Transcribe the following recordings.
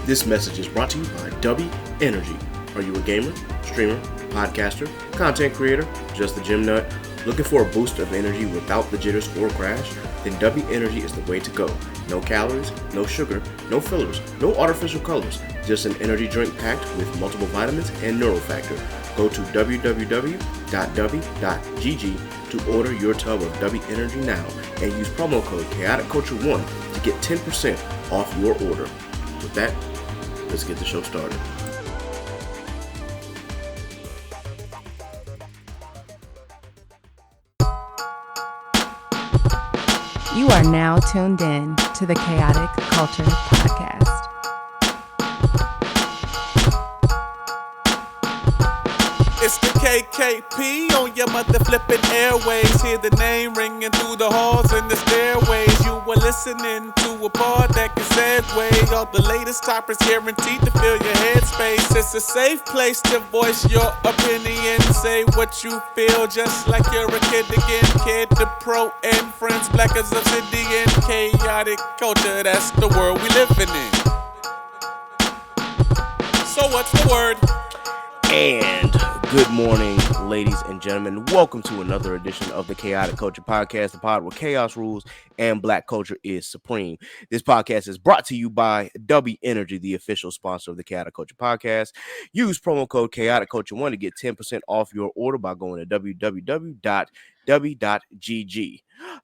This message is brought to you by W Energy. Are you a gamer, streamer, podcaster, content creator, just a gym nut? Looking for a boost of energy without the jitters or crash? Then W Energy is the way to go. No calories, no sugar, no fillers, no artificial colors. Just an energy drink packed with multiple vitamins and neurofactor. Go to www.w.gg to order your tub of W Energy now and use promo code Khaotic Kulture 1 to get 10% off your order. With that, let's get the show started. You are now tuned in to the Khaotic Kulture Podcast. It's the KKP on your mother flipping airways. Hear the name ringing through the halls and the stairways. You were listening to a pod that can segue all the latest topics, guaranteed to fill your headspace. It's a safe place to voice your opinion. Say what you feel, just like you're a kid again. Kid to pro and friends, black as obsidian. Chaotic culture, that's the world we living in. So what's the word? And good morning, ladies and gentlemen. Welcome to another edition of the Khaotic Kulture Podcast, the pod where chaos rules and black culture is supreme. This podcast is brought to you by W Energy, the official sponsor of the Khaotic Kulture Podcast. Use promo code Khaotic Kulture 1 to get 10% off your order by going to www.w.gg.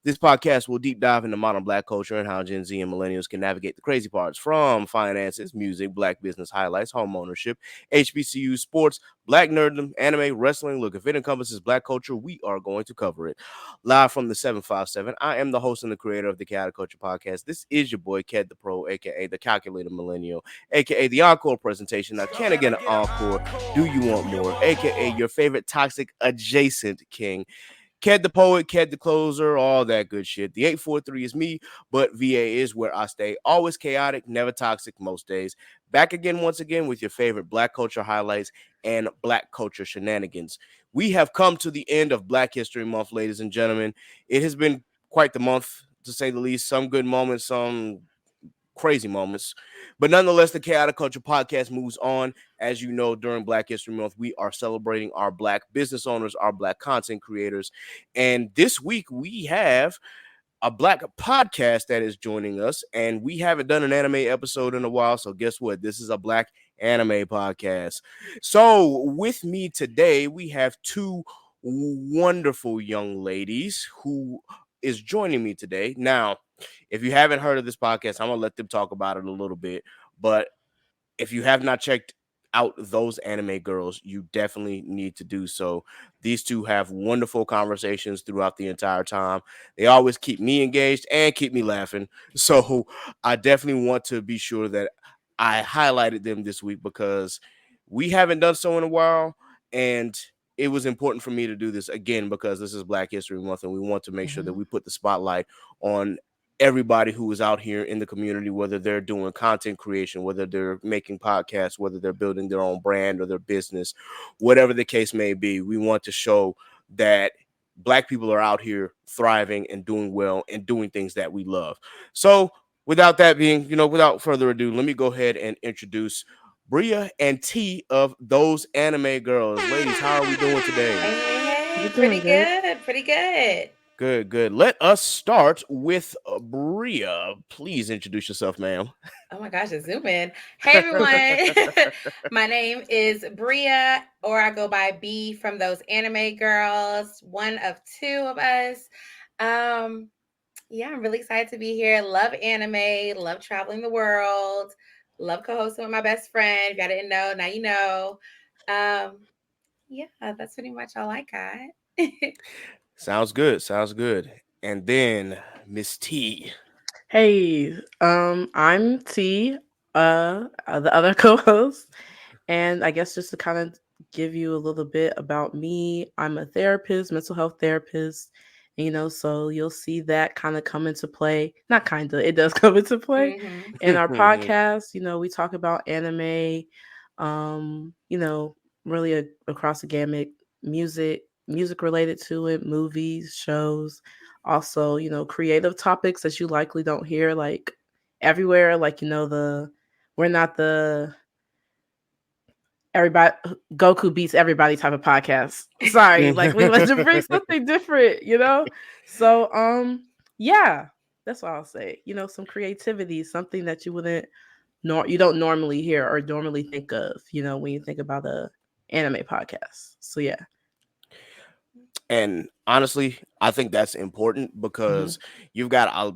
This podcast will deep dive into modern black culture and how Gen Z and millennials can navigate the crazy parts from finances, music, black business highlights, home ownership, HBCU, sports, black nerddom, anime, wrestling. Look, if it encompasses black culture, we are going to cover it. Live from the 757, I am the host and the creator of the Khaotic Kulture Podcast. This is your boy, Ked the Pro, a.k.a. the Calculator Millennial, a.k.a. the Encore presentation. Now, can I get an encore? Do you want more? A.k.a. your favorite toxic adjacent king. Ked the Poet, Ked the Closer, all that good shit. The 843 is me, but VA is where I stay. Always chaotic, never toxic most days. Back again once again with your favorite black culture highlights and black culture shenanigans. We have come to the end of Black History Month, ladies and gentlemen. It has been quite the month, to say the least. Some good moments, some crazy moments. But nonetheless, the Khaotic Kulture Podcast moves on. As you know, during Black History Month, we are celebrating our black business owners, our black content creators. And this week, we have a black podcast that is joining us. And we haven't done an anime episode in a while. So guess what? This is a black anime podcast. So with me today, we have two wonderful young ladies who is joining me today. Now, if you haven't heard of this podcast, I'm going to let them talk about it a little bit. But if you have not checked out those anime girls, you definitely need to do so. These two have wonderful conversations throughout the entire time. They always keep me engaged and keep me laughing. So I definitely want to be sure that I highlighted them this week because we haven't done so in a while. And it was important for me to do this again because this is Black History Month and we want to make sure that we put the spotlight on everybody who is out here in the community, whether they're doing content creation, whether they're making podcasts, whether they're building their own brand or their business, whatever the case may be. We want to show that black people are out here thriving and doing well and doing things that we love. So without that being, without further ado, let me go ahead and introduce Bria and T of Those Anime Girls. Ladies, how are we doing today? Hey, pretty good. Good. Let us start with Bria. Please introduce yourself, ma'am. Oh my gosh, it's zoom in. Hey everyone. My name is Bria, or I go by B from Those Anime Girls, one of two of us. I'm really excited to be here. Love anime, love traveling the world, love co-hosting with my best friend. If y'all didn't know, now you know. That's pretty much all I got. Sounds good. And then Miss T. Hey, I'm T, the other co-host, and I guess just to kind of give you a little bit about me, I'm a therapist, mental health therapist, so you'll see that kind of come into play. Not kind of, it does come into play in our podcast. We talk about anime, really across the gamut, music related to it, movies, shows, also, creative topics that you likely don't hear like everywhere, like, the we're not the everybody Goku beats everybody type of podcast. Sorry, like we want to bring something different, you know? So yeah, that's what I'll say. You know, some creativity, something that you wouldn't you don't normally hear or normally think of, you know, when you think about a anime podcast. So yeah. And honestly, I think that's important because you've got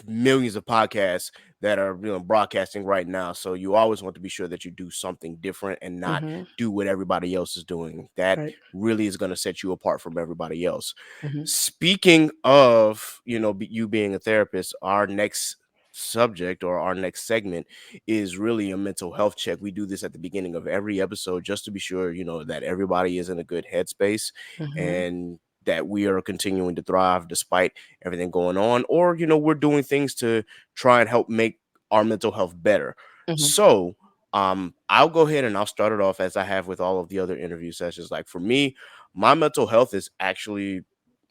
millions of podcasts that are broadcasting right now. So you always want to be sure that you do something different and not Mm-hmm. do what everybody else is doing. That Right. really is going to set you apart from everybody else. Mm-hmm. Speaking of, you being a therapist, our next subject or our next segment is really a mental health check. We do this at the beginning of every episode just to be sure, that everybody is in a good headspace Mm-hmm. and that we are continuing to thrive despite everything going on, or we're doing things to try and help make our mental health better. Mm-hmm. So I'll go ahead and I'll start it off as I have with all of the other interview sessions. Like for me, my mental health is actually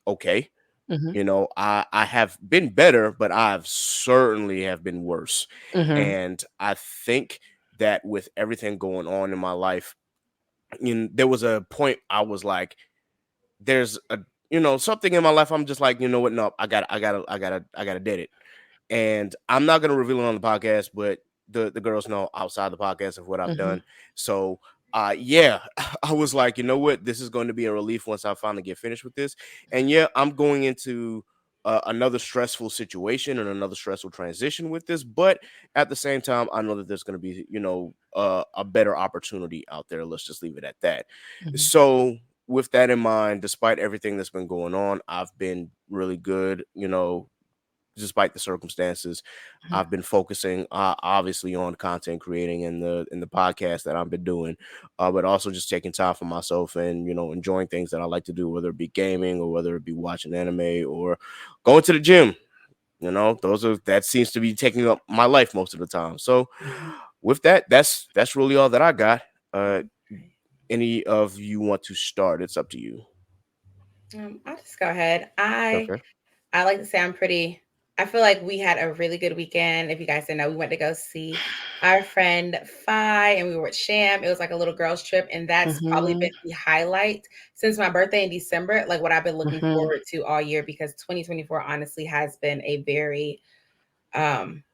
okay. Mm-hmm. I have been better, but I've certainly have been worse. Mm-hmm. And I think that with everything going on in my life, there was a point I was like, there's a something in my life. I'm just like, you know what? No, I gotta did it. And I'm not gonna reveal it on the podcast, but the girls know outside the podcast of what I've Mm-hmm. done. So yeah, I was like, you know what? This is going to be a relief once I finally get finished with this. And yeah, I'm going into another stressful situation and another stressful transition with this, but at the same time, I know that there's going to be, a better opportunity out there. Let's just leave it at that. Mm-hmm. So with that in mind, despite everything that's been going on, I've been really good, despite the circumstances. I've been focusing obviously on content creating in the podcast that I've been doing, but also just taking time for myself and enjoying things that I like to do, whether it be gaming or whether it be watching anime or going to the gym. That seems to be taking up my life most of the time. So Mm-hmm. with that, that's really all that I got. Any of you want to start? It's up to you. I'll just go ahead. Okay. I like to say I'm pretty. I feel like we had a really good weekend. If you guys didn't know, we went to go see our friend Phi, and we were at Sham. It was like a little girls trip, and that's probably Mm-hmm. been the highlight since my birthday in December. Like what I've been looking Mm-hmm. forward to all year, because 2024 honestly has been a very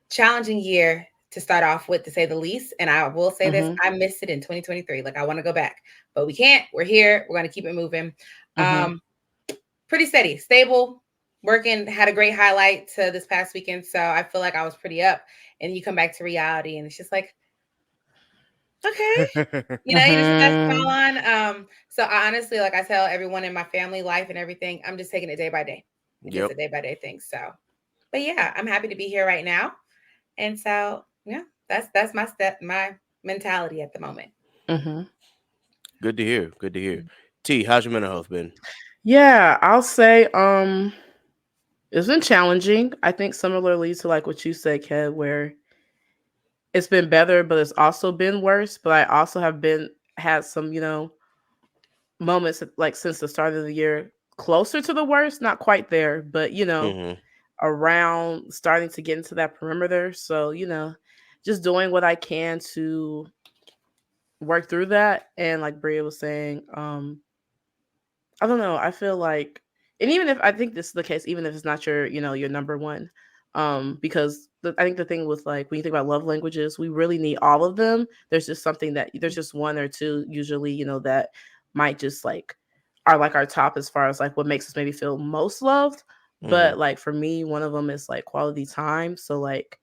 challenging year to start off with, to say the least. And I will say this: Mm-hmm. I missed it in 2023. Like I want to go back, but we can't. We're here. We're going to keep it moving. Mm-hmm. Pretty steady, stable, working. Had a great highlight to this past weekend, so I feel like I was pretty up. And you come back to reality, and it's just like, okay, you just put that smile on. So I honestly, like I tell everyone in my family life and everything, I'm just taking it day by day. It's just Yep. a day by day thing. So, but yeah, I'm happy to be here right now, and so yeah, that's my mentality at the moment. Mm-hmm. Good to hear. Good to hear. T, how's your mental health been? Yeah, I'll say it's been challenging. I think similarly to like what you said, Kev, where it's been better, but it's also been worse. But I also have had some, moments like since the start of the year closer to the worst, not quite there, but Mm-hmm. around starting to get into that perimeter. So, just doing what I can to work through that. And like Bria was saying, I don't know. I feel like, and even if I think this is the case, even if it's not your, your number one, because I think the thing with like when you think about love languages, we really need all of them. There's just something that there's just one or two usually, that might just like are like our top as far as like what makes us maybe feel most loved. Mm-hmm. But like for me, one of them is like quality time. So like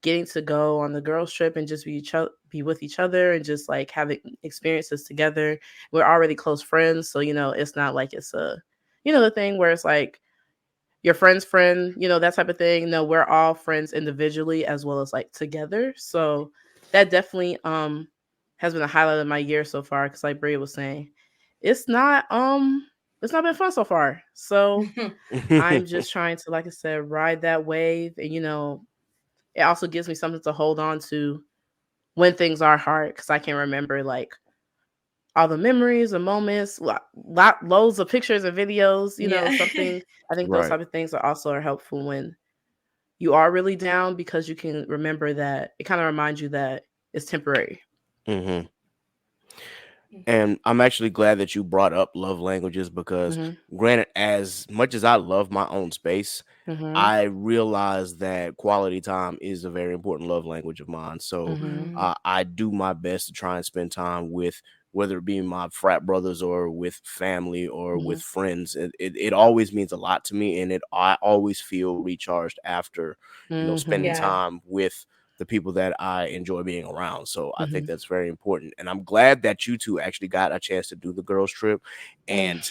getting to go on the girls trip and just be with each other and just like having experiences together. We're already close friends, so it's not like it's the thing where it's like your friend's friend, that type of thing. No, we're all friends individually as well as like together. So that definitely has been a highlight of my year so far, because like Bria was saying, it's not it's not been fun so far. So I'm just trying to, like I said, ride that wave. And it also gives me something to hold on to when things are hard, because I can remember like all the memories and moments, loads of pictures and videos, Yeah. something. I think those Right. type of things are also helpful when you are really down, because you can remember that it kind of reminds you that is temporary. Mm-hmm. And I'm actually glad that you brought up love languages because, granted, as much as I love my own space, I realize that quality time is a very important love language of mine. So I do my best to try and spend time with, whether it be my frat brothers or with family or with friends. It always means a lot to me, and I always feel recharged after spending Yeah. time with the people that I enjoy being around. So I think that's very important. And I'm glad that you two actually got a chance to do the girls trip. And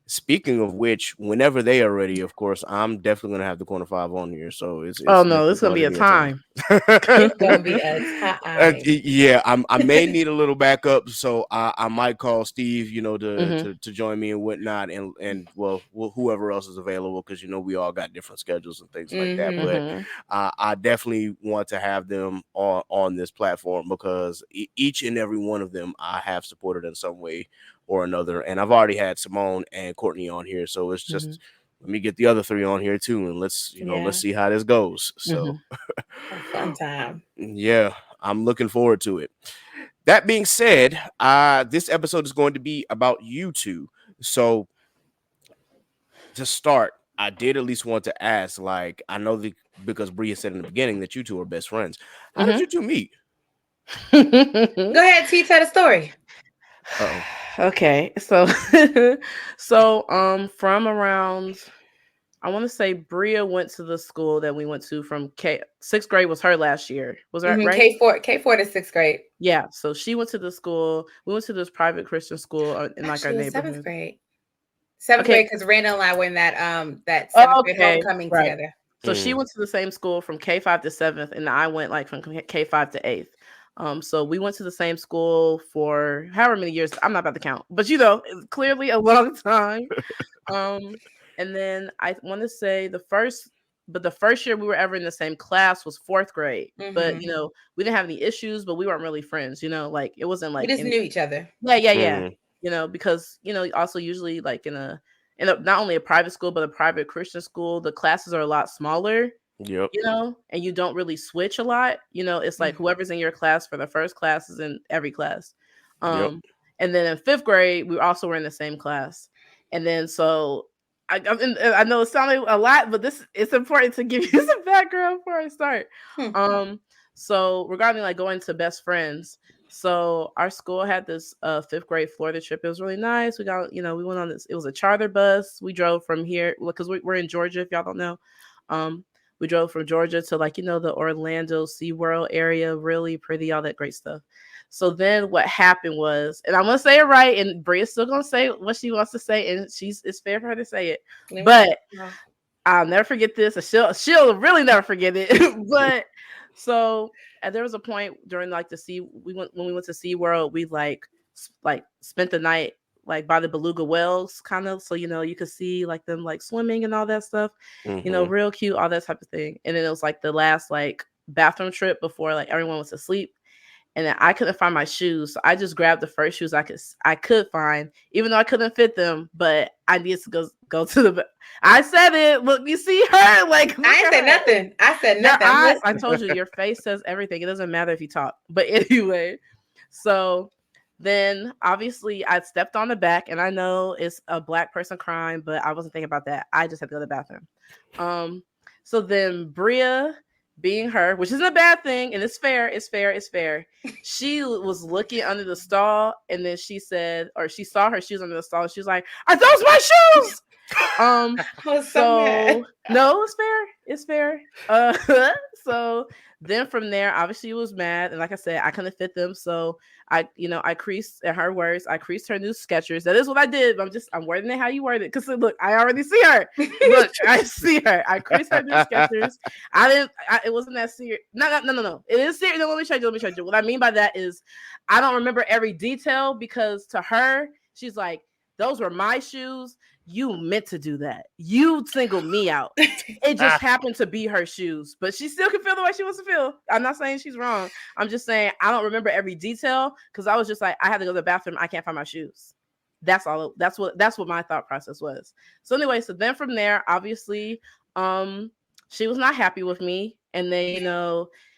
speaking of which, whenever they are ready, of course, I'm definitely going to have the corner five on here. So it's Oh no, definitely this is gonna going be to a be a time. time. It's gonna be a time. Yeah, I may need a little backup, so I might call Steve, to join me and whatnot, and well, whoever else is available, because we all got different schedules and things like that. But I definitely want to have them on this platform because each and every one of them I have supported in some way or another, and I've already had Simone and Courtney on here, so it's just let me get the other three on here too, and let's see how this goes. So A fun time. yeah, I'm looking forward to it. That being said, this episode is going to be about you two. So to start, I did at least want to ask, like, I know because Bria said in the beginning that you two are best friends. How did you two meet? Go ahead, T, tell the story. Uh-oh. Okay, so from around, I want to say Bria went to the school that we went to from sixth grade was her last year. Was that right? K4 to 6th grade. Yeah, so she went to the school. We went to this private Christian school in like our Actually, neighborhood. 7th grade. 7th Okay. grade, because Randall and I were in that 7th grade homecoming right. together. So she went to the same school from K5 to 7th, and I went like from K5 to 8th. So we went to the same school for however many years. I'm not about to count, but it's clearly a long time. And then I want to say the first year we were ever in the same class was 4th grade. But we didn't have any issues, but we weren't really friends. Like it wasn't like we just knew each other. Yeah. Because also usually like in a not only a private school but a private Christian school, the classes are a lot smaller. Yep. And you don't really switch a lot. It's like whoever's in your class for the first class is in every class. And then in 5th grade we also were in the same class. And then so I know it sounded a lot, but it's important to give you some background before I start. So regarding like going to best friends, so our school had this 5th grade Florida trip. It was really nice. We got we went on this. It was a charter bus. We drove from here because we're in Georgia. If y'all don't know, we drove from Georgia to like the Orlando SeaWorld area. Really pretty, all that great stuff. So then what happened was, and I'm gonna say it right, and Bria's still gonna say what she wants to say, and it's fair for her to say it. But I'll never forget this. She'll really never forget it. But so there was a point during like when we went to SeaWorld, we like spent the night like by the beluga whales, kind of, so you could see like them like swimming and all that stuff. Real cute, all that type of thing. And then it was like the last like bathroom trip before like everyone was asleep. And then I couldn't find my shoes. So I just grabbed the first shoes I could find, even though I couldn't fit them. But I needed to go to the. I said it. Look, you see her. Like I ain't said nothing. I said nothing. I told you, your face says everything. It doesn't matter if you talk. But anyway, so then obviously I stepped on the back, and I know it's a Black person crime, but I wasn't thinking about that. I just had to go to the bathroom. So then Bria, being her, which isn't a bad thing, and it's fair. She was looking under the stall, and then she said, or she saw her shoes under the stall. And she was like, "Are those my shoes?" I was so mad. No, it's fair. So then from there, obviously, it was mad, and like I said, I couldn't fit them, so I creased. In her words, I creased her new Skechers. That is what I did. But I'm wording it how you word it, because look, I already see her. Look, I see her. I creased her new Skechers. It wasn't that serious. No. It is serious. No, let me show you. What I mean by that is, I don't remember every detail, because to her, she's like, "Those were my shoes. You meant to do that. You singled me out. It just happened to be her shoes." But she still can feel the way she wants to feel. I'm not saying she's wrong. I'm just saying I don't remember every detail, because I was just like, I had to go to the bathroom. I can't find my shoes. That's all. That's what my thought process was. So anyway, so then from there, obviously, she was not happy with me. And then,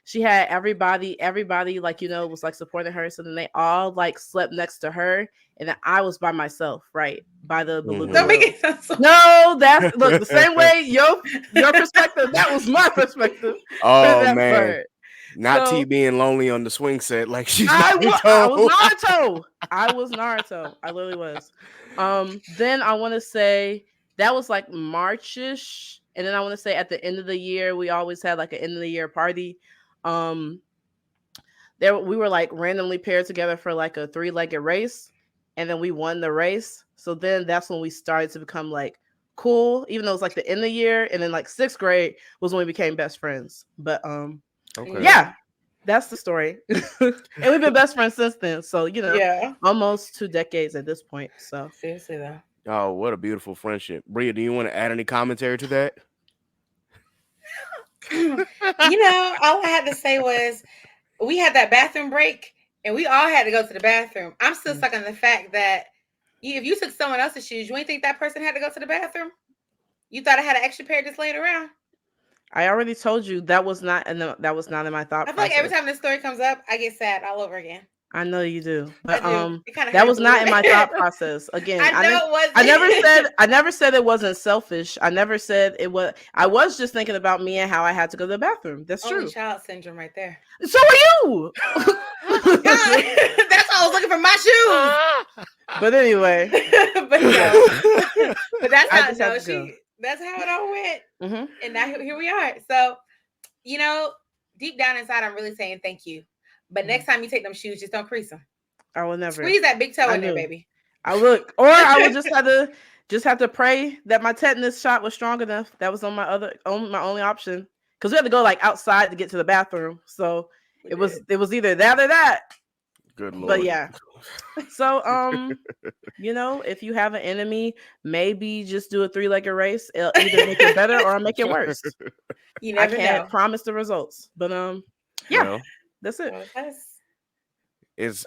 she had everybody like, was like supporting her. So then they all like slept next to her, and then I was by myself, right by the beluga Don't make whale. it sound so. No, that's look the same way your perspective. That was my perspective. Oh that man, part. not So- T being lonely on the swing set like she's I Naruto. was Naruto. I was Naruto. I literally was. Then I want to say that was like Marchish, and then I want to say at the end of the year we always had like an end of the year party. There we were like randomly paired together for like a 3-legged race, and then we won the race. So then that's when we started to become like cool, even though it was like the end of the year, and then like 6th grade was when we became best friends. But Okay. yeah, that's the story. And we've been best friends since then. So, Yeah. almost 2 decades at this point. So Seriously though. Oh, what a beautiful friendship. Bria, do you want to add any commentary to that? All I had to say was we had that bathroom break and we all had to go to the bathroom. I'm still stuck on the fact that if you took someone else's shoes, you ain't think that person had to go to the bathroom? You thought I had an extra pair just laying around? I already told you that was not in my thought I feel process. like every time this story comes up, I get sad all over again. I know you do. But It kinda that hurt was a not little in my bit. thought process. Again, I know it wasn't. I never said it wasn't selfish. I never said it was. I was just thinking about me and how I had to go to the bathroom. That's Only true. child syndrome right there. So are you. That's why I was looking for my shoes. But anyway, but no. But that's I how just had to go. that's how it all went. Mhm. And now here we are. So, deep down inside, I'm really saying thank you. But next time you take them shoes, just don't crease them. I will never. Squeeze that big toe I in there, knew. baby. I would, or I would just have to pray that my tetanus shot was strong enough. That was my only option, because we had to go like outside to get to the bathroom. So it was either that or that. Good Lord. But yeah. So if you have an enemy, maybe just do a 3-legged race. It'll either make it better or make it worse. You I never can't know. promise the results, but yeah, Well, that's it.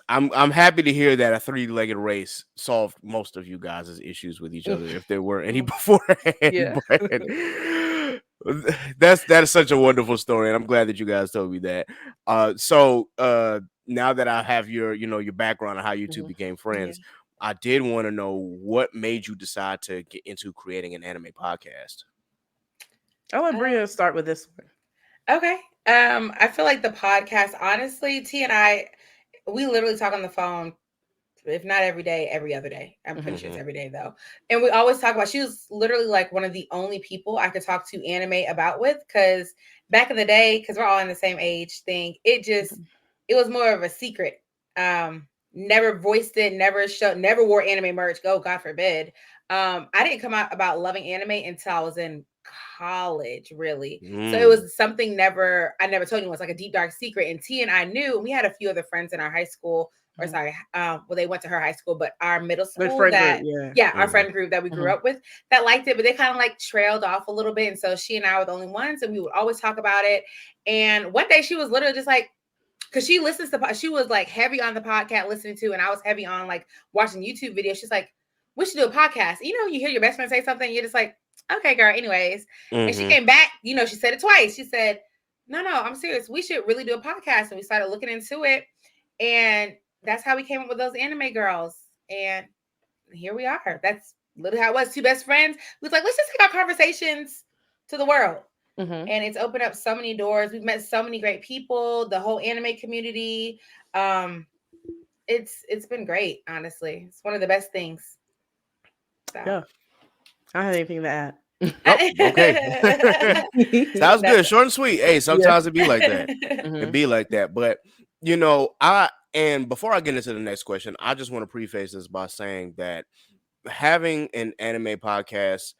I'm happy to hear that a 3-legged race solved most of you guys' issues with each other, if there were any beforehand. Yeah. But that is such a wonderful story, and I'm glad that you guys told me that. So now that I have your background on how you two became friends, I did want to know what made you decide to get into creating an anime podcast. I'll let Bria start with this one. Okay. I feel like the podcast, honestly, T and I, we literally talk on the phone, if not every day, every other day. I'm pretty sure it's every day though. And we always talk about, she was literally like one of the only people I could talk to anime about with, because back in the day, because we're all in the same age thing, it was more of a secret. Never voiced it, never wore anime merch. God forbid. I didn't come out about loving anime until I was in college, really. So it was something I never told anyone. It's like a deep dark secret. And T and I knew, and we had a few other friends in our high school, or they went to her high school, but our middle school our friend group that we grew up with that liked it, but they kind of like trailed off a little bit. And so she and I were the only ones, and we would always talk about it. And one day she was literally just like, because she was like heavy on the podcast listening to, and I was heavy on like watching YouTube videos. She's like, we should do a podcast. You hear your best friend say something, you're just like, okay, girl, anyways. And she came back, she said it twice. She said, no, I'm serious. We should really do a podcast. And we started looking into it. And that's how we came up with those anime girls. And here we are. That's literally how it was. 2 best friends. We was like, let's just take our conversations to the world. And it's opened up so many doors. We've met so many great people, the whole anime community. It's been great, honestly. It's one of the best things. So. Yeah. I don't have anything to add. Okay. Sounds good. Short and sweet. Hey, sometimes it be like that. It be like that. But and before I get into the next question, I just want to preface this by saying that having an anime podcast,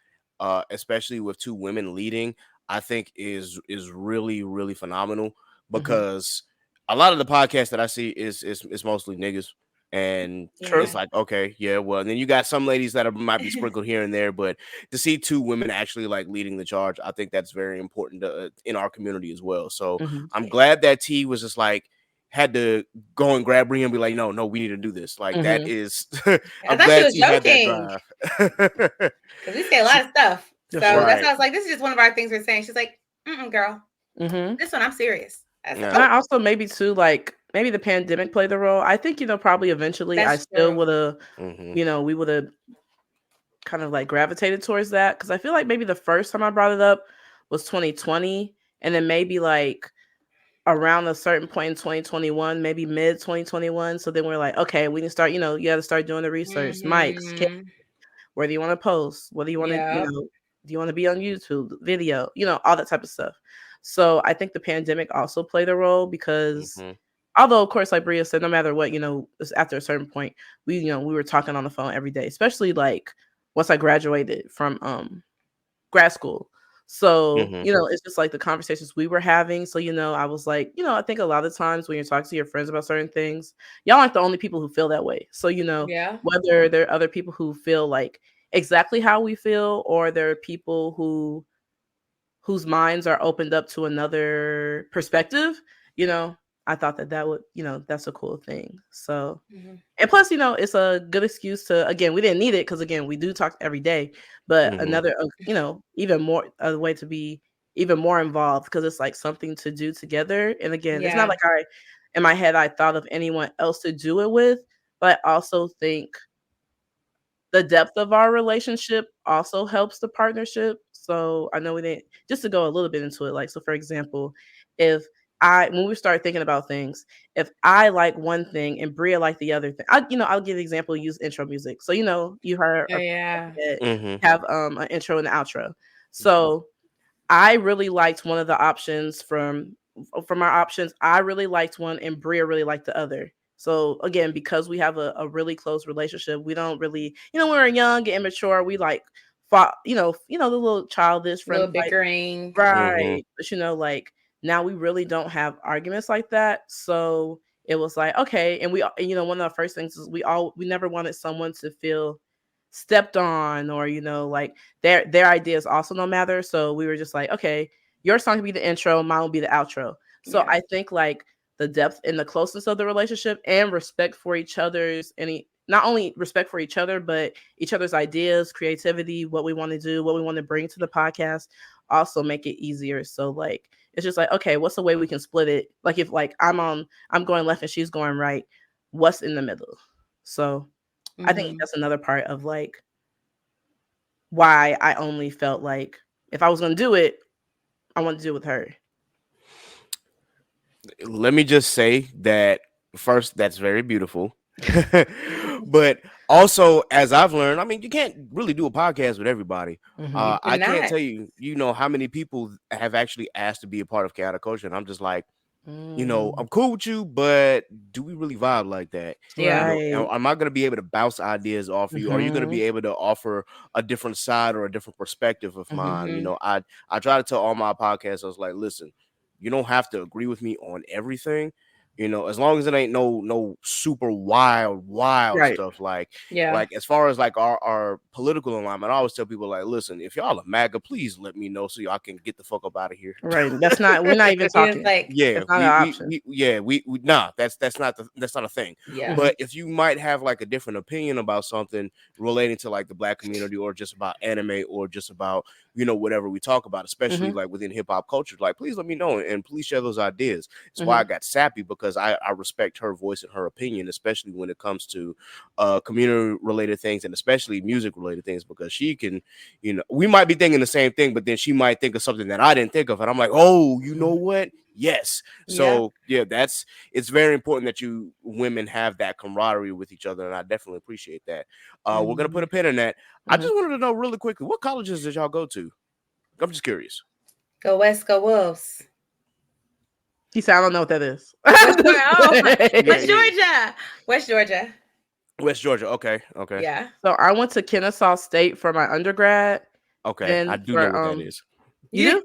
especially with 2 women leading, I think is really, really phenomenal, because a lot of the podcasts that I see is mostly niggas. And it's like, okay, yeah, well, and then you got some ladies that might be sprinkled here and there, but to see 2 women actually like leading the charge, I think that's very important in our community as well. So I'm glad that T was just like, had to go and grab Bria and be like, no, we need to do this. Like that is, I'm glad T had that drive. Because we say a lot of stuff. So that's why I was like, this is just one of our things we're saying. She's like, girl, this one I'm serious. That's And I also maybe too, like maybe the pandemic played a role. I think, probably eventually I that's still true. would have, Mm-hmm. we would have kind of like gravitated towards that. Cause I feel like maybe the first time I brought it up was 2020. And then maybe like around a certain point in 2021, maybe mid 2021. So then we're like, okay, we can start, you got to start doing the research. Mics, Mm-hmm. where do you want to post? What do you want to, Yep. do you want to be on YouTube, video, all that type of stuff. So I think the pandemic also played a role because Mm-hmm. although of course, like Bria said, no matter what, after a certain point, we were talking on the phone every day, especially like once I graduated from grad school. So, Mm-hmm. it's just like the conversations we were having. So, I was like, I think a lot of times when you're talking to your friends about certain things, y'all aren't the only people who feel that way. So, Yeah. whether there are other people who feel like exactly how we feel, or there are people whose minds are opened up to another perspective, you know, I thought that would, that's a cool thing. So, Mm-hmm. and plus, it's a good excuse to, again, we didn't need it because, again, we do talk every day, but Mm-hmm. another, even more, a way to be even more involved because it's like something to do together. And again, it's not Yeah. like in my head, I thought of anyone else to do it with, but I also think the depth of our relationship also helps the partnership. So I know we didn't, just to go a little bit into it. Like, so for example, if when we start thinking about things, if I like one thing and Bria like the other thing, I'll give the example, use intro music. So, you heard Oh yeah. that Mm-hmm. have an intro and outro. So I really liked one of the options from our options. I really liked one and Bria really liked the other. So again, because we have a really close relationship, we don't really, when we're young and immature, we like fought, the little childish friend Little fight. bickering. Mm-hmm. Right. But like now we really don't have arguments like that. So it was like, okay. And and, one of the first things is we never wanted someone to feel stepped on, or, like their ideas also don't matter. So we were just like, okay, your song can be the intro, mine will be the outro. So Yeah. I think like the depth and the closeness of the relationship and respect for each other's not only respect for each other, but each other's ideas, creativity, what we want to do, what we want to bring to the podcast, also make it easier. So like it's just like, okay, what's the way we can split it? Like if like I'm going left and she's going right, what's in the middle? So I think Mm-hmm. that's another part of like why I only felt like if I was gonna do it, I want to do it with her. Let me just say that first, that's very beautiful. But also, as I've learned, I mean, you can't really do a podcast with everybody. Mm-hmm. You I can't cannot. tell you, how many people have actually asked to be a part of Chaotic Culture, and I'm just like, Mm, I'm cool with you, but do we really vibe like that? Yeah. right. Am I going to be able to bounce ideas off of you? Are you going to Mm-hmm. be able to offer a different side or a different perspective of mine? Mm-hmm. I try to tell all my podcasts, I was like, listen, you don't have to agree with me on everything. As long as it ain't no super wild Right. stuff Yeah. as far as like our political alignment. I always tell people like, listen, if y'all are MAGA, please let me know so y'all can get the fuck up out of here. Right. We're not even He was talking. like, Yeah, It's not an option. we nah, that's not a thing. yeah. But if you might have like a different opinion about something relating to like the black community, or just about anime, or just about whatever we talk about, especially Mm-hmm. like within hip hop culture, like please let me know, and please share those ideas. It's why Mm-hmm. I got sappy, because I respect her voice and her opinion, especially when it comes to community related things, and especially music related things, because she can, we might be thinking the same thing, but then she might think of something that I didn't think of, and I'm like, oh, you know what? Yes. Yeah. So yeah, it's very important that you women have that camaraderie with each other, and I definitely appreciate that. We're gonna put a pin in that. I Mm-hmm. just wanted to know really quickly, what colleges did y'all go to? I'm just curious. Go West, go Wolves. He said, I don't know what that is. Oh, Yeah, West yeah. Georgia. West Georgia. West Georgia. Okay. Okay. Yeah. So I went to Kennesaw State for my undergrad. Okay. I Then do know for what that is. you?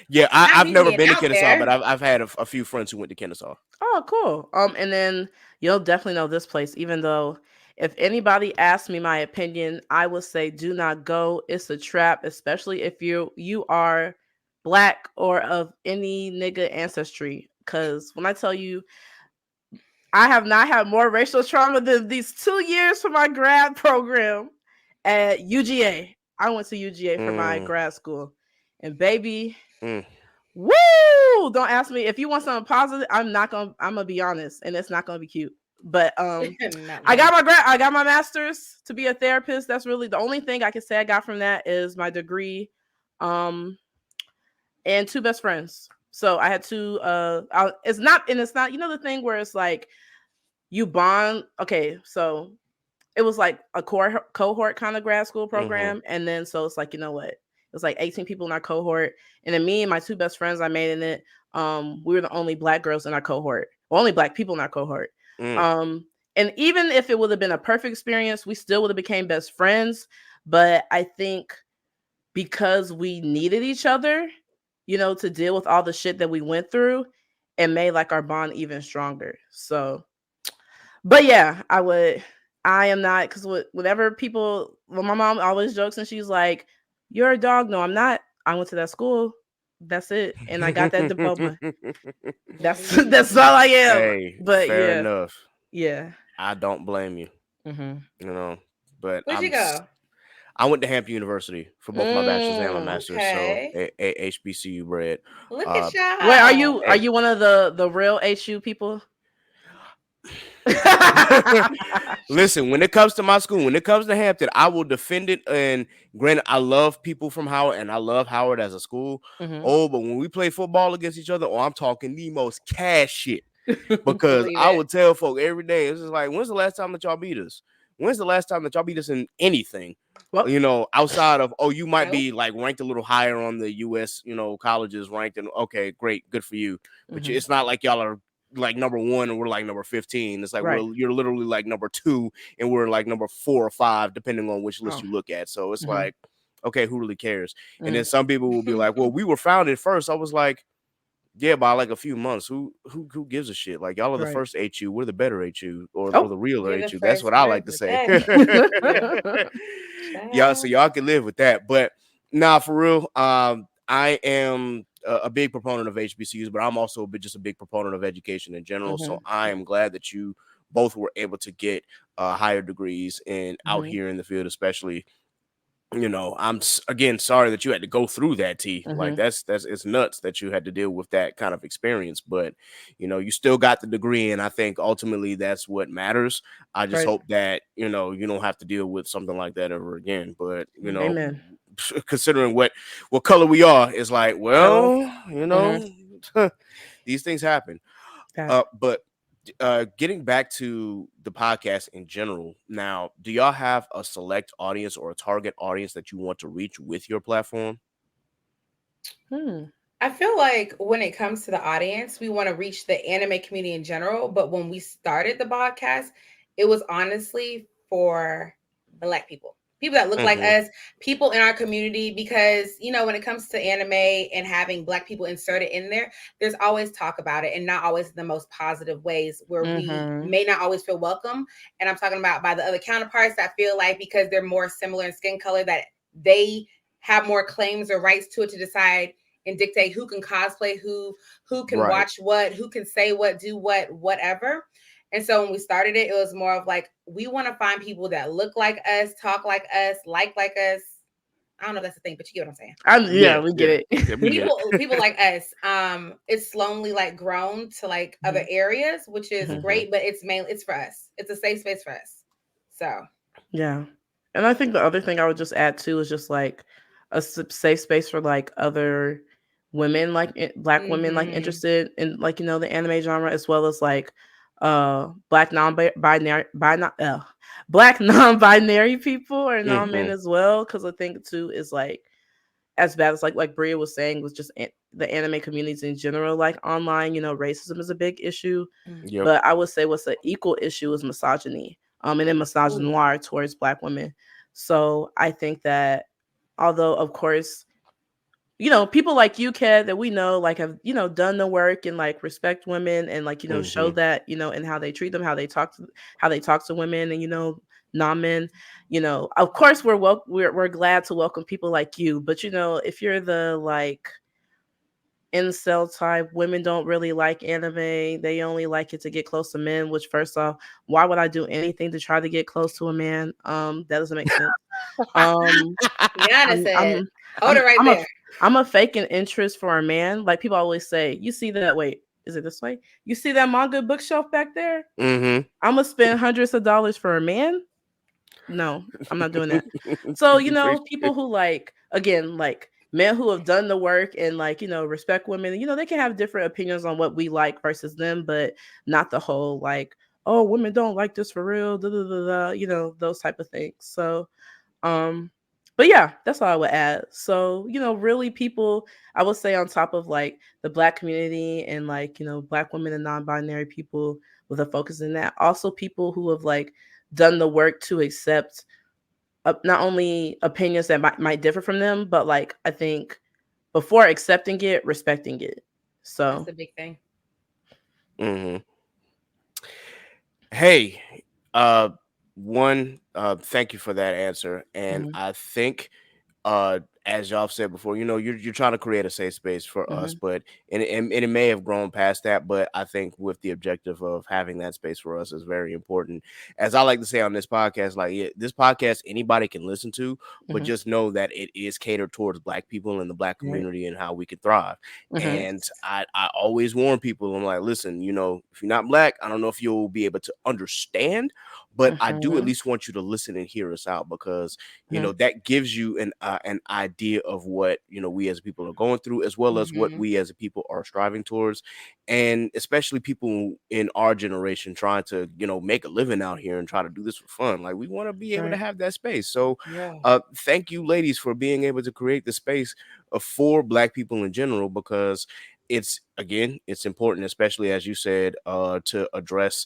Yeah, Not I've me never being been to out Kennesaw, but there. I've had a few friends who went to Kennesaw. Oh, cool. And then you'll definitely know this place, even though if anybody asks me my opinion, I would say do not go. It's a trap, especially if you are black or of any nigga ancestry. Cause when I tell you I have not had more racial trauma than these 2 years for my grad program at UGA. I went to UGA for my Mm, grad school. And baby, mm. woo! cool. Don't ask me if you want something positive. I'm gonna be honest, and it's not gonna be cute. But I got my master's to be a therapist. That's really the only thing I can say I got from that is my degree, and 2 best friends. So I had 2. It's not the thing where it's like you bond. Okay, so it was like a cohort kind of grad school program, and then so it's like what. It was like 18 people in our cohort, and then me and my 2 best friends I made in it. We were the only Black girls in our cohort, only Black people in our cohort. And even if it would have been a perfect experience, we still would have became best friends. But I think because we needed each other, to deal with all the shit that we went through, it made like our bond even stronger. So, but yeah, I am not, because whenever my mom always jokes and she's like, "You're a dog." No, I'm not. I went to that school. That's it, and I got that diploma. That's all I am. Hey, but fair enough. Yeah, I don't blame you. But where'd you go? I went to Hampton University for both my bachelor's and my master's. Okay. So HBCU bred. Look at y'all. Wait, are you one of the real HU people? Listen, when it comes to my school, when it comes to Hampton, I will defend it. And granted, I love people from Howard, and I love Howard as a school. But when we play football against each other, I'm talking the most cash shit. Because I would tell folk every day, it's just like, when's the last time that y'all beat us? When's the last time that y'all beat us in anything? Well, outside of, you might be like ranked a little higher on the US, colleges ranked, and okay, great, good for you. But it's not like y'all are like number 1 and we're like number 15. It's like you're literally like number 2 and we're like number 4 or 5, depending on which list you look at. So it's like, okay, who really cares? And then some people will be like, well, we were founded first. I was like, yeah, by like a few months. Who gives a shit? Like, y'all are the first HU. We're the better HU or the real HU. That's what I like to say. Yeah, so y'all can live with that. But nah, for real, I am a big proponent of HBCUs, but I'm also just a big proponent of education in general. So I am glad that you both were able to get higher degrees and out here in the field, especially. I'm again sorry that you had to go through that, T. Like that's it's nuts that you had to deal with that kind of experience, but you still got the degree, and I think ultimately that's what matters. I just hope that you don't have to deal with something like that ever again. But Amen. Considering what color we are, it's like, well, these things happen. But getting back to the podcast in general, now, do y'all have a select audience or a target audience that you want to reach with your platform? I feel like when it comes to the audience, we want to reach the anime community in general. But when we started the podcast, it was honestly for Black people that look like us, people in our community, because, when it comes to anime and having Black people inserted in there, there's always talk about it, and not always the most positive ways, where we may not always feel welcome. And I'm talking about by the other counterparts that feel like because they're more similar in skin color, that they have more claims or rights to it, to decide and dictate who can cosplay, who can watch what, who can say what, do what, whatever. And so when we started it, it was more of like, we want to find people that look like us, talk like us, like us. I don't know if that's the thing, but you get what I'm saying. We get it. People like us. It's slowly like grown to like other areas, which is great, but it's for us. It's a safe space for us. So yeah. And I think the other thing I would just add too is just like a safe space for like other women, like Black women, like interested in like, the anime genre, as well as like Black non-binary people or non-men as well. Because I think too is like, as bad as like Bria was saying, was just the anime communities in general, like online, racism is a big issue. But I would say what's an equal issue is misogyny, and then misogynoir towards Black women. So I think that, although of course, people like you, Kat, that we know, like, have, done the work and like respect women and like, show that, and how they treat them, how they talk to women and, non-men, of course we're glad to welcome people like you. But, if you're the like incel type, women don't really like anime. They only like it to get close to men, which first off, why would I do anything to try to get close to a man? That doesn't make sense. Yana said, hold it right there. I'm a fake an interest for a man. Like people always say, you see that? Wait, is it this way? You see that manga bookshelf back there? Mm-hmm. I'm gonna spend hundreds of dollars for a man. No, I'm not doing that. So, Appreciate. people who like, again, like men who have done the work and like, respect women, they can have different opinions on what we like versus them, but not the whole like, oh, women don't like this for real, da, da, da, da, those type of things. So, but yeah, that's all I would add. So, really people, I would say on top of like the Black community and like, Black women and non-binary people with a focus in that, also people who have like done the work to accept not only opinions that might differ from them, but like I think before accepting it, respecting it. That's So, a big thing. Mm-hmm. Hey, uh, thank you for that answer, and mhm, I think as y'all said before, you're trying to create a safe space for us, mhm, but and it may have grown past that, but I think with the objective of having that space for us is very important. As I like to say on this podcast, like this podcast anybody can listen to, but mhm, just know that it is catered towards Black people and the Black right, community and how we can thrive. mhm, And Yes. I always warn people, I'm like, listen, if you're not Black, I don't know if you'll be able to understand, but I do at mhm, least want you to listen and hear us out, because mhm, that gives you an idea of what we as people are going through, as well as what Mm-hmm. we as a people are striving towards, and especially people in our generation trying to make a living out here and try to do this for fun. Like, we want to be able to right, have that space. So Yeah. thank you ladies for being able to create the space for Black people in general, because it's important, especially as you said, to address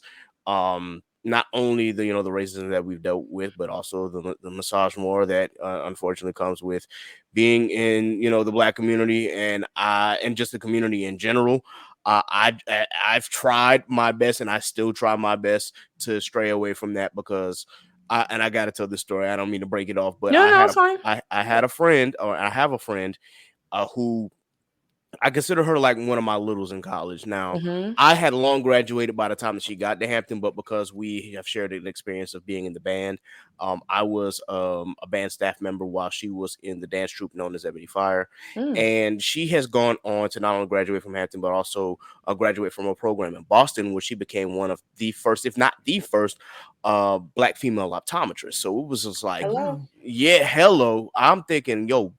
not only the racism that we've dealt with, but also the misogyny that unfortunately comes with being in the Black community, and just the community in general. I've tried my best, and I still try my best to stray away from that, because I got to tell this story. I don't mean to break it off, but no, no, it's fine. I had a friend, or I have a friend, who I consider her like one of my littles in college. Now, Mhm, I had long graduated by the time that she got to Hampton, but because we have shared an experience of being in the band, I was a band staff member while she was in the dance troupe known as Ebony Fire. mm, And she has gone on to not only graduate from Hampton, but also graduate from a program in Boston, where she became one of the first, if not the first, Black female optometrists. So it was just like, Hello. wow, yeah, hello. I'm thinking, yo,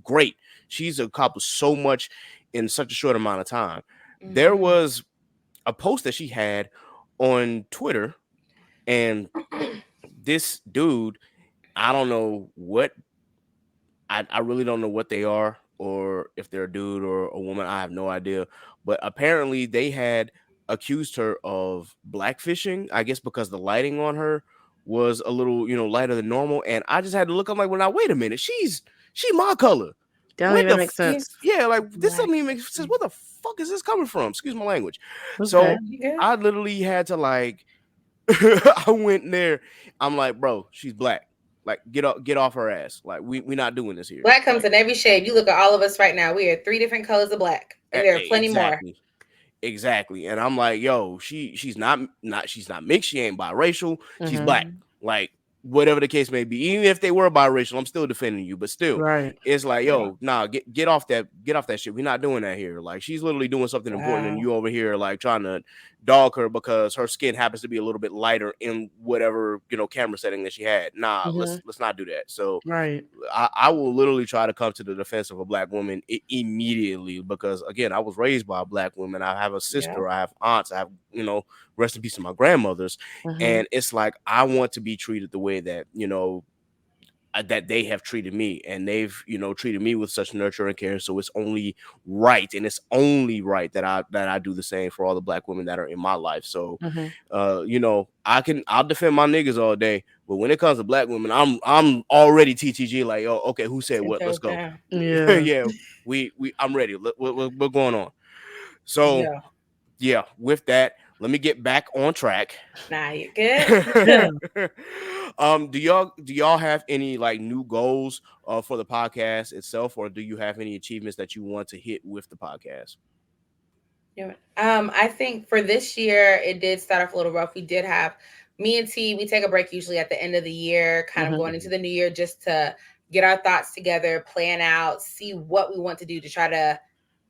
great. She's accomplished so much in such a short amount of time. There Mm-hmm. was a post that she had on Twitter, and this dude, I don't know what, I really don't know what they are, or if they're a dude or a woman. I have no idea. But apparently they had accused her of blackfishing, I guess because the lighting on her was a little, lighter than normal. And I just had to look. I'm like, well, now wait a minute. She my color. that don't Where even the make sense. yeah, like this Black doesn't even make sense. history. Where the fuck is this coming from? Excuse my language. Okay, So You good? I literally had to like I went in there. I'm like, bro, she's Black. Like, get off her ass. Like, we not doing this here. Black comes Like, in every shade. You look at all of us right now. We are three different colors of black, and there are plenty more. exactly. Exactly. And I'm like, yo, she's not mixed, she ain't biracial, she's Black. mhm, Like, whatever the case may be, even if they were biracial, I'm still defending you. But still, right, it's like, Yeah. yo, nah, get off that shit. We're not doing that here. Like, she's literally doing something important, and Wow. you over here like trying to dog her because her skin happens to be a little bit lighter in whatever camera setting that she had. Nah, mhm, let's not do that. So right, I will literally try to come to the defense of a Black woman immediately, because again, I was raised by a Black woman. I have a Yeah. sister, I have aunts, I have rest in peace to my grandmothers, mhm, and it's like I want to be treated the way that that they have treated me, and they've treated me with such nurture and care. So it's only right, and it's only right that I do the same for all the Black women that are in my life. So mhm, I'll defend my niggas all day, but when it comes to Black women, I'm already TTG, like, oh, okay, who said 10 what? Let's toes go. down. yeah, Yeah, we I'm ready. What's going on? So Yeah. yeah, with that, let me get back on track. Nah, you good? yeah. Do y'all have any like new goals for the podcast itself, or do you have any achievements that you want to hit with the podcast? Yeah. I think for this year, it did start off a little rough. We did have me and T, we take a break usually at the end of the year, kind of Mhm, going into the new year just to get our thoughts together, plan out, see what we want to do to try to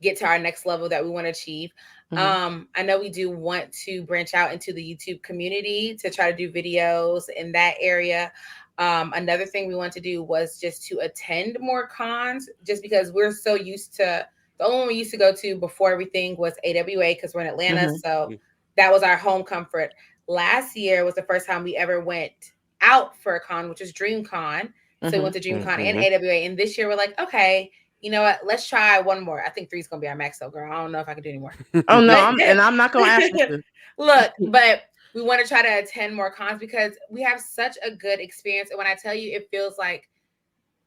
get to our next level that we want to achieve. I know we do want to branch out into the YouTube community to try to do videos in that area. Another thing we want to do was just to attend more cons, just because we're so used to the only one we used to go to before everything was AWA because we're in Atlanta. So that was our home comfort. Last year was the first time we ever went out for a con, which is DreamCon. So we went to DreamCon and AWA. And this year we're like, okay, you know what? Let's try one more. I think 3 is gonna be our max, though, girl. I don't know if I can do any more. Oh no, I'm not gonna ask you to. Look, but we want to try to attend more cons because we have such a good experience. And when I tell you, it feels like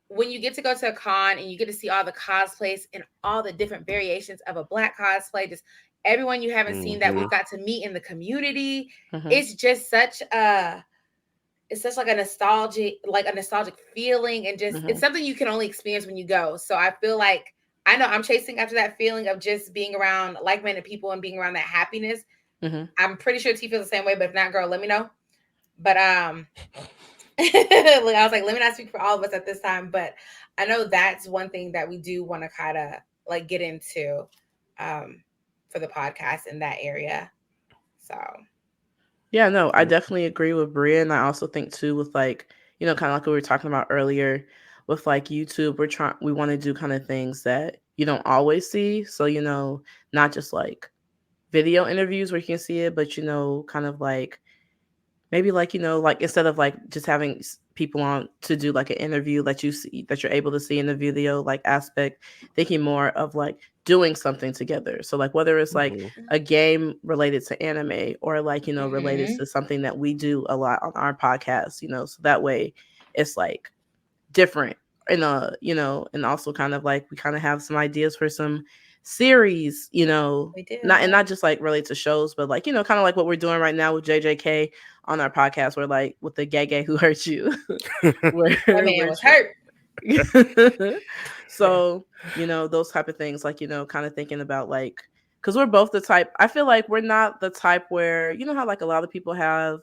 when you get to go to a con and you get to see all the cosplays and all the different variations of a Black cosplay, just everyone you haven't seen that we've got to meet in the community. It's just such like a nostalgic feeling, and just it's something you can only experience when you go. So I feel like I know I'm chasing after that feeling of just being around like-minded people and being around that happiness. I'm pretty sure T feels the same way, but if not, girl, let me know. But like I was like, let me not speak for all of us at this time, but I know that's one thing that we do want to kind of like get into for the podcast in that area. So yeah, no, I definitely agree with Bria, and I also think too with like, you know, kind of like we were talking about earlier with like YouTube, we want to do kind of things that you don't always see. So, you know, not just like video interviews where you can see it, but you know, kind of like maybe like, you know, like instead of like just having people on to do like an interview that you see, that you're able to see in the video like aspect, thinking more of like doing something together. So like whether it's like a game related to anime or like, you know, related to something that we do a lot on our podcast, you know, so that way it's like different and you know, and also kind of like we kind of have some ideas for some series, you know, not just like related to shows, but like, you know, kind of like what we're doing right now with JJK on our podcast, where like with the gay who hurt you, where that man was hurt. So, you know, those type of things, like, you know, kind of thinking about like, because we're both the type, I feel like we're not the type where, you know how like a lot of people have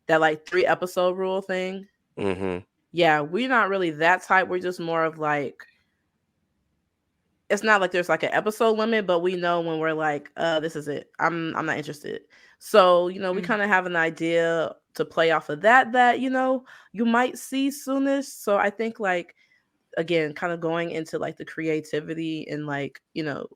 that like 3 episode rule thing. Yeah, we're not really that type. We're just more of like, it's not like there's like an episode limit, but we know when we're like, this is it. I'm not interested. So, you know, we kind of have an idea to play off of that, you know, you might see soonest. So I think like, again, kind of going into like the creativity and like, you know,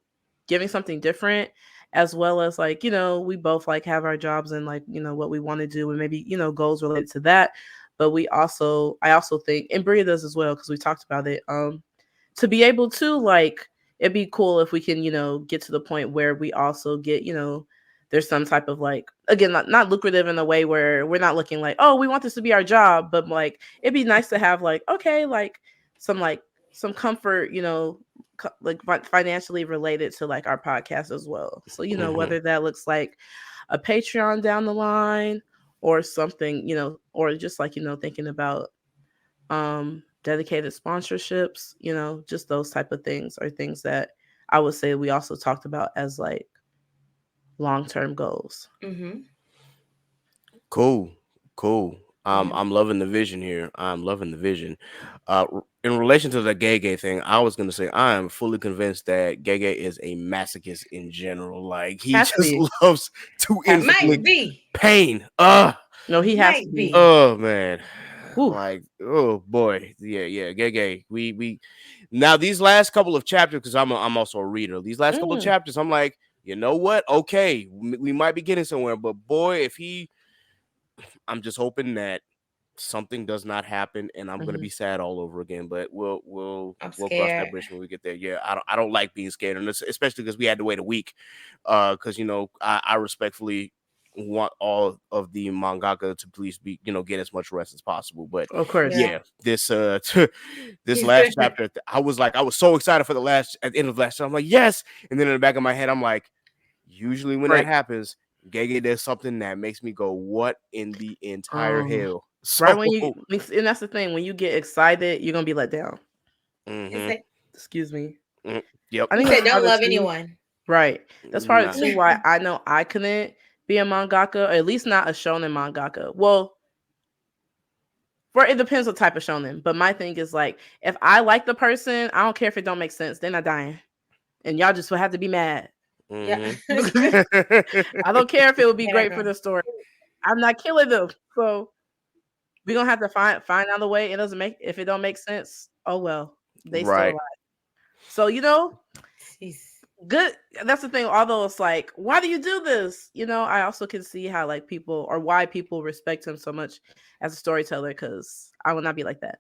giving something different, as well as like, you know, we both like have our jobs and like, you know, what we want to do and maybe, you know, goals related to that. But I also think, and Bria does as well, because we talked about it, to be able to like, it'd be cool if we can, you know, get to the point where we also get, you know, there's some type of like, again, not lucrative in a way where we're not looking like, oh, we want this to be our job, but like, it'd be nice to have like, okay, like some comfort, you know, like financially related to like our podcast as well. So, you know, whether that looks like a Patreon down the line or something, you know, or just like, you know, thinking about, dedicated sponsorships, you know, just those type of things are things that I would say we also talked about as like long-term goals. Cool. I'm loving the vision here. I'm loving the vision. In relation to the gay thing, I was gonna say I am fully convinced that gay is a masochist in general. Like he just loves to inflict pain. No, he has to be. Oh man. Like, oh boy, yeah, gay. We now these last couple of chapters, because I'm also a reader. These last couple of chapters, I'm like, you know what? Okay, we might be getting somewhere, but boy, I'm just hoping that something does not happen, and I'm gonna be sad all over again. But we'll cross that bridge when we get there. Yeah, I don't like being scared, and especially because we had to wait a week. Because you know, I respectfully want all of the mangaka to please be, you know, get as much rest as possible. But of course, yeah, this this last chapter, I was so excited for at the end of last chapter. I'm like, yes, and then in the back of my head, I'm like, usually when that happens, Gege does something that makes me go, what in the entire hell? So, right when you, and that's the thing, when you get excited, you're gonna be let down. Excuse me. Yep. I think don't love anyone. Right. That's part of too why I know I couldn't be a mangaka, or at least not a shonen mangaka. Well, it depends what type of shonen. But my thing is like, if I like the person, I don't care if it don't make sense. They're not dying, and y'all just will have to be mad. Yeah. I don't care if it would be Yeah, great no. for the story. I'm not killing them, so we're gonna have to find out a way. It doesn't make if it don't make sense. Oh well, they still Right. alive. So Jeez. good. That's the thing. Although it's like, why do you do this? I also can see how like people or why people respect him so much as a storyteller. Because I will not be like that.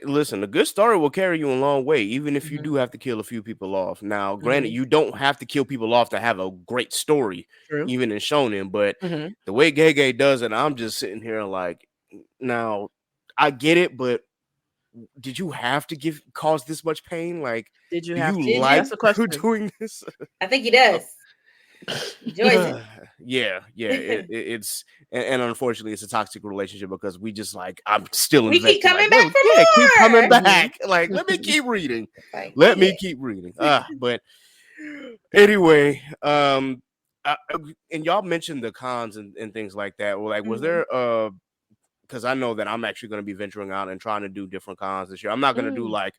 Listen, a good story will carry you a long way, even if you Mhm. do have to kill a few people off. Now, granted, you don't have to kill people off to have a great story, True. even in shonen. But Mhm. the way Gege does it, I'm just sitting here like, now, I get it, but did you have to cause this much pain? Like, Did you do have you to? Did like That's the question. doing this? I think he does. Enjoys it. Yeah, it's and unfortunately it's a toxic relationship because we just like I'm still We keep invested. coming Like, back no, for yeah, keep coming more. back. Like, let me keep reading. Like, Let yeah. me keep reading. But anyway, and y'all mentioned the cons and things like that. Well, like, was there because I know that I'm actually going to be venturing out and trying to do different cons this year. I'm not going to do like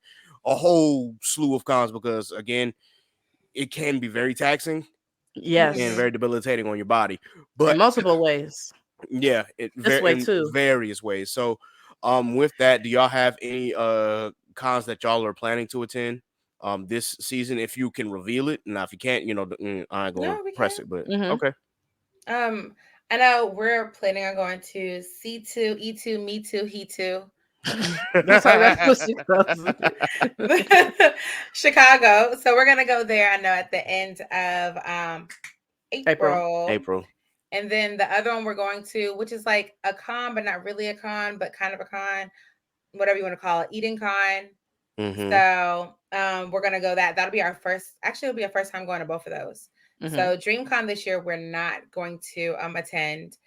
a whole slew of cons because again, it can be very taxing and Yes, very debilitating on your body. in But multiple ways. yeah, This way in too. various ways. So, with that, do y'all have any cons that y'all are planning to attend this season? If you can reveal it, now if you can't, I ain't gonna No, we press can. it. But Mhm. okay, I know we're planning on going to C2, E2, Me Too, He Too. That's what she calls it. Chicago. So we're gonna go there. I know at the end of April. April. And then the other one we're going to, which is like a con, but not really a con, but kind of a con, whatever you want to call it, Eden Con. Mm-hmm. So we're gonna go that. That'll be our first. Actually, it'll be our first time going to both of those. Mhm. So DreamCon this year we're not going to attend.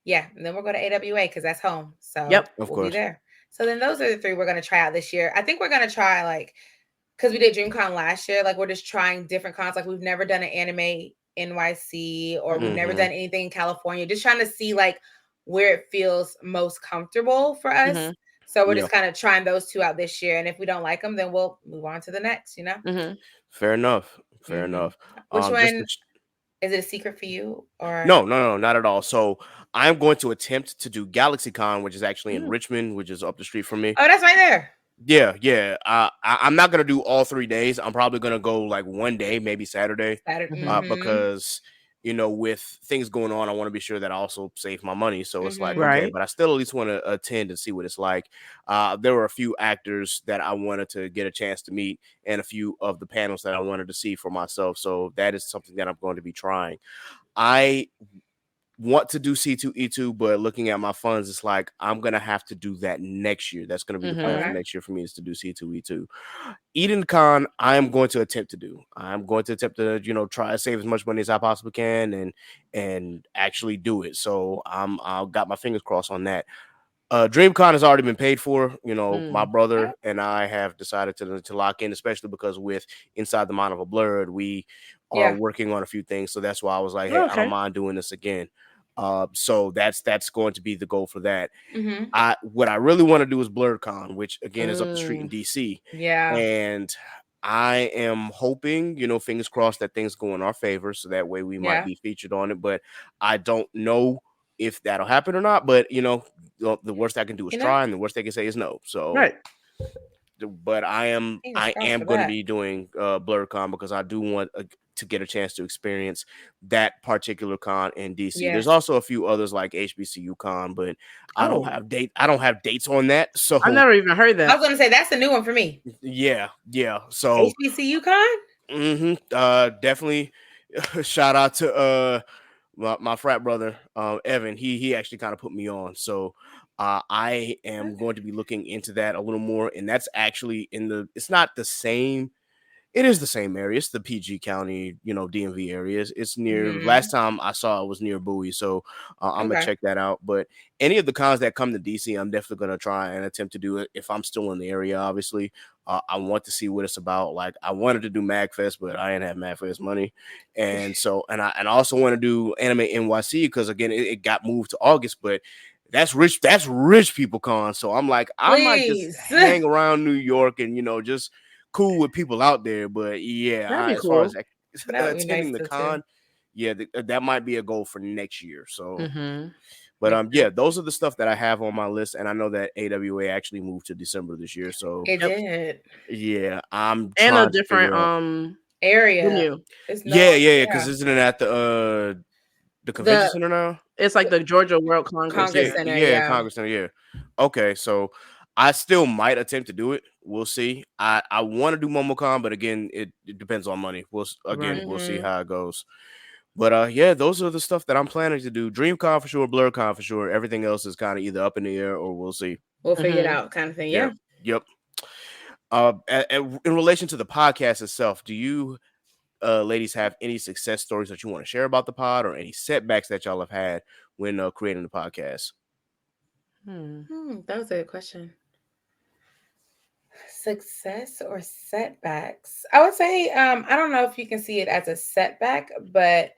Yeah, and then we'll go to AWA because that's home. So Yep. Of we'll be course. there. So then those are the three we're gonna try out this year. I think we're gonna try like because we did DreamCon last year, like we're just trying different cons. Like we've never done an anime NYC or we've never Mhm. done anything in California. Just trying to see like where it feels most comfortable for us. Mhm. So we're Yeah. just kind of trying those two out this year. And if we don't like them, then we'll move on to the next, Mhm. Fair enough. Fair Mhm. enough. Which Just one is it a secret for you or no, not at all. So I'm going to attempt to do GalaxyCon, which is actually in Mm. Richmond, which is up the street from me. Oh, that's right there. Yeah. I'm not gonna do all 3 days. I'm probably gonna go like one day, maybe Saturday, Saturday. Mhm. because with things going on, I want to be sure that I also save my money. So it's like, Mhm. okay, Right. but I still at least want to attend and see what it's like. There were a few actors that I wanted to get a chance to meet, and a few of the panels that I wanted to see for myself. So that is something that I'm going to be trying. I want to do C2E2, but looking at my funds, it's like I'm gonna have to do that next year. That's gonna be the plan for Okay. next year for me is to do C2E2. Eden Con, I am going to attempt to do. I'm going to attempt to, try to save as much money as I possibly can and actually do it. So I've got my fingers crossed on that. DreamCon has already been paid for. My Mm. brother and I have decided to lock in, especially because with Inside the Mind of a Blurred, we are Yeah. working on a few things. So that's why I was like, hey, I don't Okay. mind doing this again. So that's going to be the goal for that. Mhm. What I really want to do is BlurredCon, which again is up the street in Mm. DC. Yeah. And I am hoping, fingers crossed that things go in our favor. So that way we might Yeah. be featured on it. But I don't know if that'll happen or not. But the worst I can do is You know? try, and the worst they can say is no. So Right. but I am Fingers crossed for going to that. be doing BlurredCon because I do want to get a chance to experience that particular con in DC. Yes. There's also a few others like HBCU Con, but I don't Oh. have dates on that. So I've never even heard I was that. gonna say that's a new one for me. yeah. So HBCU Con? definitely shout out to my frat brother Evan. He actually kind of put me on. So I am going to be looking into that a little more, and that's actually it's not the same It is the same area. It's the PG County, DMV area. It's near. Hmm. Last time I saw it was near Bowie, so I'm gonna Okay. check that out. But any of the cons that come to DC, I'm definitely gonna try and attempt to do it if I'm still in the area. Obviously, I want to see what it's about. Like I wanted to do MagFest, but I didn't have MagFest money, and so and I also want to do Anime NYC because again it got moved to August, but that's rich. That's rich people con. So I'm like, I might just Please. hang around New York and just cool with people out there. But yeah, That'd be as far as cool. That would be nice attending the too. con, yeah, that might be a goal for next year. So, Mm-hmm. but Makes yeah, sense. those are the stuff that I have on my list, and I know that AWA actually moved to December this year. So It Yep. did. yeah, I'm And a trying to different figure out. Area. venue. It's Yeah, no. yeah, because Yeah. isn't it at the convention The center now? It's like the Georgia World Congress Yeah, Congress Center. Center. yeah, Yeah. Congress Center. Yeah. Okay, so I still might attempt to do it. We'll see. I want to do MomoCon, but again, it depends on money. Right. We'll see Hmm. how it goes. But yeah, those are the stuff that I'm planning to do. DreamCon for sure, BlurCon for sure. Everything else is kind of either up in the air or we'll see. We'll figure it Mm-hmm. out, kind of thing. Yep. Yeah. Yep. In relation to the podcast itself, do you ladies have any success stories that you want to share about the pod or any setbacks that y'all have had when creating the podcast? That was a good question. Success or setbacks? I would say, I don't know if you can see it as a setback, but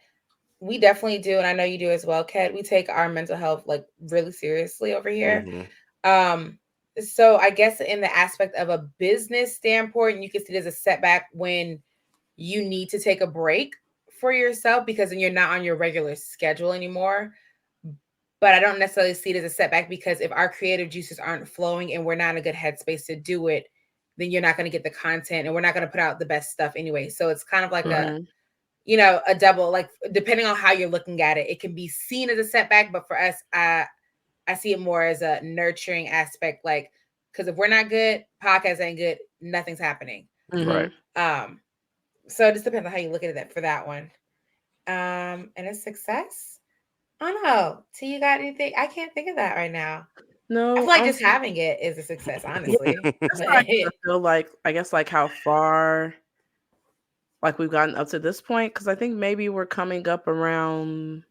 we definitely do, and I know you do as well, Kat. We take our mental health like really seriously over here. Mm-hmm. Um, so I guess in the aspect of a business standpoint, you can see it as a setback when you need to take a break for yourself because then you're not on your regular schedule anymore. But I don't necessarily see it as a setback because if our creative juices aren't flowing and we're not in a good headspace to do it, then you're not going to get the content and we're not going to put out the best stuff anyway. So it's kind of like Right. a double, like depending on how you're looking at it, it can be seen as a setback. But for us, I see it more as a nurturing aspect, like, because if we're not good, podcast ain't good, nothing's happening. Right. So it just depends on how you look at it for that one. And a success. I don't know. T, you got anything? I can't think of that right now. I No, feel like just having it is a success, honestly. that's how I kinda feel like, I guess, like how far like we've gotten up to this point, because I think maybe we're coming up around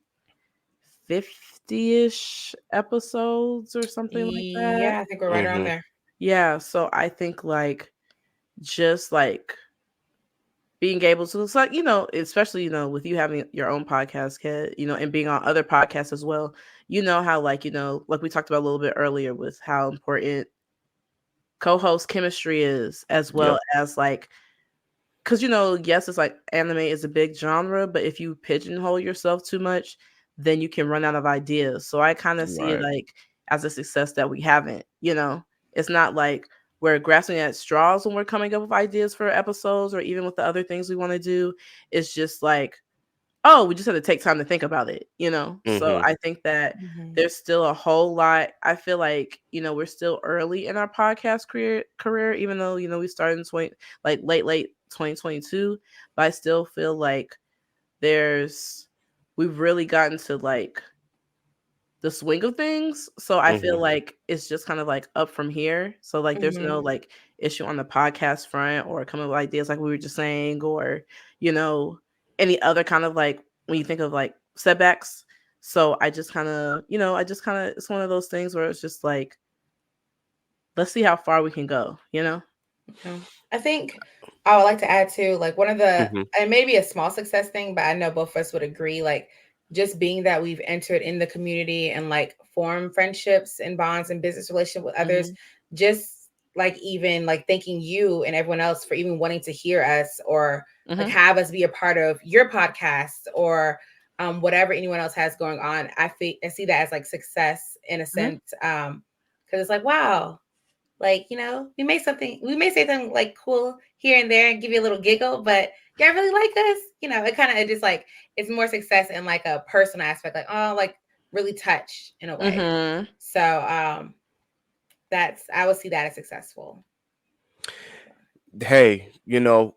50-ish episodes or something like that. Yeah, I think we're right around Mm-hmm. there. Yeah, so I think like just like being able to, it's like, especially, with you having your own podcast, Kat, and being on other podcasts as well, how like, like we talked about a little bit earlier with how important co-host chemistry is, as well Yep. as like, because, yes, it's like anime is a big genre, but if you pigeonhole yourself too much, then you can run out of ideas. So I kind of see it Right. like as a success that we haven't, it's not like we're grasping at straws when we're coming up with ideas for episodes or even with the other things we want to do. It's just like, oh, we just have to take time to think about it, So Mm-hmm. I think that Mhm. there's still a whole lot. I feel like, we're still early in our podcast career, even though, we started in late 2022, but I still feel like we've really gotten to like the swing of things. So I feel Mm-hmm. like it's just kind of like up from here. So like there's no Mhm. like issue on the podcast front or coming up with ideas like we were just saying, or any other kind of like when you think of like setbacks. So I just kind of, it's one of those things where it's just like, let's see how far we can go, Yeah. I think I would like to add to like one of the, Mm-hmm. and maybe a small success thing, but I know both of us would agree, like just being that we've entered in the community and like form friendships and bonds and business relationship with others, just like even like thanking you and everyone else for even wanting to hear us or like have us be a part of your podcast or whatever anyone else has going on. I see that as like success in a sense. Because it's like, wow, like, we may say something like cool here and there and give you a little giggle, but y'all really like us. It kind of just like it's more success in like a personal aspect, like, oh, like really touch in a way. So I would see that as successful. Hey,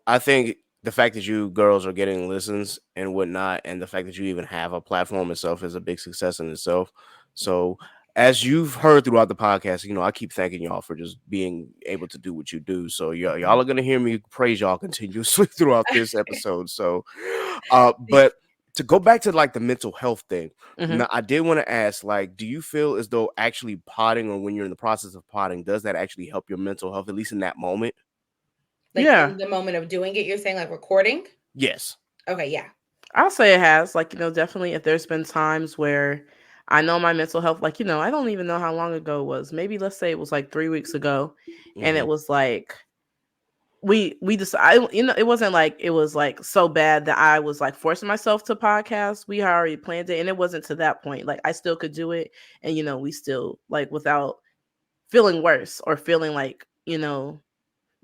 I think the fact that you girls are getting listens and whatnot, and the fact that you even have a platform itself is a big success in itself. So as you've heard throughout the podcast, I keep thanking y'all for just being able to do what you do. So y'all are gonna hear me praise y'all continuously throughout this episode. So, but to go back to like the mental health thing, now, I did want to ask, like, do you feel as though actually potting, or when you're in the process of potting, does that actually help your mental health, at least in that moment? Like in the moment of doing it, you're saying like recording? Yes. Okay, yeah. I'll say it has. Like, definitely if there's been times where I know my mental health, like, I don't even know how long ago it was. Maybe let's say it was like 3 weeks ago. And it was like we just it wasn't like it was like so bad that I was like forcing myself to podcast. We had already planned it, and it wasn't to that point. Like, I still could do it, and we still, like, without feeling worse or feeling like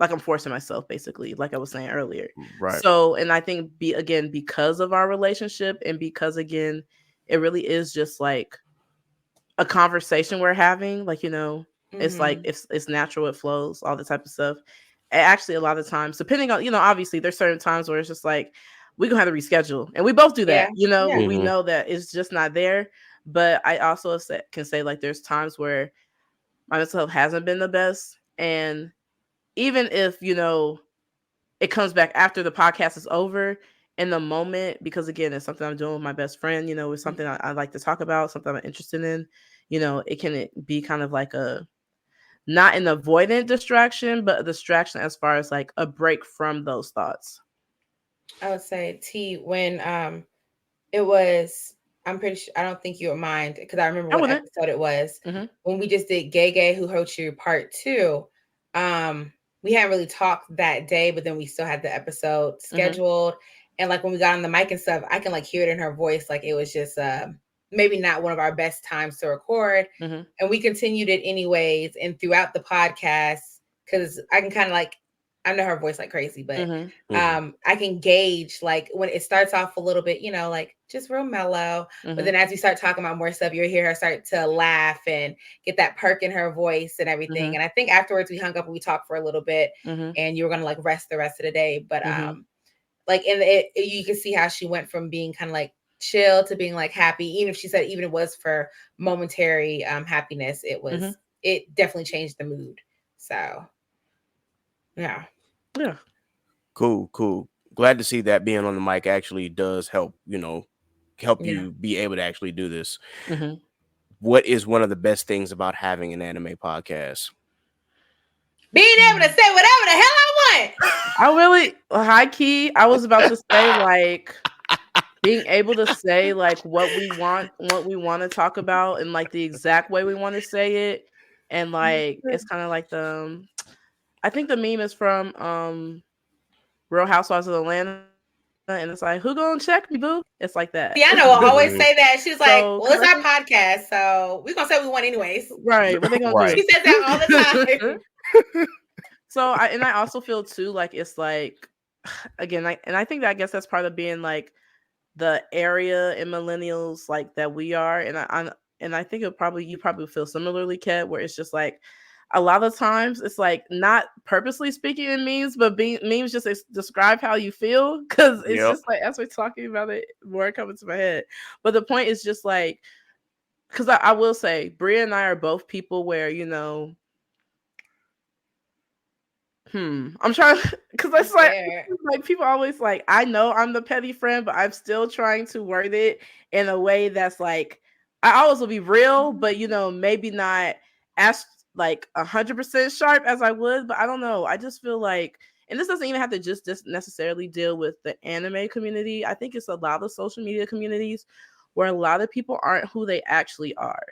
like I'm forcing myself, basically, like I was saying earlier. Right. So, and I think because of our relationship, and because again, it really is just like a conversation we're having, like, it's like it's natural, it flows, all the type of stuff. And actually, a lot of times, depending on, obviously there's certain times where it's just like we're gonna have to reschedule, and we both do that. Yeah. We know that it's just not there. But I also can say, like, there's times where my mental health hasn't been the best, and even if it comes back after the podcast is over, in the moment, because again, it's something I'm doing with my best friend, it's something I like to talk about, something I'm interested in, it can be kind of like not an avoidant distraction, but a distraction as far as like a break from those thoughts. I would say, T, when it was, I'm pretty sure, I don't think you would mind, because I remember what episode it was, when we just did Gay Who Hurt You Part 2. We hadn't really talked that day, but then we still had the episode scheduled. And like when we got on the mic and stuff, I can like hear it in her voice. Like it was just maybe not one of our best times to record. And we continued it anyways. And throughout the podcast, because I can kind of like, I know her voice like crazy, but I can gauge like when it starts off a little bit, like just real mellow. But then as we start talking about more stuff, you'll hear her start to laugh and get that perk in her voice and everything. And I think afterwards we hung up and we talked for a little bit, and you were gonna like rest the rest of the day. But like you can see how she went from being kind of like chill to being like happy. Even if she said even it was for momentary happiness, it definitely changed the mood. So yeah. Cool. Glad to see that being on the mic actually does help, you be able to actually do this. What is one of the best things about having an anime podcast? Being able to say whatever the hell I want. I really, high key, I was about to say, like, being able to say like what we want to talk about, and like the exact way we want to say it. And like it's kind of like I think the meme is from Real Housewives of Atlanta, and it's like, who gonna check me, boo? It's like that. Yeah, I know. I always say that. She's like, well, it's our podcast, so we're gonna say what we want anyways. Right. What they gonna do? She says that all the time. So I also feel too like it's like, again, I think that I guess that's part of being like the area in millennials like that we are, and I think you probably feel similarly, Kat, where it's just like a lot of times it's like not purposely speaking in memes, but memes just describe how you feel, because it's just like as we're talking about it, more coming to my head. But the point is just like, because I will say, Bria and I are both people where I'm trying, because that's like people always like, I know I'm the petty friend, but I'm still trying to word it in a way that's like, I always will be real, but maybe not as like 100% sharp as I would. But I don't know. I just feel like, and this doesn't even have to just necessarily deal with the anime community. I think it's a lot of social media communities where a lot of people aren't who they actually are.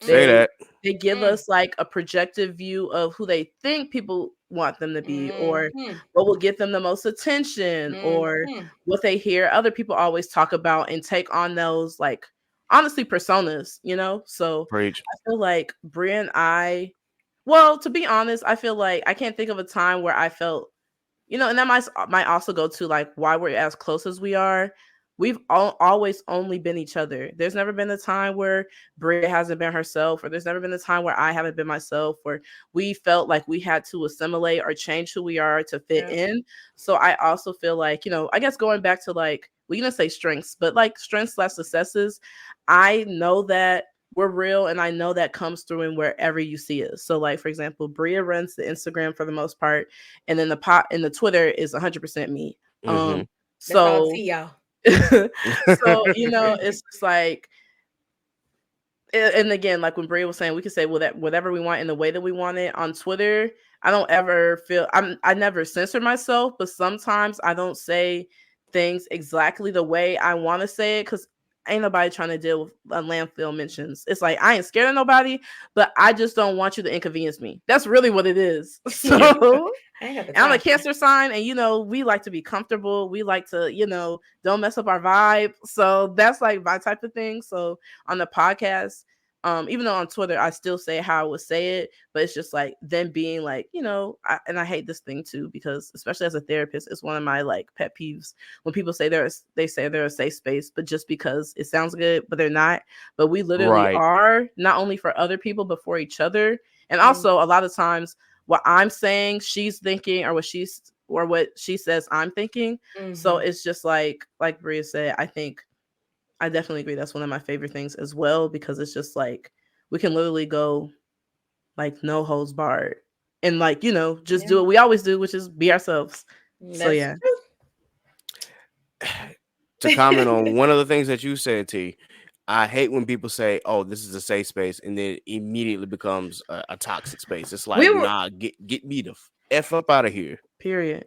They give us like a projected view of who they think people want them to be, or what will get them the most attention, or what they hear other people always talk about, and take on those like honestly personas, So Preach. I feel like Bria and I, well, to be honest, I feel like I can't think of a time where I felt, and that might also go to like why we're as close as we are. We've always only been each other. There's never been a time where Bria hasn't been herself, or there's never been a time where I haven't been myself, or we felt like we had to assimilate or change who we are to fit in. So I also feel like, I guess going back to like, we're going to say strengths, but like strengths / successes, I know that we're real, and I know that comes through in wherever you see us. So like, for example, Bria runs the Instagram for the most part, and then the Twitter is 100% me. Mm-hmm. That's all So tea, y'all. so it's just like, and again, like when Bria was saying, we could say whatever we want in the way that we want it. On Twitter, I don't ever feel I never censor myself, but sometimes I don't say things exactly the way I want to say it, because ain't nobody trying to deal with landfill mentions. It's like, I ain't scared of nobody, but I just don't want you to inconvenience me. That's really what it is. So I ain't got the and I'm a time. Cancer sign, and we like to be comfortable. We like to, don't mess up our vibe. So that's like my type of thing. So on the podcast, even though on Twitter I still say how I would say it, but it's just like them being like, and I hate this thing too, because especially as a therapist, it's one of my like pet peeves when people say they say they're a safe space, but just because it sounds good, but they're not. But we literally Right. are, not only for other people but for each other. And also a lot of times what I'm saying, she's thinking, or what she says, I'm thinking. So it's just like Bria said, I definitely agree. That's one of my favorite things as well, because it's just like, we can literally go like no holds barred, and like, just do what we always do, which is be ourselves. So yeah. To comment on one of the things that you said, T, I hate when people say, "Oh, this is a safe space," and then it immediately becomes a toxic space. It's like, nah, get me the f up out of here. Period.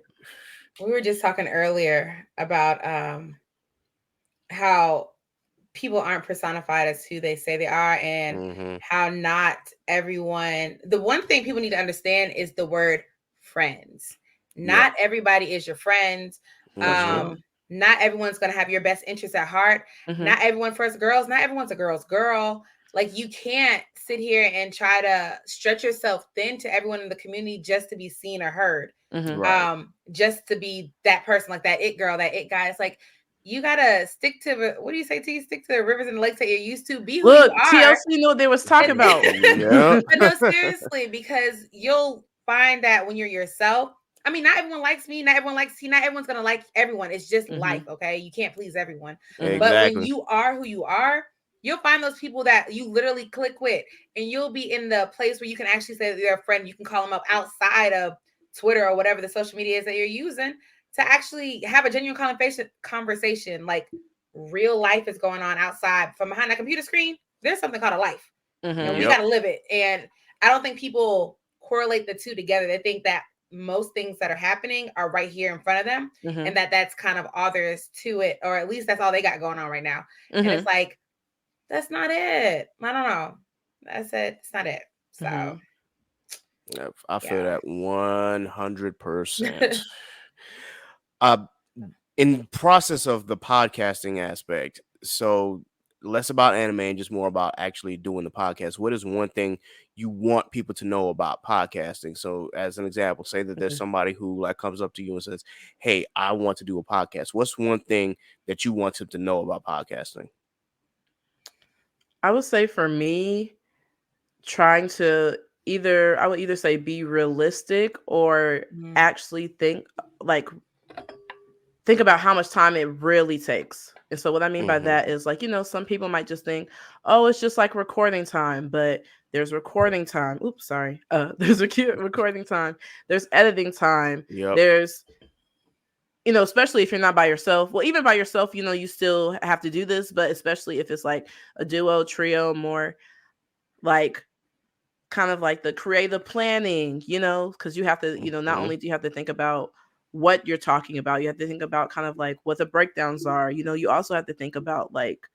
We were just talking earlier about how people aren't personified as who they say they are, and how not everyone. The one thing people need to understand is the word friends. Not everybody is your friend. Not everyone's going to have your best interests at heart. Not everyone for us girls. Not everyone's a girl's girl. Like, you can't sit here and try to stretch yourself thin to everyone in the community just to be seen or heard. Right. Just to be that person, like that it girl, that it guy. It's like, you gotta stick to what do you say, T? Stick to the rivers and the lakes that you're used to. Be who you are. TLC knew what they was talking about. But no, seriously, because you'll find that when you're yourself. I mean, not everyone likes me. Not everyone likes T. Not everyone's gonna like everyone. It's just life, okay? You can't please everyone. Exactly. But when you are who you are, you'll find those people that you literally click with, and you'll be in the place where you can actually say that they're a friend. You can call them up outside of Twitter or whatever the social media is that you're using, to actually have a genuine conversation. Like, real life is going on outside from behind that computer screen. There's something called a life, and we got to live it. And I don't think people correlate the two together. They think that most things that are happening are right here in front of them, and that's kind of all there is to it, or at least that's all they got going on right now. And it's like, that's not it. I don't know. That's it. It's not it. So I feel that 100%. In process of the podcasting aspect, so less about anime and just more about actually doing the podcast. What is one thing you want people to know about podcasting? So as an example, say that there's somebody who like comes up to you and says, "Hey, I want to do a podcast." What's one thing that you want them to know about podcasting? I would say for me, trying to I would either say be realistic, or actually think about how much time it really takes. And so what I mean by that is, like, some people might just think, oh, it's just like recording time, but there's recording time. Oops, sorry. There's recording time. There's editing time. There's, especially if you're not by yourself. Well, even by yourself, you still have to do this, but especially if it's like a duo, trio, more like kind of like the creative planning, because you have to, not only do you have to think about what you're talking about, you have to think about kind of like what the breakdowns are. You also have to think about like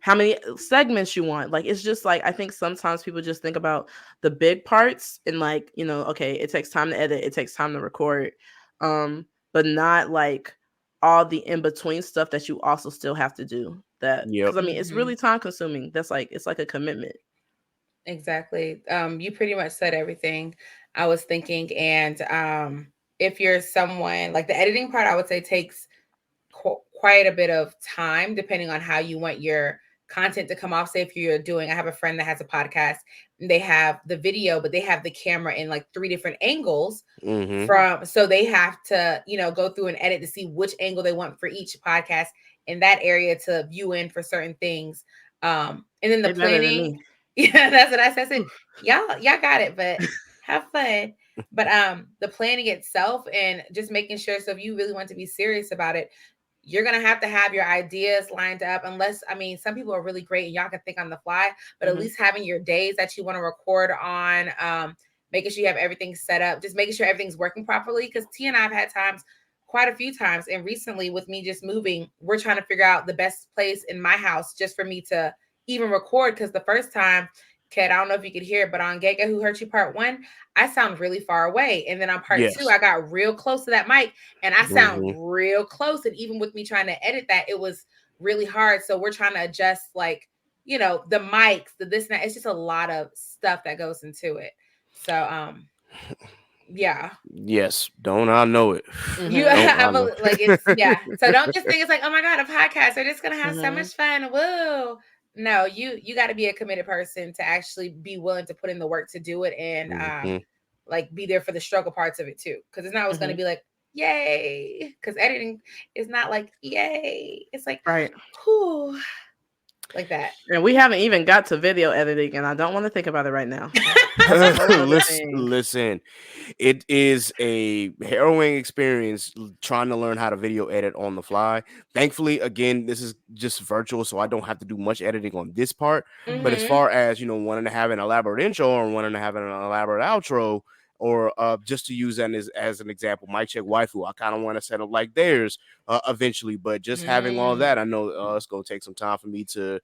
how many segments you want. Like, it's just like, I think sometimes people just think about the big parts and like, okay, it takes time to edit, it takes time to record, but not like all the in-between stuff that you also still have to do. That, because I mean, it's really time consuming. That's like, it's like a commitment. Exactly. You pretty much said everything I was thinking. And if you're someone like, the editing part, I would say takes quite a bit of time, depending on how you want your content to come off. Say if you're doing, I have a friend that has a podcast, and they have the video, but they have the camera in like 3 different angles so they have to, go through and edit to see which angle they want for each podcast in that area to view in for certain things. And And then the They better than planning. me. Yeah, that's what I said. I said, y'all got it, but have fun. But the planning itself and just making sure, so if you really want to be serious about it, you're gonna have to have your ideas lined up. Unless, I mean, some people are really great and y'all can think on the fly, but at least having your days that you want to record on, making sure you have everything set up, just making sure everything's working properly. Because T and I have had times, quite a few times, and recently with me just moving, we're trying to figure out the best place in my house just for me to even record. Because the first time, Ked, I don't know if you could hear it, but on Gega Who Hurt You Part 1, I sound really far away. And then on part 2, Yes. I got real close to that mic and I sound Mhm. real close. And even with me trying to edit that, it was really hard. So we're trying to adjust, like, the mics, the this and that. It's just a lot of stuff that goes into it. So yeah. Yes. Don't I know it? You Don't I I know? like it's, yeah. So don't just think it's like, oh my God, a podcast. They're just gonna have so Mhm. much fun. Woo. No, you got to be a committed person to actually be willing to put in the work to do it, and Mhm. like be there for the struggle parts of it too. Because it's not always gonna Mhm. be like, yay. Because editing is not like yay. It's like, Right. whew, like that. And we haven't even got to video editing, and I don't want to think about it right now. That's a whole other thing. Listen, it is a harrowing experience trying to learn how to video edit on the fly. Thankfully, again, this is just virtual, so I don't have to do much editing on this part. But as Mm-hmm. far as wanting to have an elaborate intro or wanting to have an elaborate outro, or just to use that as an example, mic check waifu, I kind of want to set up like theirs eventually. But just having all Mm. that, I know it's gonna take some time for me to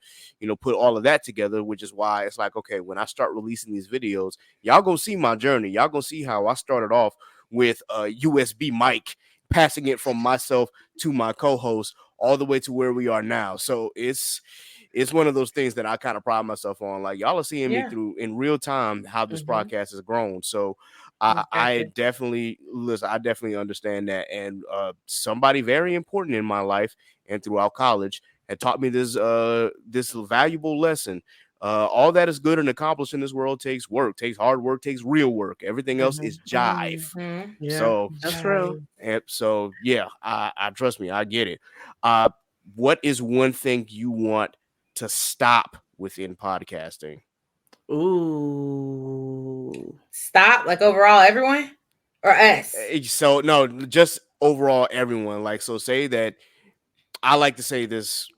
put all of that together, which is why it's like, okay, when I start releasing these videos, y'all gonna see my journey. Y'all gonna see how I started off with a USB mic, passing it from myself to my co-host all the way to where we are now. So it's one of those things that I kind of pride myself on. Like, y'all are seeing me Yeah. through in real time how this Mhm. podcast has grown. So I Exactly. definitely listen. I definitely understand that. And somebody very important in my life and throughout college had taught me this valuable lesson. All that is good and accomplished in this world takes work, takes hard work, takes real work. Everything else Mhm. is jive. Mm-hmm. Yeah, So that's real. so yeah, I trust me, I get it. What is one thing you want to stop within podcasting? Ooh. Stop, like overall, everyone or us. So no, just overall everyone. Like, so say that I like to say this,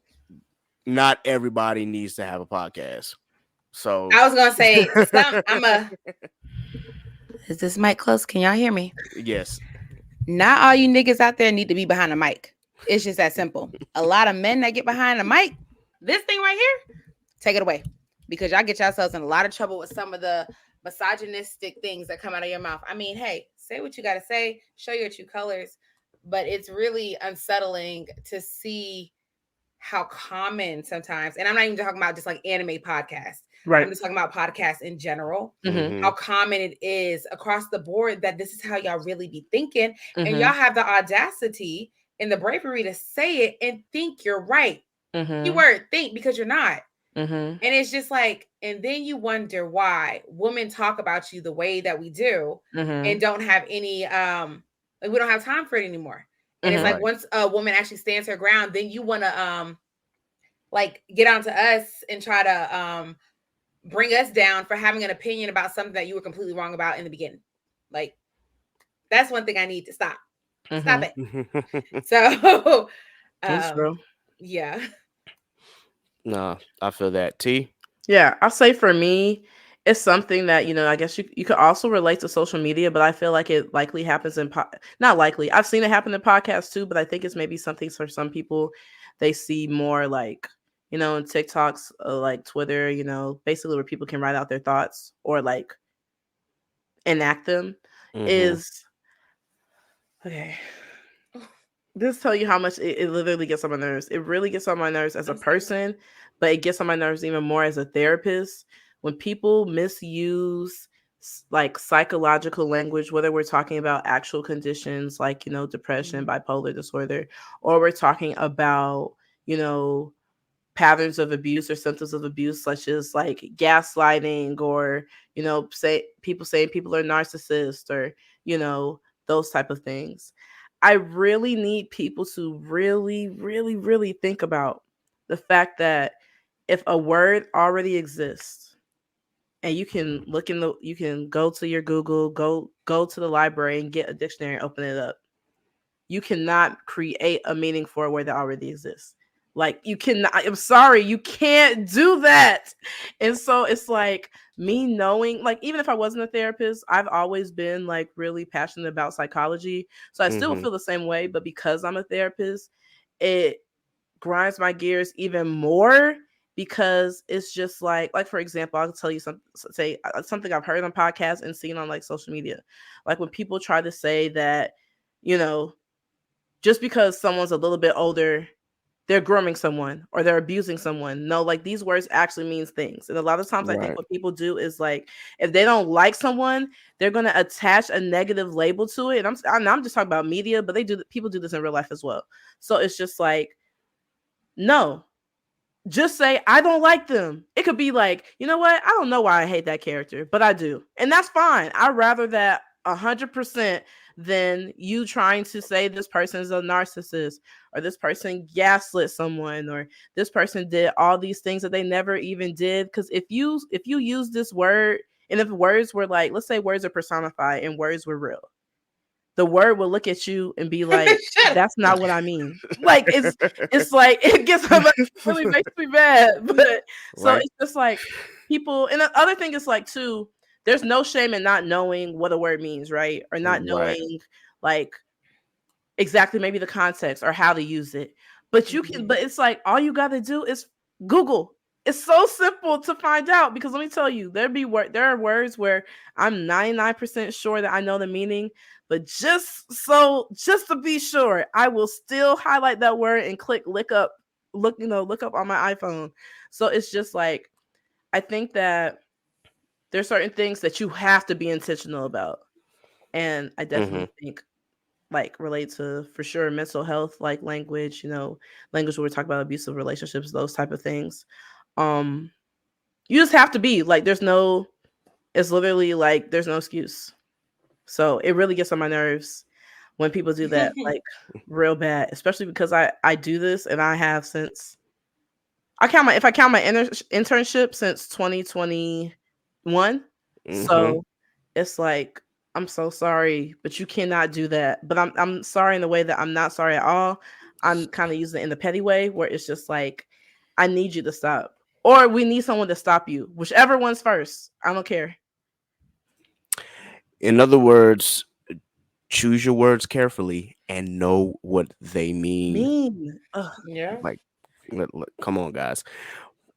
not everybody needs to have a podcast. So I was gonna say some. Is this mic close? Can y'all hear me? yes. Not all you niggas out there need to be behind a mic. It's just that simple. A lot of men that get behind the mic, this thing right here, take it away. Because y'all get yourselves in a lot of trouble with some of the misogynistic things that come out of your mouth. I mean, hey, say what you gotta say, show your true colors. But it's really unsettling to see how common sometimes, and I'm not even talking about just like anime podcasts. I'm Right. just talking about podcasts in general. Mhm. How Mm-hmm. common it is across the board that this is how y'all really be thinking, and y'all Mhm. have the audacity and the bravery to say it and think you're right. Mhm. Keyword think, because you're not. Mhm. And it's just like, and then you wonder why women talk about you the way that we do and Mhm. don't have any like we don't have time for it anymore. And it's Mhm. like Right. once a woman actually stands her ground, then you want to like get onto us and try to bring us down for having an opinion about something that you were completely wrong about in the beginning. Like, that's one thing I need to stop. Stop Mhm. it. So That's real. yeah. Nah, I feel that. T. Yeah, I'll say for me, it's something that, I guess you could also relate to social media, but I feel like it likely happens in not likely. I've seen it happen in podcasts too, but I think it's maybe something for some people they see more like, in TikToks, like Twitter, basically where people can write out their thoughts or like enact them Mm-hmm. is okay. This tell you how much it literally gets on my nerves. It really gets on my nerves as a I'm scared. person, but it gets on my nerves even more as a therapist when people misuse like psychological language, whether we're talking about actual conditions like, depression, bipolar disorder, or we're talking about, you know, patterns of abuse or symptoms of abuse, such as like gaslighting or, say people saying people are narcissists or, those type of things. I really need people to really, really, really think about the fact that if a word already exists and you can go to your Google, go to the library and get a dictionary and open it up. You cannot create a meaning for a word that already exists. Like you cannot, I'm sorry, you can't do that. And so it's like me knowing, like, even if I wasn't a therapist, I've always been like really passionate about psychology. So I still Mm-hmm. feel the same way, but because I'm a therapist, it grinds my gears even more because it's just like for example, I'll tell you something I've heard on podcasts and seen on like social media. Like when people try to say that, you know, just because someone's a little bit older, they're grooming someone or they're abusing someone. No, like these words actually means things. And a lot of times I think Right. what people do is like if they don't like someone, they're going to attach a negative label to it. And I'm just talking about media, but people do this in real life as well. So it's just like, no, just say I don't like them. It could be like, you know what? I don't know why I hate that character, but I do. And that's fine. I'd rather that 100% than you trying to say this person is a narcissist or this person gaslit someone or this person did all these things that they never even did. Because if you use this word, and if words were like, let's say words are personified and words were real, the word will look at you and be like, Shut up. that's not what I mean. Like it's like it gets like, really makes me mad. But so Right. it's just like people, and the other thing is like too, there's no shame in not knowing what a word means, right? Or not Right. knowing like exactly maybe the context or how to use it. But you can, Mhm. but it's like all you got to do is Google. It's so simple to find out because let me tell you, there are words where I'm 99% sure that I know the meaning, but just to be sure, I will still highlight that word and click look up on my iPhone. So it's just like I think that there's certain things that you have to be intentional about. And I Mm-hmm. definitely think like relate to for sure mental health, like language, language where we talk about abusive relationships, those type of things. um you just have to be like it's literally like there's no excuse. So it really gets on my nerves when people do that, like real bad, especially because I do this and I have since if I count my internship since 2021. Mm-hmm. So it's like I'm so sorry, but you cannot do that. But I'm sorry in the way that I'm not sorry at all. I'm kind of using it in the petty way where it's just like I need you to stop, or we need someone to stop you. Whichever one's first, I don't care. In other words, choose your words carefully and know what they mean. Mean. Ugh. Yeah. Like, come on, guys.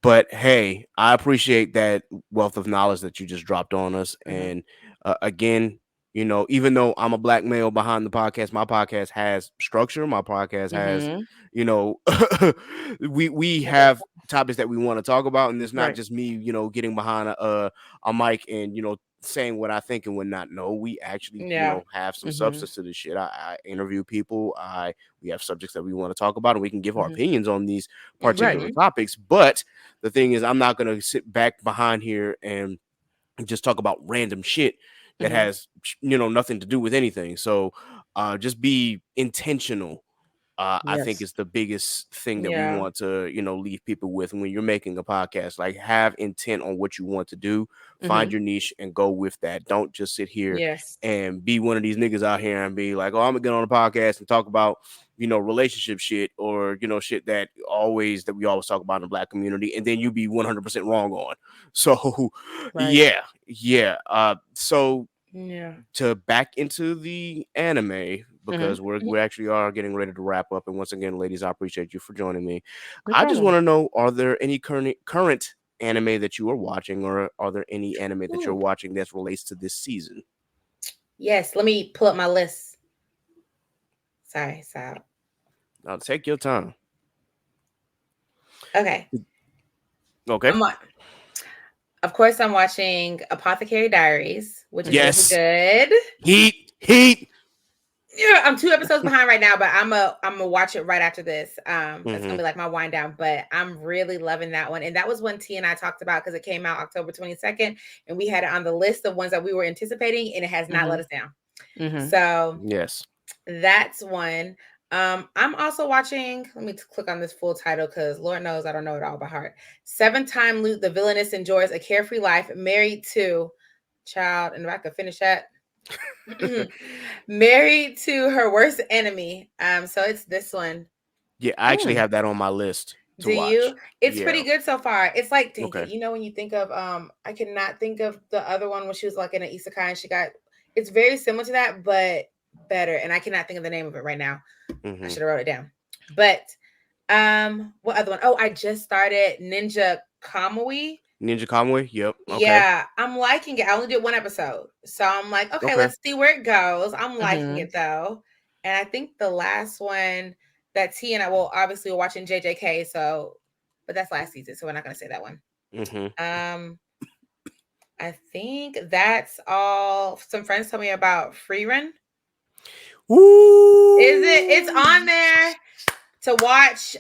But hey, I appreciate that wealth of knowledge that you just dropped on us. Mhm. And again, even though I'm a black male behind the podcast, my podcast has structure. My podcast has, Mhm. you know, we have topics that we want to talk about, and it's not Right. just me, getting behind a mic and saying what I think and what not. No, we actually, Yeah. have some Mhm. substance to this shit. I interview people. We have subjects that we want to talk about, and we can give our Mhm. opinions on these Right. particular topics. But the thing is, I'm not gonna sit back behind here and just talk about random shit that Mhm. has nothing to do with anything. So just be intentional. I think Yes. is the biggest thing that we Yeah. want to, leave people with when you're making a podcast. Like, have intent on what you want to do, find Mhm. your niche and go with that. Don't just sit here Yes. and be one of these niggas out here and be like, oh, I'm gonna get on a podcast and talk about, relationship shit or, shit that we always talk about in the black community. And then you be 100% wrong on. So Right. yeah. Yeah. So Yeah. to back into the anime Mhm. because we Mhm. we actually are getting ready to wrap up. And once again, ladies, I appreciate you for joining me. No I just problem. want to know: are there any current anime that you are watching, or are there any anime that you're Ooh. watching that relates to this season? Yes. Let me pull up my list. Sorry. So Now, take your time. okay. Okay. I'm on. Of course, I'm watching Apothecary Diaries, which is really Yes. good. Heat. Yeah, I'm 2 episodes behind right now, but I'm gonna watch it right after this. That's gonna Mm-hmm. be like my wind down. But I'm really loving that one, and that was one T and I talked about because it came out October 22nd, and we had it on the list of ones that we were anticipating, and it has not let Mhm. us down. Mhm. So Yes. that's one. I'm also watching. Let me click on this full title because Lord knows I don't know it all by heart. 7-time Loot, the villainess enjoys a carefree life, married to child, and if I could finish that, married to her worst enemy. So it's this one. Yeah, I actually have that on my list to Do you? watch. It's Yeah. pretty good so far. It's like, dang Okay. it, when you think of I cannot think of the other one when she was like in an isekai and she got. It's very similar to that, but better. And I cannot think of the name of it right now. I should have wrote it down. But what other one? Oh, I just started Ninja Kamui. Ninja Kamui. Yep. Okay. Yeah, I'm liking it. I only did one episode, so I'm like, okay, let's see where it goes. I'm liking it though, and I think the last one that T and I, well, obviously we're watching JJK, so, but that's last season, so we're not gonna say that one. I think that's all. Some friends told me about Free Run. Ooh. Is it? It's on there to watch.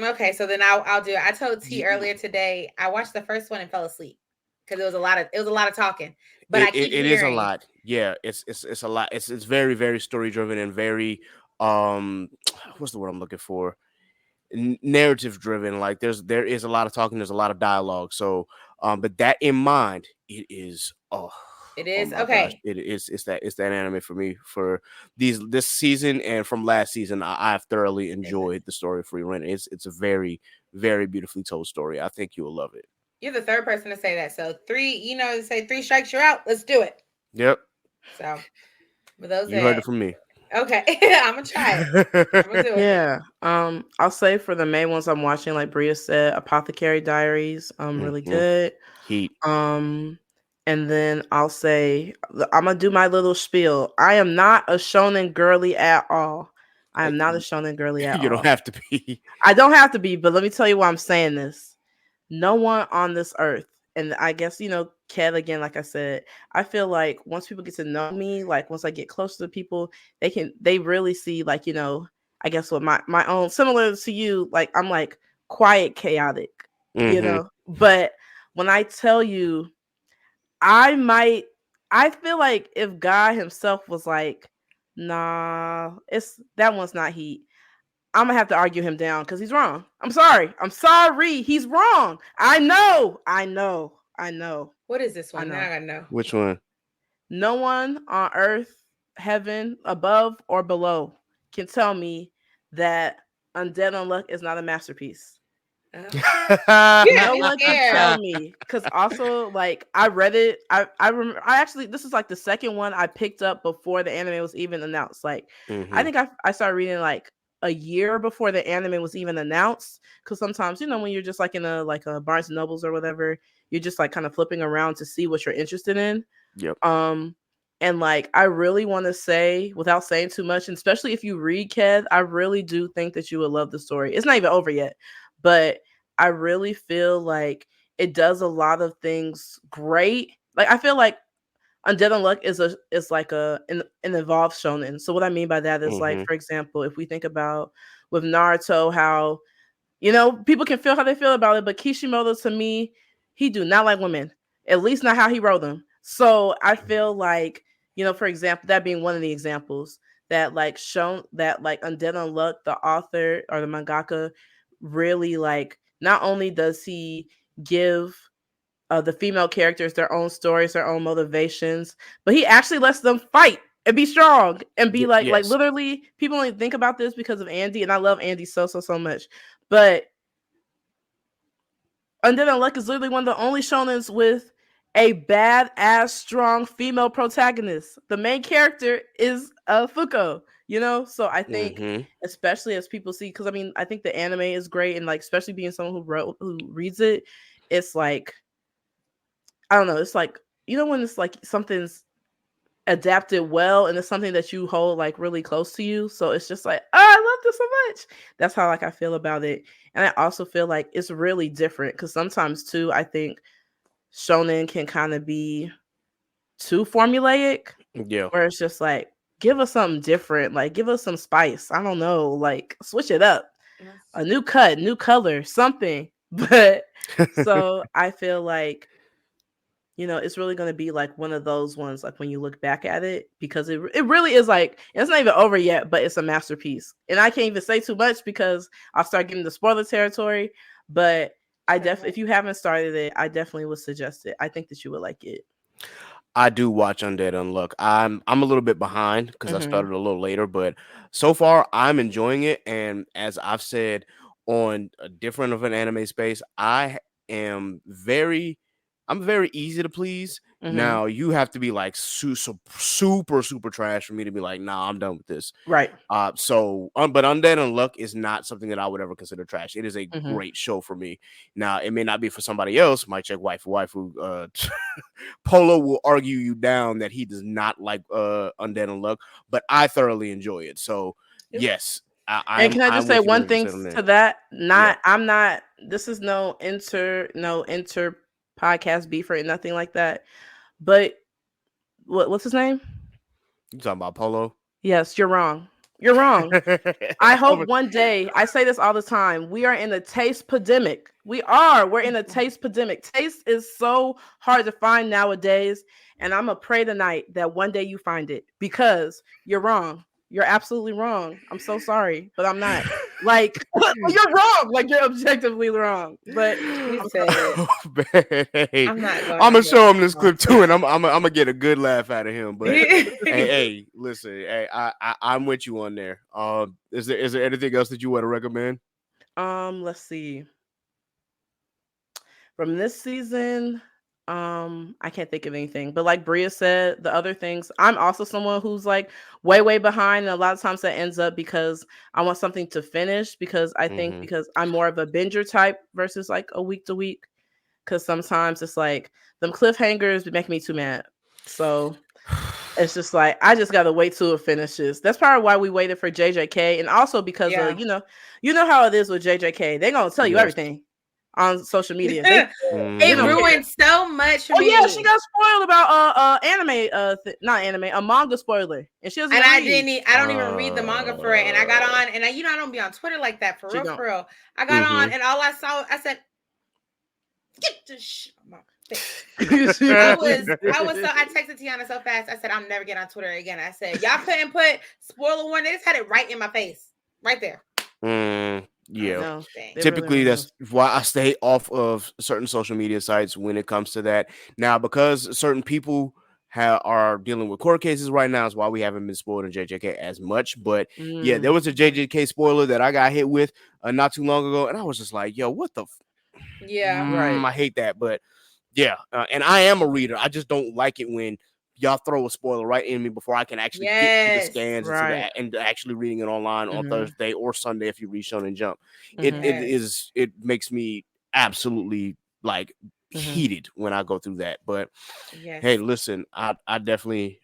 Okay, so then I'll do it. I told T earlier today. I watched the first one and fell asleep because it was a lot of talking. But I keep it hearing is a lot. Yeah, it's a lot. It's very very story driven and very what's the word I'm looking for? Narrative driven. Like there is a lot of talking. There's a lot of dialogue. So but that in mind, it is it is okay. Gosh, it's that anime for me for this season and from last season. I've thoroughly enjoyed the story of Free Rent. It's a very very beautifully told story. I think you will love it. You're the third person to say that. So 3, say 3 strikes, you're out. Let's do it. Yep. So with those, you heard it from me. Okay, I'm gonna try it. I'm gonna do it. Yeah. I'll say for the main ones I'm watching, like Bria said, Apothecary Diaries, really good. Heat. And then I'll say I'm gonna do my little spiel. I am not a shonen girly at all. I am not a shonen girly at all. You don't have to be. I don't have to be, but let me tell you why I'm saying this. No one on this earth, and I guess, Kat, again, like I said, I feel like once people get to know me, like once I get close to people, they really see, like, I guess what my own, similar to you, like I'm like quiet, chaotic, but when I tell you, I feel like if God himself was like, nah, that one's not heat, I'm gonna have to argue him down because he's wrong. I'm sorry. He's wrong. I know. What is this one? Now I gotta know. Which one? No one on earth, heaven, above or below can tell me that Undead Unluck is not a masterpiece. No one can tell me, because also, like, I read it. I remember. I actually, this is like the second one I picked up before the anime was even announced. Like, I think I started reading like a year before the anime was even announced, because sometimes, when you're just like in a Barnes and Nobles or whatever, you're just like kind of flipping around to see what you're interested in. Yep. And like, I really want to say, without saying too much, and especially if you read Ked, I really do think that you would love the story. It's not even over yet, but I really feel like it does a lot of things great. Like, I feel like Undead Unluck is like an evolved shonen. So what I mean by that is, like, for example, if we think about with Naruto, how, people can feel how they feel about it, but Kishimoto, to me, he do not like women, at least not how he wrote them. So I feel like, for example, that being one of the examples that like shown that like Undead Unluck, the author or the mangaka, really, like, not only does he give the female characters their own stories, their own motivations, but he actually lets them fight and be strong and be like literally, people only think about this because of Andy, and I love Andy so much, but Undead Unluck is literally one of the only shonens with a badass, strong female protagonist. The main character is Fuko, So I think, especially as people see, because I mean, I think the anime is great, and like, especially being someone who reads it, it's like, I don't know, it's like, when it's like something's adapted well and it's something that you hold like really close to you. So it's just like, oh, I love this so much. That's how like I feel about it. And I also feel like it's really different, because sometimes too, I think shonen can kind of be too formulaic. Yeah. Where it's just like, give us something different. Like, give us some spice. I don't know. Like, switch it up. A new cut, new color, something. But so I feel like it's really going to be like one of those ones, like when you look back at it, because it really is like, it's not even over yet, but it's a masterpiece. And I can't even say too much because I'll start getting the spoiler territory. But if you haven't started it, I definitely would suggest it. I think that you would like it. I do watch Undead Unluck. I'm a little bit behind because I Mhm. started a little later, but so far I'm enjoying it. And as I've said on a different of an anime space, am very I'm very easy to please. Mhm. Now you have to be like super trash for me to be like, nah, I'm done with this. Right. But Undead Unluck is not something that I would ever consider trash. It is a Mhm. great show for me. Now it may not be for somebody else. Might check waifu. Polo will argue you down that he does not like Undead Unluck, but I thoroughly enjoy it. So yes, And can I just I'm say with you one thing 100% on to there. that? Yeah. I'm not. This is no inter podcast beef or nothing like that. But what's his name? You talking about Polo? Yes, you're wrong. You're wrong. I hope Over- one day, I say this all the time, we are in a taste pandemic. We're in a taste pandemic. Taste is so hard to find nowadays. And I'm going to pray tonight that one day you find it, because you're wrong. You're absolutely wrong. I'm so sorry, but I'm not. Like, you're wrong. Like, you're objectively wrong. But He I'm said, Oh, man. Hey, I'm not going I'm gonna out show here. him this clip too, and I'm gonna get a good laugh out of him. But hey, listen, hey, I'm with you on there. Is there anything else that you want to recommend? let's see. From this season, I can't think of anything. But like Bria said, the other things, I'm also someone who's like way behind. And a lot of times that ends up because I want something to finish, because I think because I'm more of a binger type versus like a week to week. Because sometimes it's like them cliffhangers make me too mad. So it's just like I just gotta wait till it finishes. That's probably why we waited for JJK, and also because Yeah. you know how it is with JJK. They're gonna tell you Yes. everything on social media. It Mhm. ruined so much for Oh me. yeah, she got spoiled about anime not anime, a manga spoiler, and she doesn't And read. I don't even read the manga for it. And I got on, and I don't be on Twitter like that for She real, don't. for real. I got on, Mhm. and all I saw, I said, "Get this shit on my face." I I was so, I texted Tiana so fast. I said, "I'm never getting on Twitter again." I said, "Y'all couldn't put spoiler warning." They just had it right in my face, right there. Yeah. know. Dang. They Typically, really that's why I stay off of certain social media sites when it comes to that. Now, because certain people are dealing with court cases right now, is why we haven't been spoiled in JJK as much. But yeah, there was a JJK spoiler that I got hit with not too long ago, and I was just like, "Yo, what the? Yeah. Right. I hate that." But yeah, and I am a reader. I just don't like it when y'all throw a spoiler right in me before I can actually get to the Yes. scans Right. and actually reading it online on Mhm. Thursday or Sunday if you read Shonen Jump. Mhm. It makes me absolutely like Mhm. heated when I go through that. But Yes. hey, listen, I definitely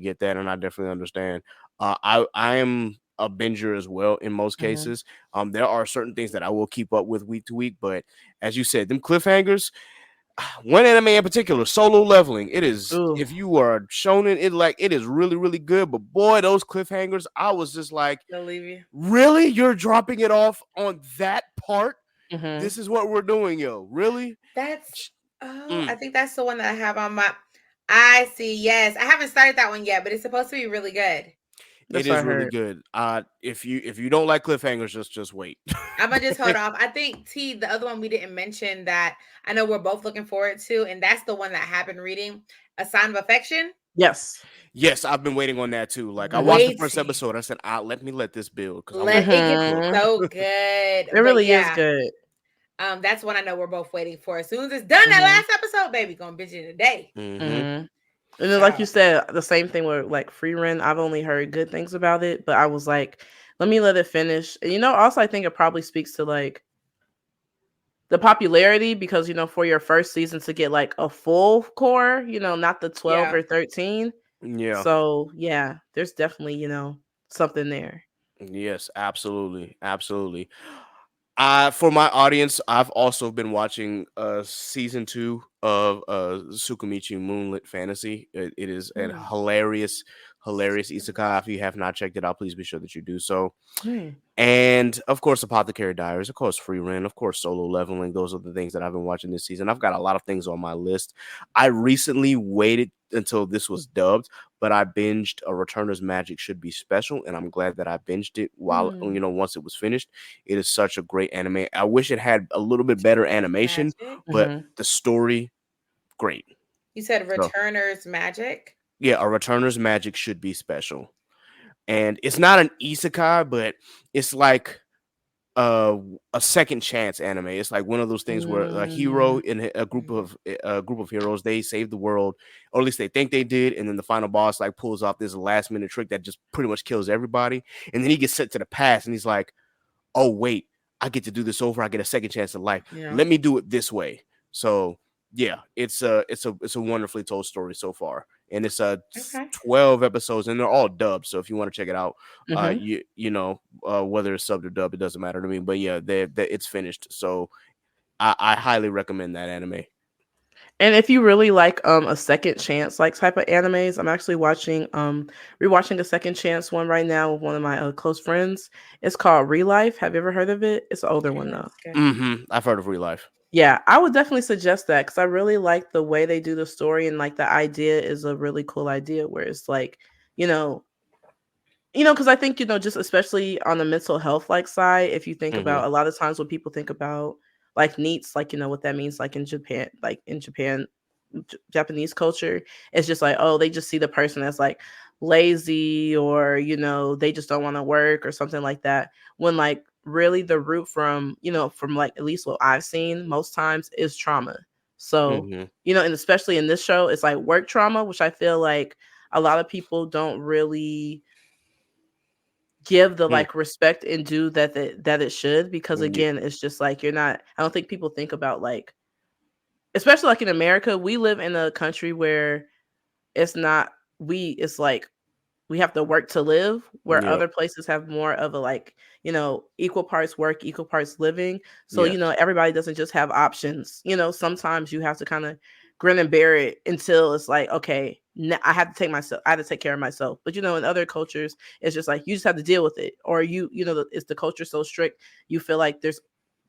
get that, and I definitely understand. I am a binger as well in most Mhm. cases. There are certain things that I will keep up with week to week, but as you said, them cliffhangers. One anime in particular, Solo Leveling. It is, Ooh. if you are shonen, it is really good. But boy, those cliffhangers, I was just like, They'll leave you. really? You're dropping it off on that part? Mhm. This is what we're doing, yo. Really? That's I think that's the one that I have on my. I see. Yes, I haven't started that one yet, but it's supposed to be really good. That's It what I is really heard. good. If you don't like cliffhangers, just wait. I'm gonna just hold off. I think the other one we didn't mention that I know we're both looking forward to, and that's the one that I have been reading, A Sign of Affection. Yes. Yes, I've been waiting on that too. Like I watched the first Waiting. episode. I said, let this build because I want It gets Mhm. so good. It But really is yeah, good. that's one I know we're both waiting for. As soon as it's done, Mhm. that last episode, baby, gonna binge it today. Mhm. And then, like you said, the same thing with like Free Run. I've only heard good things about it, but I was like, let me let it finish. And also I think it probably speaks to like the popularity, because for your first season to get like a full core, not the 12 Yeah. or 13. Yeah. So yeah, there's definitely, something there. Yes, absolutely. For my audience, I've also been watching season 2 of Tsukimichi Moonlit Fantasy. It is a Mm. hilarious isekai. If you have not checked it out, please be sure that you do so. Mm. And of course, Apothecary Diaries, of course, Free Rent, of course, Solo Leveling. Those are the things that I've been watching this season. I've got a lot of things on my list. I recently waited until this was dubbed, but I binged A Returner's Magic Should Be Special, and I'm glad that I binged it while once it was finished. It is such a great anime. I wish it had a little bit better animation, Magic. but Mhm. the story, great. You said So Returner's Magic. yeah, A Returner's Magic Should Be Special, and it's not an isekai, but it's like uh a second chance anime. It's like one of those things where a hero Mm. in a group of heroes, they save the world, or at least they think they did, and then the final boss like pulls off this last minute trick that just pretty much kills everybody, and then he gets sent to the past and he's like, oh wait, I get to do this over. I get a second chance in life. Yeah. Let me do it this way. So yeah, it's a wonderfully told story so far, and it's Okay. 12 episodes, and they're all dubbed. So if you want to check it out, Mhm. whether it's subbed or dubbed, it doesn't matter to me. But yeah, it's finished. So I highly recommend that anime. And if you really like a second chance like type of animes, I'm actually watching rewatching a second chance one right now with one of my close friends. It's called Real Life. Have you ever heard of it? It's an older one though. That's good. I've heard of Real Life. Yeah, I would definitely suggest that because I really like the way they do the story, and like the idea is a really cool idea where it's like, you know, because I think, just especially on the mental health like side, if you think Mm-hmm. about a lot of times when people think about like needs, like, what that means, like in Japan, Japanese culture, it's just like, oh, they just see the person as like lazy, or, they just don't want to work or something like that. When like really the root from like at least what I've seen most times is trauma. So, Mm-hmm. and especially in this show, it's like work trauma, which I feel like a lot of people don't really give the like respect and due that it should, because again, it's just like I don't think people think about like, especially like in America, we live in a country where it's like we have to work to live, where Yep. other places have more of a like, equal parts work, equal parts living. So, Yes. everybody doesn't just have options. Sometimes you have to kind of grin and bear it until it's like, okay, I have to take care of myself. But, in other cultures, it's just like, you just have to deal with it. Or it's the culture so strict, you feel like there's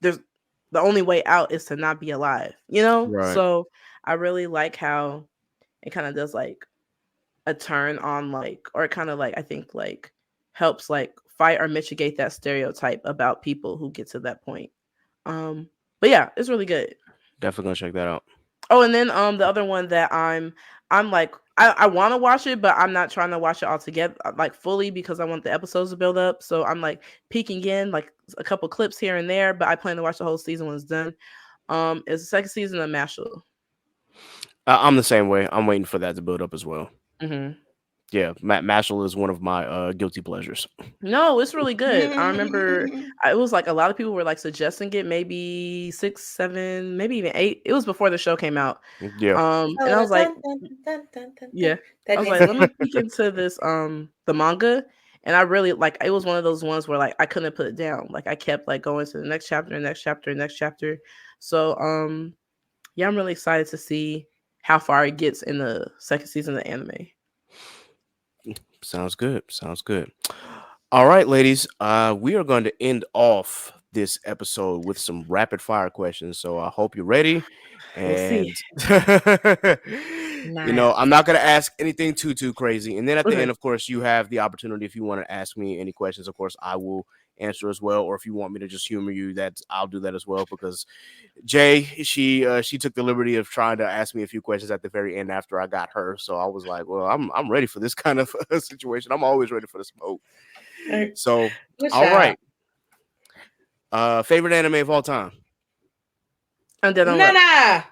the only way out is to not be alive, Right. So I really like how it kind of does like a turn on like, or kind of like, I think like helps like fight or mitigate that stereotype about people who get to that point. But yeah, it's really good. Definitely gonna check that out. Oh, and then the other one that I'm like, I want to watch it, but I'm not trying to watch it all together like fully, because I want the episodes to build up. So I'm like peeking in like a couple clips here and there, but I plan to watch the whole season when it's done. It's the second season of Mashal. I'm the same way. I'm waiting for that to build up as well. Mm-hmm. Yeah, Mashal is one of my guilty pleasures. No, it's really good. I remember it was like a lot of people were like suggesting it, maybe 6, 7, maybe even 8. It was before the show came out. Yeah. And I was like, yeah, I was like, let me peek into this the manga, and I really like, it was one of those ones where like I couldn't put it down. Like I kept like going to the next chapter, next chapter, next chapter. So yeah, I'm really excited to see how far it gets in the second season of the anime. Sounds good. Sounds good. All right, ladies. We are going to end off this episode with some rapid fire questions. So I hope you're ready. We'll see. And I'm not going to ask anything too crazy. And then at the Okay. end, of course, you have the opportunity, if you want to ask me any questions, of course, I will answer as well. Or if you want me to just humor you, I'll do that as well, because Jay, she took the liberty of trying to ask me a few questions at the very end after I got her. So I was like, well, I'm ready for this kind of situation. I'm always ready for the smoke. So all right. Favorite anime of all time? And then Nana.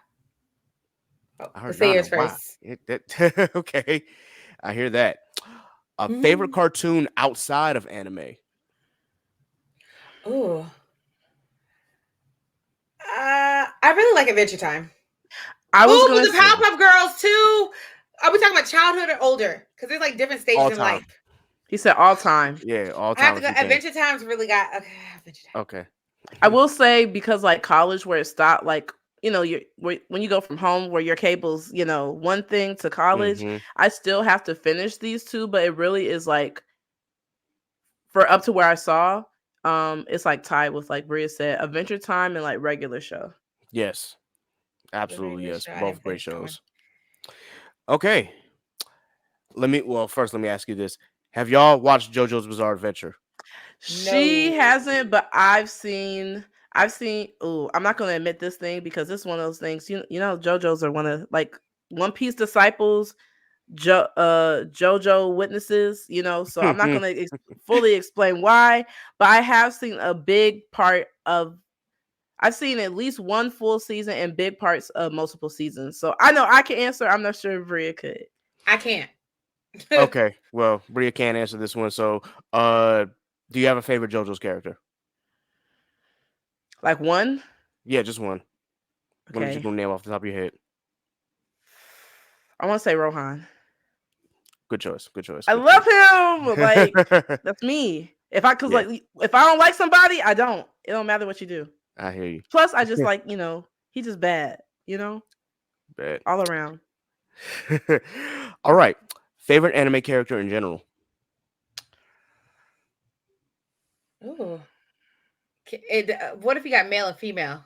I heard Say yours Nana. first. Okay, I hear that. Favorite cartoon outside of anime? Ooh. I really like Adventure Time. I was Ooh, gonna the say, Powerpuff Girls too. Are we talking about childhood or older? Because there's like different stages All in time. life. he said all time. Yeah, all I have time. to go. if you can. Adventure Time's really got okay. Adventure Time. Okay. I will say, because like college where it stopped, like, when you go from home where your cable's, one thing to college, Mm-hmm. I still have to finish these two, but it really is like for up to where I saw, it's like tied with, like Bria said, Adventure Time and like regular show. Yes, The absolutely. regular Yes, show, I both didn't great finish that one. shows. Okay, first let me ask you this: have y'all watched JoJo's Bizarre Adventure? She No. hasn't, but I've seen. Oh, I'm not going to admit this thing because it's one of those things. JoJo's are one of like One Piece disciples, JoJo witnesses. So I'm not going to fully explain why, but I have seen a big part of. I've seen at least one full season and big parts of multiple seasons. So I know I can answer. I'm not sure if Bria could. I can't. Okay, well, Bria can't answer this one. So, do you have a favorite JoJo's character? Like one? Yeah, just one. One that you Okay. can name off the top of your head. I want to say Rohan. Good choice. Good choice. I Good love choice. him. Like that's me. Cause Yeah. like if I don't like somebody, I don't. It don't matter what you do. I hear you. Plus, I just like he's just bad. Bad. All around. All right. Favorite anime character in general? Ooh. What if you got male and female?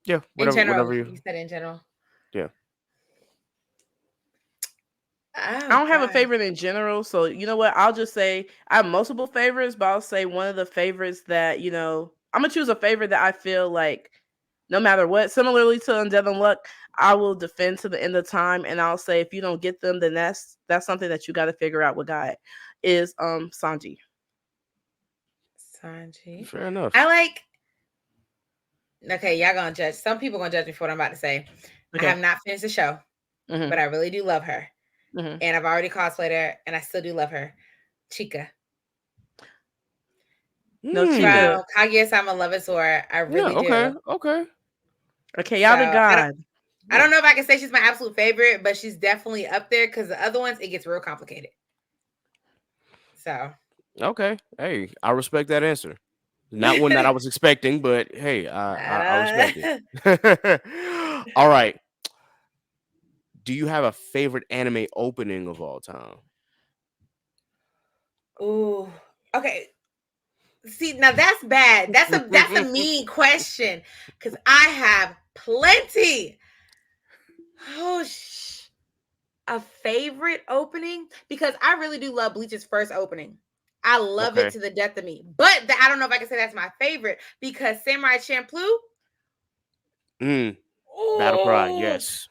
Yeah, whatever. In general, Whatever you said in general. Yeah. Oh, I don't have a God. favorite in general, so you know what? I'll just say I have multiple favorites, but I'll say one of the favorites that I'm gonna choose a favorite that I feel like no matter what, similarly to Undead Unluck, I will defend to the end of time, and I'll say if you don't get them, then that's something that you got to figure out with God. Is Sanji. Sanji. Fair enough. I like. Okay, y'all gonna judge. Some people gonna judge me for what I'm about to say. Okay. I have not finished the show, but I really do love her, and I've already cosplayed her, and I still do love her. Chica. No, Chica. From Kaguya-sama Love is War. I really do. Okay, y'all the God. I don't know if I can say she's my absolute favorite, but she's definitely up there because the other ones, it gets real complicated. So. Okay. Hey, I respect that answer. Not one that I was expecting, but hey, I respect it. All right. Do you have a favorite anime opening of all time? Ooh. Okay. See, now that's bad. That's a mean question because I have plenty. Oh, a favorite opening because I really do love Bleach's first opening. I love it to the death of me. But I don't know if I can say that's my favorite because Samurai Champloo. Battle Cry, yes.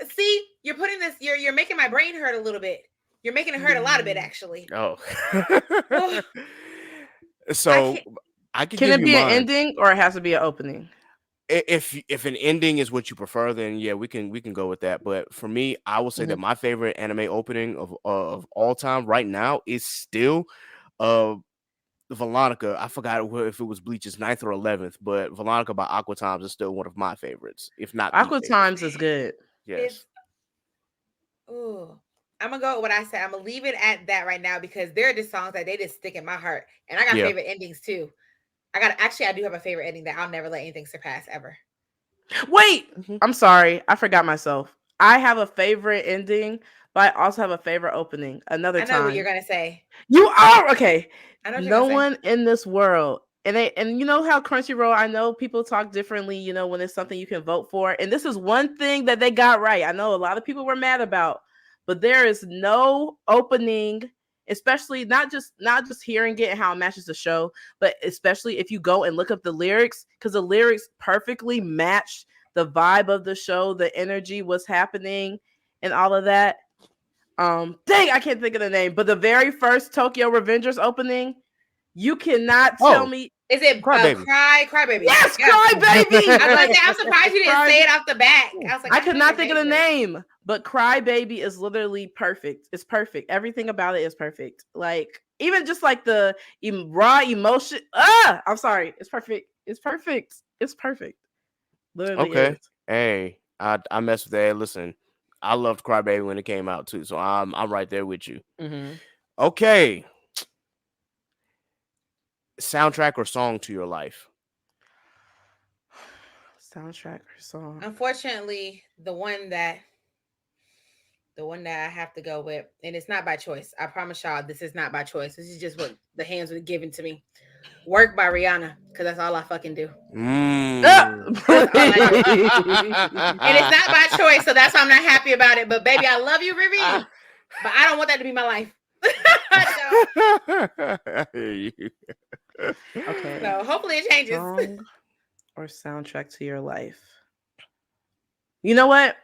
See, you're putting this. You're making my brain hurt a little bit. You're making it hurt a lot of bit, actually. Oh. So I can it be mine. An ending or it has to be an opening? If an ending is what you prefer, then yeah, we can go with that. But for me, I will say that my favorite anime opening of all time right now is still Veronica. I forgot if it was Bleach's 9th or 11th, but Veronica by Aqua Times is still one of my favorites, if not Aqua Times is good. Yes. I'm gonna go with what I said. I'm gonna leave it at that right now because there are just songs that they just stick in my heart, and I got favorite endings too. I do have a favorite ending that I'll never let anything surpass ever. Wait, I'm sorry, I forgot myself. I have a favorite ending, but I also have a favorite opening. I know what you're gonna say. You are okay. I know no one in this world, and you know how Crunchyroll. I know people talk differently. When it's something you can vote for, and this is one thing that they got right. I know a lot of people were mad about, but there is no opening. Especially not just hearing it and how it matches the show, but especially if you go and look up the lyrics, because the lyrics perfectly match the vibe of the show, the energy, what's happening, and all of that. Dang, I can't think of the name, but the very first Tokyo Revengers opening, you cannot tell me. Is it Crybaby? Crybaby? Yes, Crybaby. I'm surprised you didn't say it off the bat. I was like, I could not think of the name, but Crybaby is literally perfect. It's perfect. Everything about it is perfect. Like even just like the raw emotion. I'm sorry. It's perfect. It's perfect. It's perfect. Literally. Okay. Is. Hey, I messed with that. Listen, I loved Crybaby when it came out too, so I'm right there with you. Okay. Soundtrack or song to your life? Soundtrack or song. Unfortunately, the one that I have to go with, and it's not by choice. I promise y'all, this is not by choice. This is just what the hands were given to me. Work by Rihanna, because that's all I fucking do. Ah! Mm. That's all I do. And it's not by choice, so that's why I'm not happy about it. But baby, I love you, Riri. But I don't want that to be my life. I hear you. Okay. So hopefully it changes. Song or soundtrack to your life? You know what?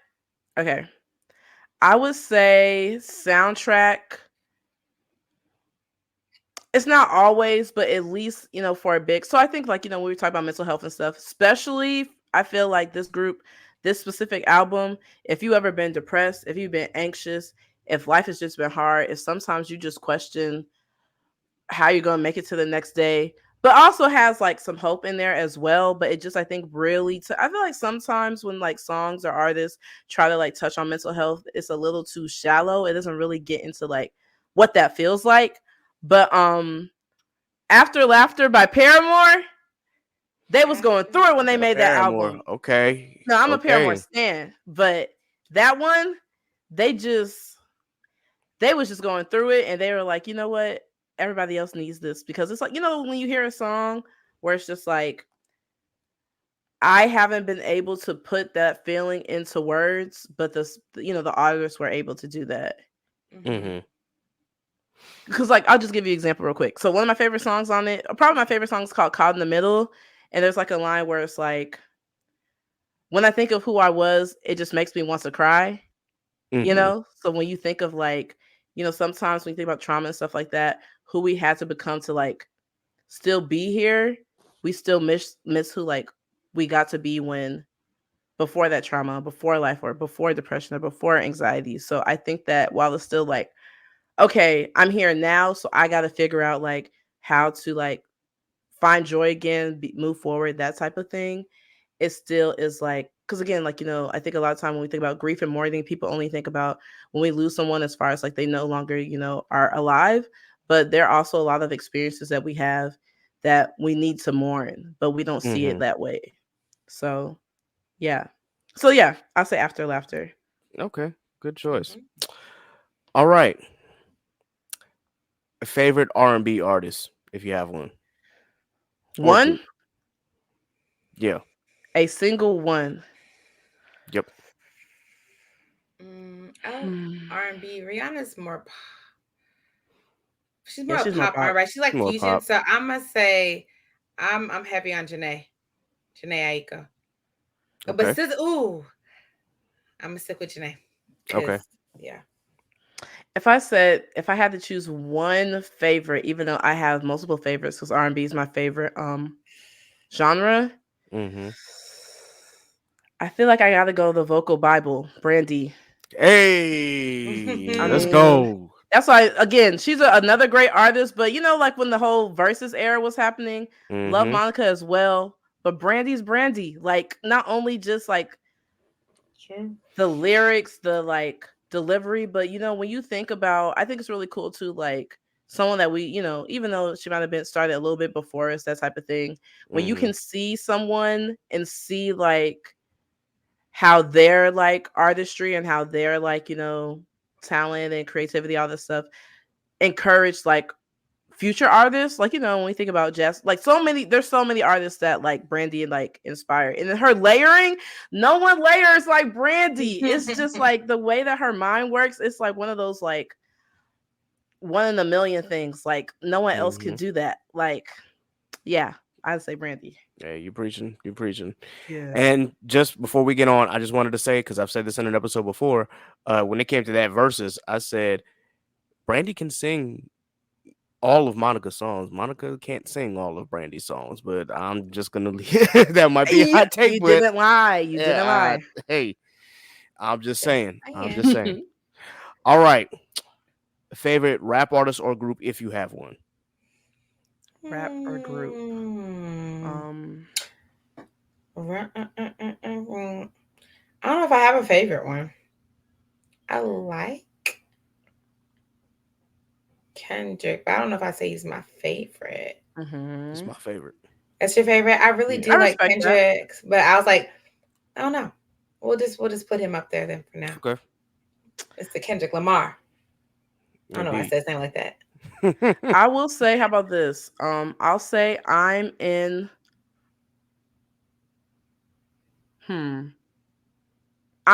Okay. I would say soundtrack. It's not always, but at least, for a big. So I think, like, when we were talking about mental health and stuff, especially, I feel like this group, this specific album, if you ever been depressed, if you've been anxious, if life has just been hard, if sometimes you just question how you're going to make it to the next day, but also has like some hope in there as well. But it just, I think, really, I feel like sometimes when like songs or artists try to like touch on mental health, it's a little too shallow. It doesn't really get into like what that feels like. But After Laughter by Paramore, they was going through it when they made that Paramore. album. Okay. No, I'm a Paramore Okay. stan, but that one, they was just going through it, and they were like, you know what? Everybody else needs this, because it's like, when you hear a song where it's just like, I haven't been able to put that feeling into words, but the artists were able to do that. Mm-hmm. Because, like, I'll just give you an example real quick. So one of my favorite songs on it, probably my favorite song, is called Caught in the Middle. And there's like a line where it's like, when I think of who I was, it just makes me want to cry. Mm-hmm. So when you think of like, sometimes when you think about trauma and stuff like that, who we had to become to like still be here, we still miss who like we got to be when before that trauma, before life, or before depression, or before anxiety. So I think that while it's still like, okay, I'm here now, so I got to figure out like how to like find joy again, move forward, that type of thing. It still is like, because again, like, I think a lot of time when we think about grief and mourning, people only think about when we lose someone as far as like they no longer, are alive. But there are also a lot of experiences that we have that we need to mourn, but we don't see it Mm-hmm. that way. So, yeah. So, yeah, I'll say After Laughter. Okay. Good choice. All right. Favorite R&B artist, if you have one, or One, group. Yeah. a single one. Yep. R&B. Rihanna's more. She's Yeah, more she's more pop pop. R&B. She's like More fusion. pop. So I'm gonna say, I'm heavy on Janae Aiko. But Okay. still, I'm gonna stick with Janae. Okay. Cause yeah. If I had to choose one favorite, even though I have multiple favorites, because R&B is my favorite genre, Mm-hmm. I feel like I gotta go the vocal Bible, Brandy. Hey, I let's mean, go. that's why, again, she's another great artist. But like when the whole versus era was happening, love Mm-hmm. Monica as well. But Brandy's Brandy. Like, not only just like Sure. the lyrics, the like delivery, but when you think about, I think it's really cool too, like someone that we, even though she might have been started a little bit before us, that type of thing, when you Mm-hmm. can see someone and see like how their like artistry and how their like, talent and creativity, all this stuff, encourage like future artists, like when we think about jazz, like there's so many artists that like Brandy like inspire, and then her layering, no one layers like Brandy. It's just like the way that her mind works, it's like one of those like one in a million things, like no one else Mm-hmm. can do that. Like, yeah, I'd say Brandy. Yeah, you preaching. You preaching. Yeah. And just before we get on, I just wanted to say, because I've said this in an episode before, when it came to that verses, I said Brandy can sing all of Monica's songs. Monica can't sing all of Brandy's songs, but I'm just gonna that might be a you, hot take, you but didn't lie, you didn't yeah, lie. hey, I'm just Just saying. I'm just saying. saying. All right, favorite rap artist or group, if you have one. Rap or group? Hmm. um I don't know if I have a favorite one. I like Kendrick, but I don't know if I say he's my favorite. It's mhm. my favorite. That's your favorite? I really Yeah. do I like respect that. Kendrick, but I was like, I don't know. We'll just put him up there then for now. Okay. It's the Kendrick Lamar. I don't know why I Indeed. said his name like that. I will say, how about this? I'll say I'm in. I'm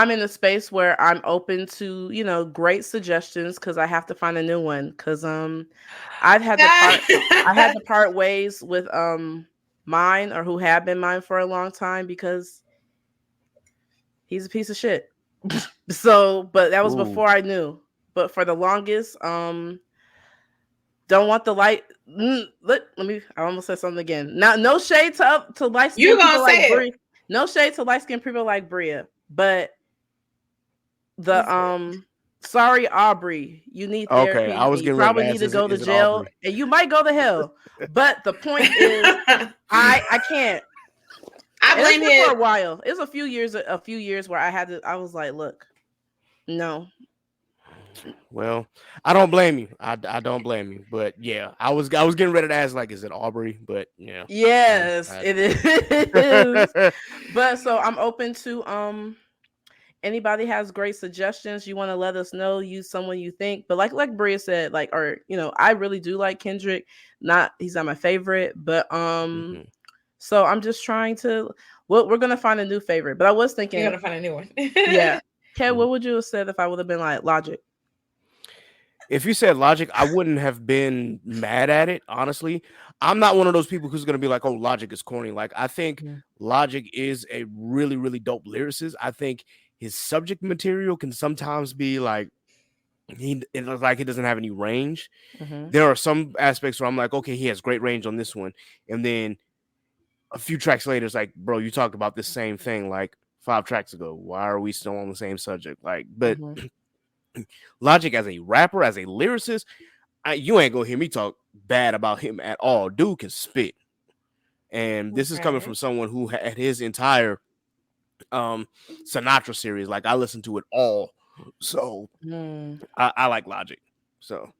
in a space where I'm open to, great suggestions because I have to find a new one. Because I've had to part I had to part ways with mine or who had been mine for a long time because he's a piece of shit. So, but that was Ooh. before I knew. But for the longest, don't want the light. Let me. I almost said something again. Now, no shade to light You skinned gonna people like say it. Bria. No shade to light skinned people like Bria. But the sorry Aubrey, you need therapy. Okay, I was And you getting ready to probably need ask, to go to is it jail, Aubrey? and you might go to hell. But the point is, I can't. I And it's blame been for a him. while. It was a few years where I was like, look, no. Well, I don't blame you. I don't blame you. But yeah, I was getting ready to ask, like, is it Aubrey? But yeah. Yes, I- it is. But so I'm open to anybody has great suggestions, you want to let us know, use someone you think. But like Bria said, like, or I really do like Kendrick. He's not my favorite, but Mhm. so I'm just trying to we're gonna find a new favorite. But I was You're thinking, gonna find a new one. yeah. Kev, Mhm. what would you have said if I would have been like Logic? If you said Logic, I wouldn't have been mad at it, honestly. I'm not one of those people who's going to be like, oh, Logic is corny. Like, I think Logic is a really, really dope lyricist. I think his subject material can sometimes be like, it looks like he doesn't have any range. Mm-hmm. There are some aspects where I'm like, okay, he has great range on this one. And then a few tracks later, it's like, bro, you talked about this same thing like 5 tracks ago. Why are we still on the same subject? Like, but Logic as a rapper, as a lyricist, you ain't gonna hear me talk bad about him at all. Dude can spit, and this is coming from someone who had his entire Sinatra series. Like, I listened to it all, so I like Logic. So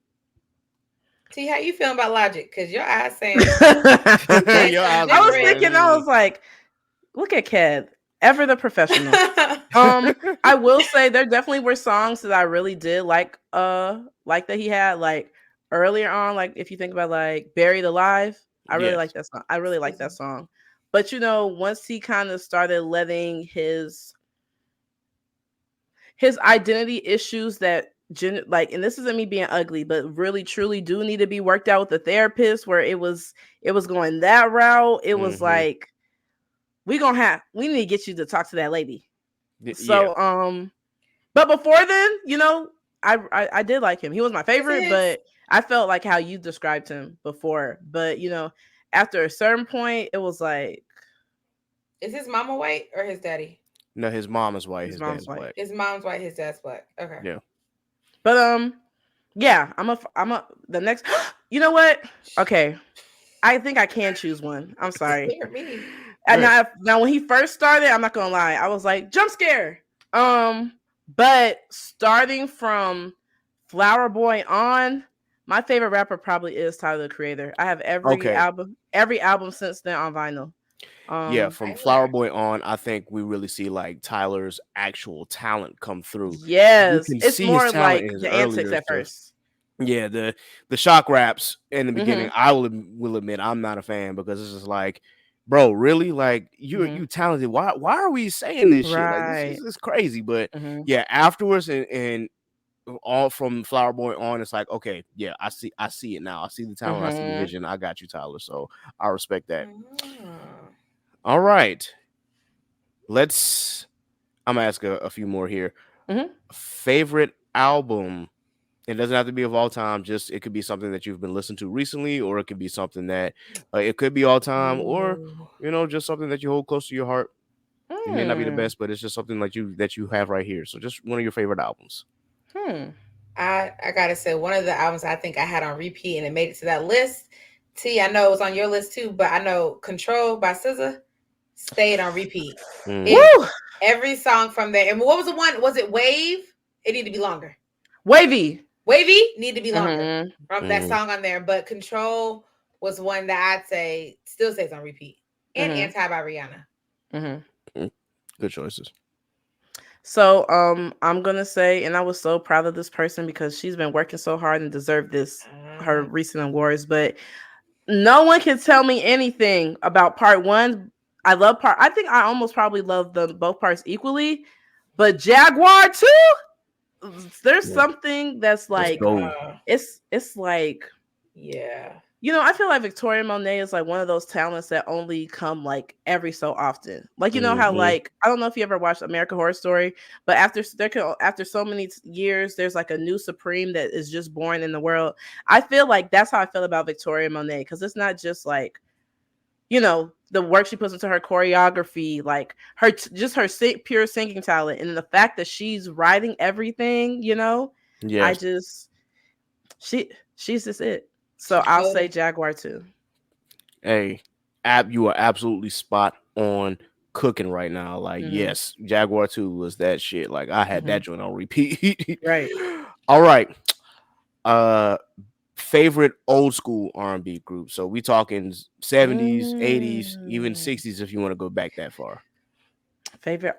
See, how you feeling about Logic? Because your eyes saying Your eyes I was are thinking, I was like, look at Kev, ever the professional. I will say there definitely were songs that I really did like that he had like earlier on. Like if you think about like Buried Alive, I really like that song. I really like that song. But once he kind of started letting his identity issues that like, and this isn't me being ugly, but really truly do need to be worked out with a therapist, where it was going that route. It was like, we need to get you to talk to that lady. So but before then, I did like him. He was my favorite, but I felt like how you described him before. But after a certain point, it was like, is his mama white or his daddy? No, his mom is white. His dad's mom's white. black. His mom's white. His dad's black. Okay. Yeah. But yeah, I'm a the next. You know what? Okay, I think I can choose one. I'm sorry. And now when he first started, I'm not gonna lie, I was like, jump scare. But starting from Flower Boy on, my favorite rapper probably is Tyler, the Creator. I have every album since then on vinyl. From Flower Boy on, I think we really see like Tyler's actual talent come through. Yes, you can it's see more his talent like in his the antics earlier at first. Yeah, the shock raps in the beginning, I will admit I'm not a fan, because it's just like, bro, really? Like, you talented. Why are we saying this shit? Like, this is crazy. But yeah, afterwards and all from Flower Boy on, it's like, okay, yeah, I see it now. I see the talent, I see the vision. I got you, Tyler. So I respect that. All right. I'm gonna ask a few more here. Favorite album. It doesn't have to be of all time. Just, it could be something that you've been listening to recently, or it could be something that it could be all time, or just something that you hold close to your heart. It may not be the best, but it's just something like that you have right here. So just one of your favorite albums. I gotta say, one of the albums I think I had on repeat and it made it to that list. T, I know it was on your list too, but I know Control by SZA stayed on repeat. Every song from there. And what was the one? Was it Wave? It needed to be longer. Wavy need to be longer from that song on there. But Control was one that I'd say still stays on repeat. and Anti by Rihanna. Mm-hmm. Good choices. So I'm gonna say, and I was so proud of this person because she's been working so hard and deserved this her recent awards, but no one can tell me anything about part one. I love part. I think I almost probably love the both parts equally, but Jaguar too. There's something that's like it's like yeah. I feel like Victoria Monet is like one of those talents that only come like every so often. Like how like I don't know if you ever watched American Horror Story, but after so many years, there's like a new Supreme that is just born in the world. I feel like that's how I feel about Victoria Monet because it's not just like the work she puts into her choreography, like her pure singing talent, and the fact that she's writing everything. I just she's just it. So I'll say Jaguar too. Hey, you are absolutely spot on cooking right now. Like, yes, Jaguar 2 was that shit. Like, I had that joint on repeat. Right. All right. Favorite old school R&B group. So we talking 70s, 80s, even 60s if you want to go back that far. Favorite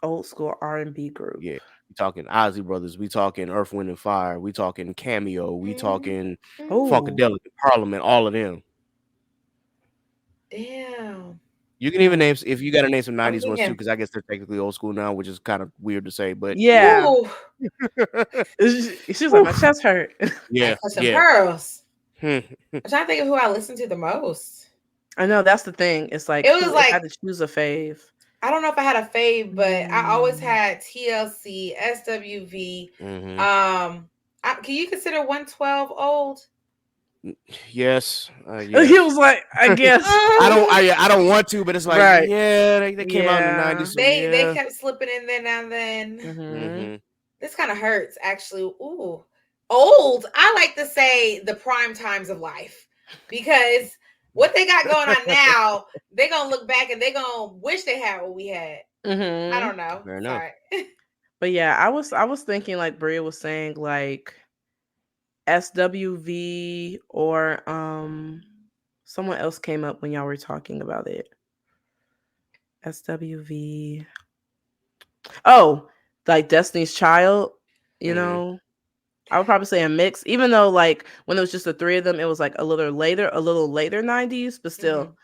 old school R&B group. Yeah. We talking Ozzy Brothers. We talking Earth, Wind and Fire. We talking Cameo. We talking Funkadelic, Parliament, all of them. Damn. You can even name, if you got to name some 90s ones too, because I guess they're technically old school now, which is kind of weird to say, but yeah. She's like, my chest hurt. Yeah. Some pearls. I'm trying to think of who I listened to the most. I know that's the thing. It's like it was like I had to choose a fave. I don't know if I had a fave, but I always had TLC, SWV. Can you consider 112 old? Yes. He was like, I guess. I don't want to, but it's like, they came out in the 90s. So they kept slipping in there now and then. This kind of hurts, actually. Ooh. Old. I like to say the prime times of life. Because what they got going on now, they're going to look back and they're going to wish they had what we had. I don't know. Fair enough. But yeah, I was thinking like Bria was saying, like SWV or someone else came up when y'all were talking about it. SWV. Oh, like Destiny's Child, I would probably say a mix, even though like when it was just the three of them, it was like a little later 90s, but still.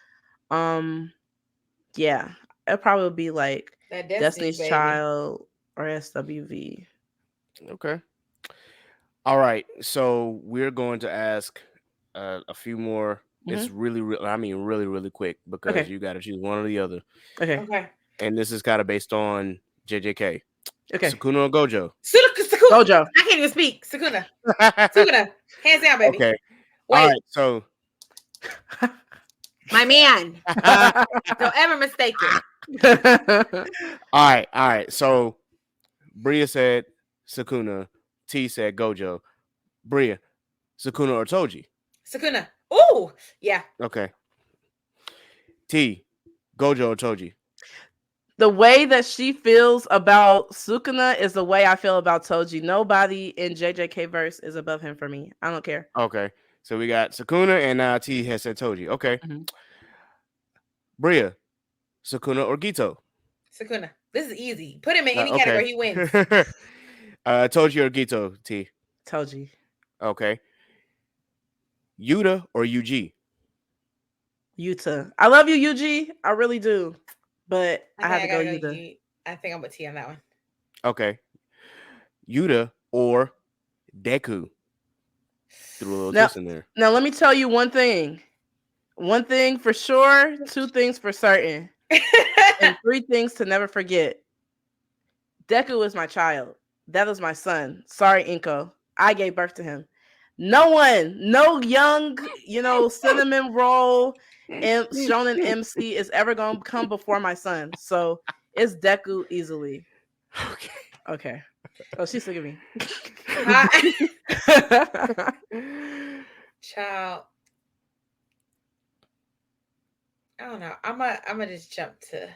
Yeah, it'd probably be like that Destiny's Child or SWV. Okay. All right, so we're going to ask a few more. It's really, really quick because you got to choose one or the other. Okay. And this is kind of based on JJK. Okay. Sukuna or Gojo? Sukuna. Gojo. I can't even speak. Sukuna. Sukuna. Hands down, baby. Okay. Wait. All right, so. My man. Don't ever mistake it. All right. So, Bria said Sukuna. T said Gojo. Bria, Sukuna or Toji? Sukuna. Ooh, yeah. Okay. T, Gojo or Toji? The way that she feels about Sukuna is the way I feel about Toji. Nobody in JJK verse is above him for me. I don't care. Okay. So we got Sukuna and now T has said Toji. Okay. Bria, Sukuna or Gito? Sukuna. This is easy. Put him in any category, he wins. Toji or Gito, T? Toji. Okay. Yuta or UG? Yuta. I love you, UG. I really do. But I had to go Yuta. I think I'm with T on that one. Okay. Yuta or Deku? Threw a little twist in there. Now, let me tell you one thing. One thing for sure, two things for certain, and three things to never forget. Deku is my child. That is my son. Sorry, Inko. I gave birth to him. No young, cinnamon roll and shonen MC is ever going to come before my son. So it's Deku easily. Okay. Oh, she's sick of me. Child. I don't know. I'm gonna just jump to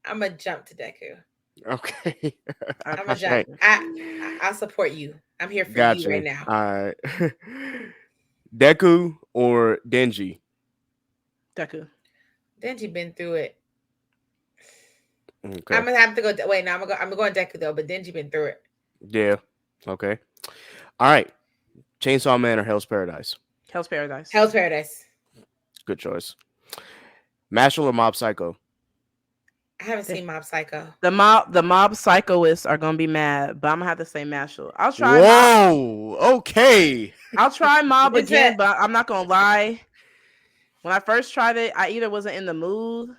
Deku. Okay. I'm gonna jump. I'll support you. I'm here for you right now. All right. Deku or Denji? Deku. Denji been through it. Okay. I'm gonna have to go. Wait, no, I'm gonna go on Deku though. But Denji been through it. Yeah. Okay. All right. Chainsaw Man or Hell's Paradise? Hell's Paradise. Hell's Paradise. Good choice. Mashal or Mob Psycho? I haven't seen Mob Psycho. The mob psychoists are gonna be mad, but I'm gonna have to say Mashal. I'll try. Whoa. Okay. I'll try Mob It's again, a- but I'm not gonna lie. When I first tried it, I either wasn't in the mood,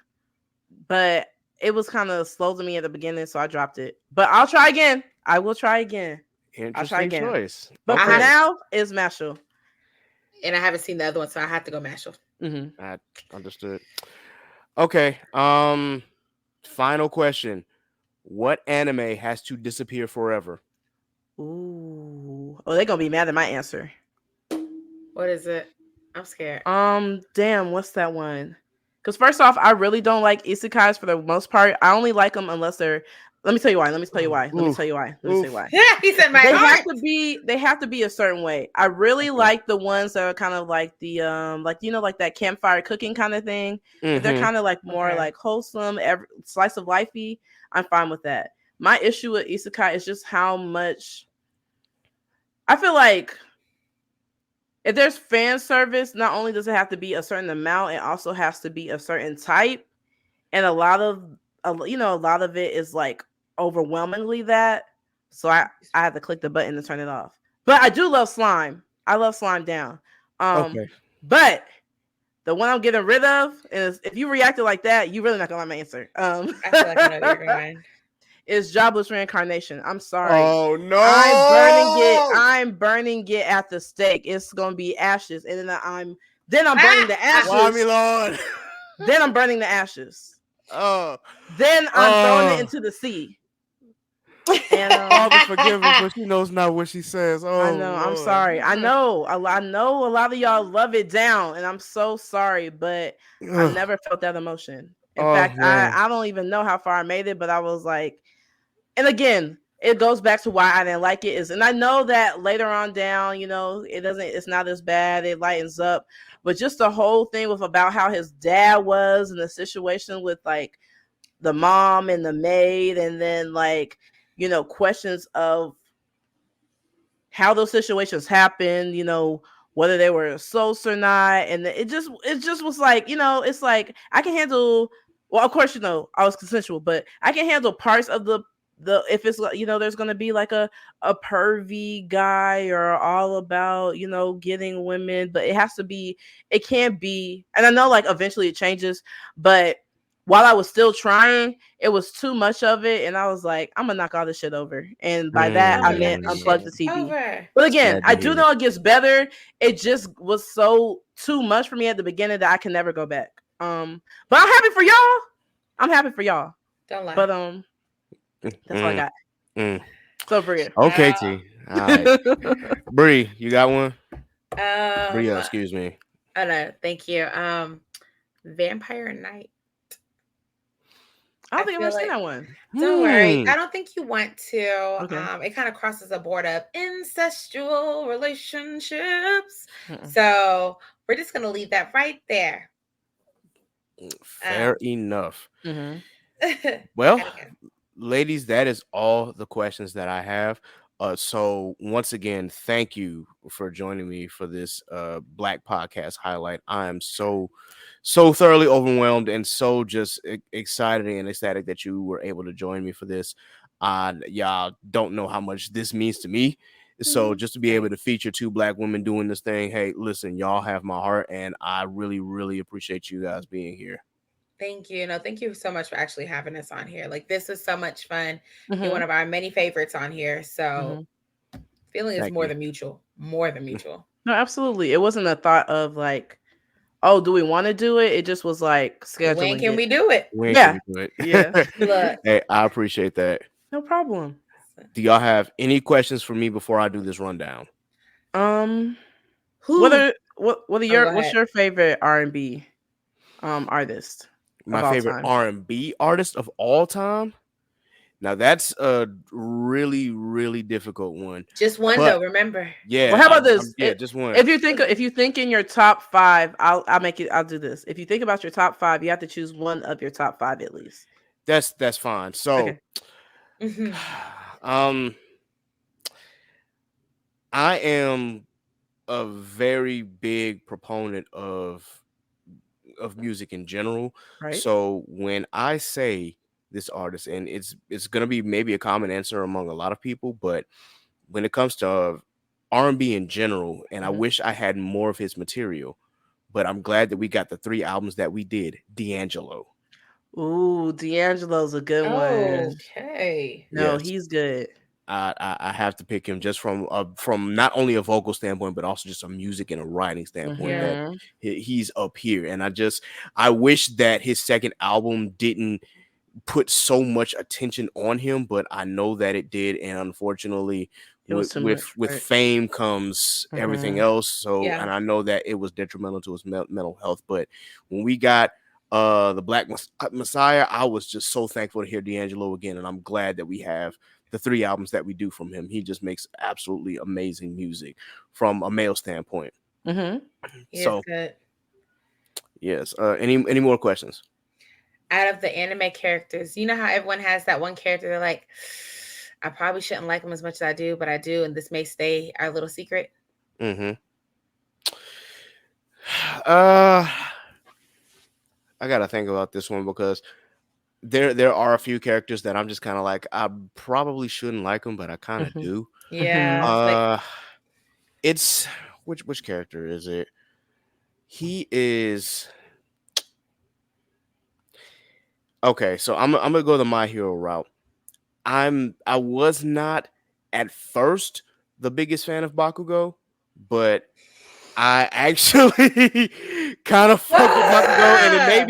but it was kind of slow to me at the beginning, so I dropped it. But I'll try again. I will try again. I'll try Interesting again. choice. But for now, it's Mashal. And I haven't seen the other one, so I have to go Mashal. Mm-hmm. I understood. Okay. Final question. What anime has to disappear forever? Ooh. Oh, they're gonna be mad at my answer. What is it? I'm scared. Damn, what's that one? Because first off, I really don't like isekais for the most part. I only like them unless they're. Let me tell you why. He He said my They heart. have to be a certain way. I really like the ones that are kind of like the like that campfire cooking kind of thing. If they're kind of like more like wholesome, slice of lifey, I'm fine with that. My issue with isekai is just how much I feel like if there's fan service, not only does it have to be a certain amount, it also has to be a certain type. And a lot of it is like overwhelmingly that. So I have to click the button to turn it off. But I do love slime. I love slime down. But the one I'm getting rid of is if you reacted like that, you really not gonna like my answer. I feel like I know where you're going. Is jobless reincarnation. I'm sorry. Oh no! I'm burning it at the stake. It's gonna be ashes, and then I'm burning the ashes. Why me, Lord? Then I'm burning the ashes. Oh. Then I'm throwing it into the sea. And Father forgive her, but she knows not what she says. Oh, I know. Lord. I'm sorry. I know a lot of y'all love it down, and I'm so sorry, but I never felt that emotion. In fact, I don't even know how far I made it, but I was like, and again, it goes back to why I didn't like it and I know that later on down, it's not as bad. It lightens up, but just the whole thing with about how his dad was and the situation with like the mom and the maid, and then like, questions of how those situations happen, whether they were assaults or not. And it just was like, it's like I can handle, well, of course, I was consensual, but I can handle parts of the if it's there's going to be like a pervy guy or all about getting women, but it can't be, and I know like eventually it changes, but while I was still trying, it was too much of it, and I was like, I'm gonna knock all this shit over, and by that I meant unplug the TV. But again, I do know it gets better. It just was so too much for me at the beginning that I can never go back. But I'm happy for y'all. Don't lie. But that's all I got. So Bria. Okay, T. All right. Bria, you got one? Bria, excuse me. Oh no, thank you. Vampire Night. I don't think I've ever seen that one. Don't worry. I don't think you want to. Okay. It kind of crosses a border of incestual relationships. So we're just gonna leave that right there. Fair enough. Well, ladies, that is all the questions that I have. So once again, thank you for joining me for this Black Podcast highlight. I am so thoroughly overwhelmed and so just excited and ecstatic that you were able to join me for this. Y'all don't know how much this means to me. So just to be able to feature two Black women doing this thing, hey, listen, y'all have my heart, and I really, really appreciate you guys being here. Thank you. Thank you so much for actually having us on here. Like, this is so much fun. You're one of our many favorites on here. So feeling is more than mutual. More than mutual. No, absolutely. It wasn't a thought of like, oh, do we want to do it? It just was like scheduling. When can we do it? When can we do it? Yeah. Look. Hey, I appreciate that. No problem. Do y'all have any questions for me before I do this rundown? What's your favorite R&B artist? My favorite R&B artist of all time? Now that's a really, really difficult one. Just one But though, remember. yeah, Well, how about this? yeah, just one. If you think in your top five, I'll make it. I'll do this. If you think about your top five, you have to choose one of your top five at least. That's fine. So, Okay. Mhm. um, I am a very big proponent of music in general. Right. So when I say this artist, and it's gonna be maybe a common answer among a lot of people, but when it comes to R&B in general, and I Mhm. wish I had more of his material, but I'm glad that we got the 3 albums that we did. D'Angelo. Ooh, D'Angelo's a good one. Okay. No, Yes. he's good. I have to pick him just from not only a vocal standpoint, but also just a music and a writing standpoint Yeah. that Mhm. he's up here. And I wish that his second album didn't put so much attention on him, but I know that it did. And unfortunately, It was too much, with right? fame comes everything Mhm. else. So, Yeah. and I know that it was detrimental to his mental health. But when we got the Black Messiah, I was just so thankful to hear D'Angelo again, and I'm glad that we have the 3 albums that we do from him. He just makes absolutely amazing music from a male standpoint. Mhm. He is So good. yes, any more questions? Out of the anime characters, you know how everyone has that one character they're like, I probably shouldn't like him as much as I do, but I do, and this may stay our little secret. Mm-hmm. Uh, I gotta think about this one because there are a few characters that I'm just kind of like I probably shouldn't like them, but I kind of Mhm. do. Yeah. Mhm. Like It's which character is it? He is okay. So I'm gonna go the My Hero route. I was not at first the biggest fan of Bakugo, but I actually kind of fuck with Bakugo, and it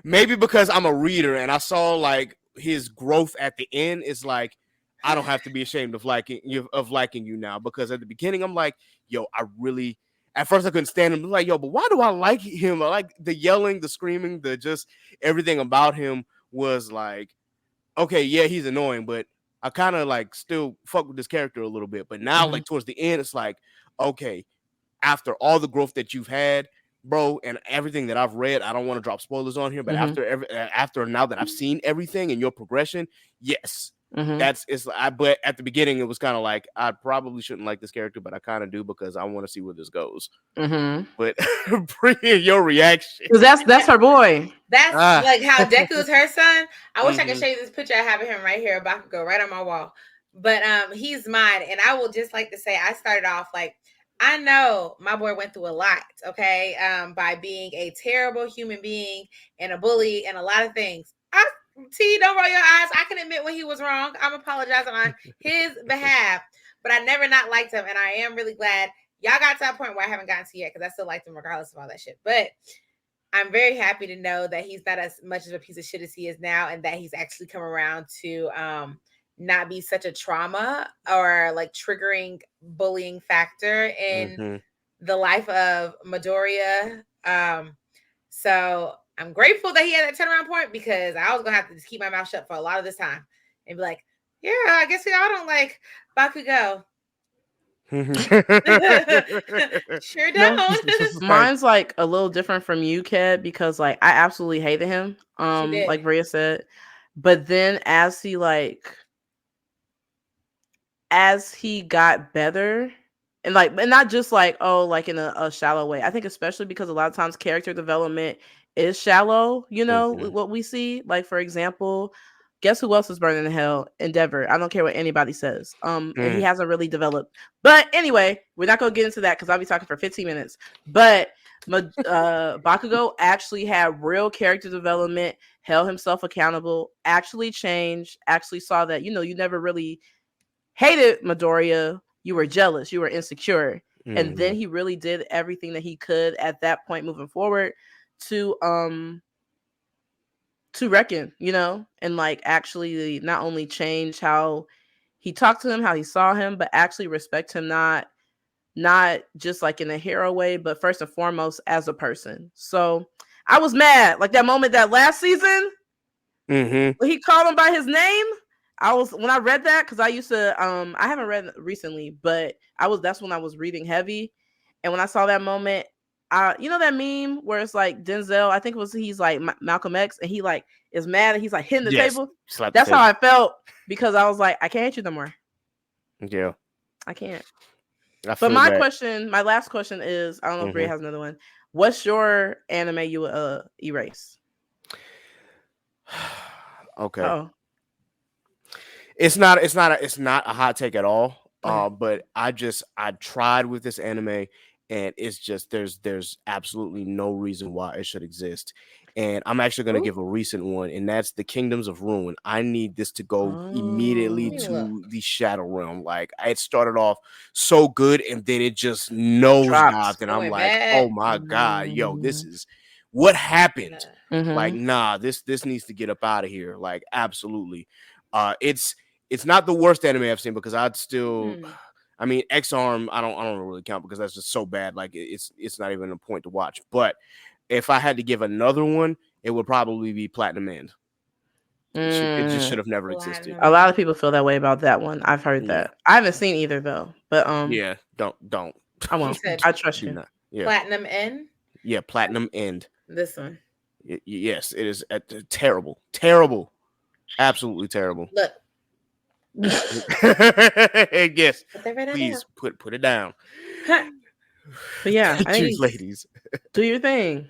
maybe because I'm a reader and I saw like his growth at the end is like I don't have to be ashamed of liking you now, because at the beginning I'm like, yo, I really at first I couldn't stand him. I'm like, yo, but why do I like him? I like the yelling, the screaming, the just everything about him was like, okay, yeah, he's annoying, but I kind of like still fuck with this character a little bit. But now, Mhm. like towards the end, it's like, okay, after all the growth that you've had, bro, and everything that I've read, I don't want to drop spoilers on here, but Mhm. after now that I've seen everything and your progression, yes, Mhm. but at the beginning it was kind of like I probably shouldn't like this character, but I kind of do because I want to see where this goes. Mhm. But bring your reaction. Because that's her boy. that's Ah, like how Deku's her son. I wish I could mhm. show you this picture I have of him right here, Bakugo, right on my wall. But he's mine, and I will just like to say I started off like I know my boy went through a lot, okay, by being a terrible human being and a bully and a lot of things. Don't roll your eyes. I can admit when he was wrong. I'm apologizing on his behalf, but I never not liked him, and I am really glad y'all got to that point where I haven't gotten to yet because I still liked him regardless of all that shit. But I'm very happy to know that he's not as much of a piece of shit as he is now, and that he's actually come around to not be such a trauma or like triggering bullying factor in Mhm. the life of Midoriya. So I'm grateful that he had that turnaround point, because I was gonna have to just keep my mouth shut for a lot of this time and be like, yeah, I guess we all don't like Bakugo. Sure No, don't. mine's like a little different from you, Ked, because like I absolutely hated him. She did. Like Bria said, but then as he got better, and not just like, oh, like in a shallow way. I think especially because a lot of times character development is shallow, Mhm. what we see. Like, for example, guess who else is burning in hell? Endeavor. I don't care what anybody says. And he Mm. hasn't really developed. But anyway, we're not gonna get into that because I'll be talking for 15 minutes. But Bakugo actually had real character development, held himself accountable, actually changed, actually saw that, you never really hated Midoriya, you were jealous, you were insecure. And then Mhm. he really did everything that he could at that point moving forward to reckon, and like actually not only change how he talked to him, how he saw him, but actually respect him, not just like in a hero way, but first and foremost as a person. So I was mad. Like that moment that last season, Mm-hmm. When he called him by his name, when I read that, because I used to I haven't read recently, but that's when I was reading heavy. And when I saw that moment, you know that meme where it's like Denzel, I think it was he's like Malcolm X, and he like is mad and he's like hitting the Yes. table. Slap That's the how table. I felt, because I was like, I can't hit you no more. Yeah. I can't. I But feel my that. my last question is, I don't know if Bria Mm-hmm. has another one. What's your anime you would erase? Okay. Oh. It's not a hot take at all. Okay. But I tried with this anime, and it's just there's absolutely no reason why it should exist. And I'm actually gonna Ooh. give a recent one, and that's the Kingdoms of Ruin. I need this to go immediately Oh. Let me look. to the Shadow Realm. Like, it started off so good, and then it just nosedived, Dropped. and It I'm went like, oh bad. my god, yo, this Mm. is what happened. Like, Mm-hmm. nah, this needs to get up out of here. Like, absolutely. It's not the worst anime I've seen, because I'd still, Hmm. I mean, X Arm, I don't really count, because that's just so bad. Like, it's not even a point to watch. But if I had to give another one, it would probably be Platinum End. It just should have never existed. A lot Platinum. of people feel that way about that one. I've heard Yeah, that. I haven't seen either though, but yeah. Don't. I You won't. said I trust Do you. not. Yeah, Platinum N. yeah. Platinum End. This one. Yes, it is terrible, terrible, absolutely terrible. Look. Yes, Put that right on please put it down. down. But yeah, I Choose, think ladies. do your thing.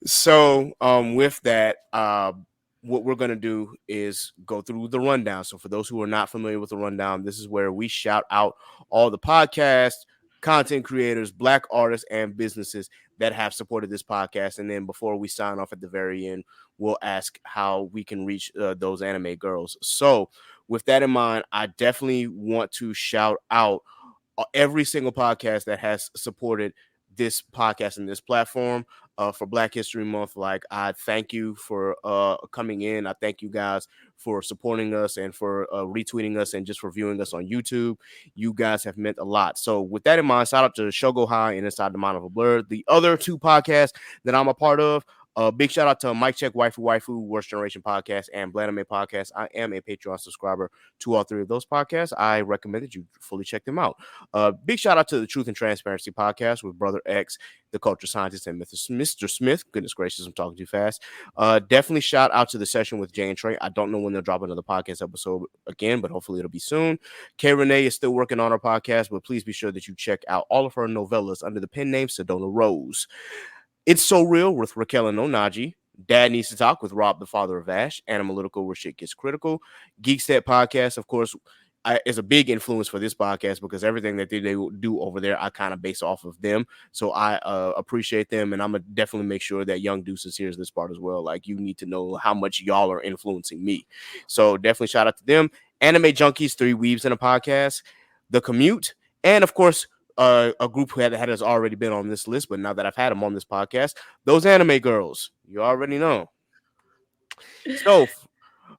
So, with that, what we're gonna do is go through the rundown. So, for those who are not familiar with the rundown, this is where we shout out all the podcasts, content creators, Black artists, and businesses that have supported this podcast. And then, before we sign off at the very end, we'll ask how we can reach those anime girls. So, with that in mind, I definitely want to shout out every single podcast that has supported this podcast and this platform for Black History Month. Like, I thank you for coming in. I thank you guys for supporting us, and for retweeting us, and just for viewing us on YouTube. You guys have meant a lot. So, with that in mind, shout out to Shogo High and Inside the Mind of a Blur, the other two podcasts that I'm a part of. Big shout out to Mike Check, Waifu, Worst Generation Podcast, and Blaname Podcast. I am a Patreon subscriber to all three of those podcasts. I recommend that you fully check them out. Big shout out to the Truth and Transparency Podcast with Brother X, the Culture Scientist, and Mr. Smith. Goodness gracious, I'm talking too fast. Definitely shout out to the Session with Jay and Trey. I don't know when they'll drop another podcast episode again, but hopefully it'll be soon. K. Renee is still working on her podcast, but please be sure that you check out all of her novellas under the pen name Sedona Rose. It's So Real with Raquel and Onaji. Dad Needs to Talk with Rob, the father of Ash. Analytical, where shit gets critical. Geekset Podcast, of course, is a big influence for this podcast, because everything that they do over there, I kind of base off of them. So I appreciate them, and I'm going to definitely make sure that Young Deuces hears this part as well. Like, you need to know how much y'all are influencing me. So definitely shout out to them. Anime Junkies, 3 Weebs in a Podcast. The Commute. And, of course, a group who has already been on this list, but now that I've had them on this podcast, those anime girls, you already know. So,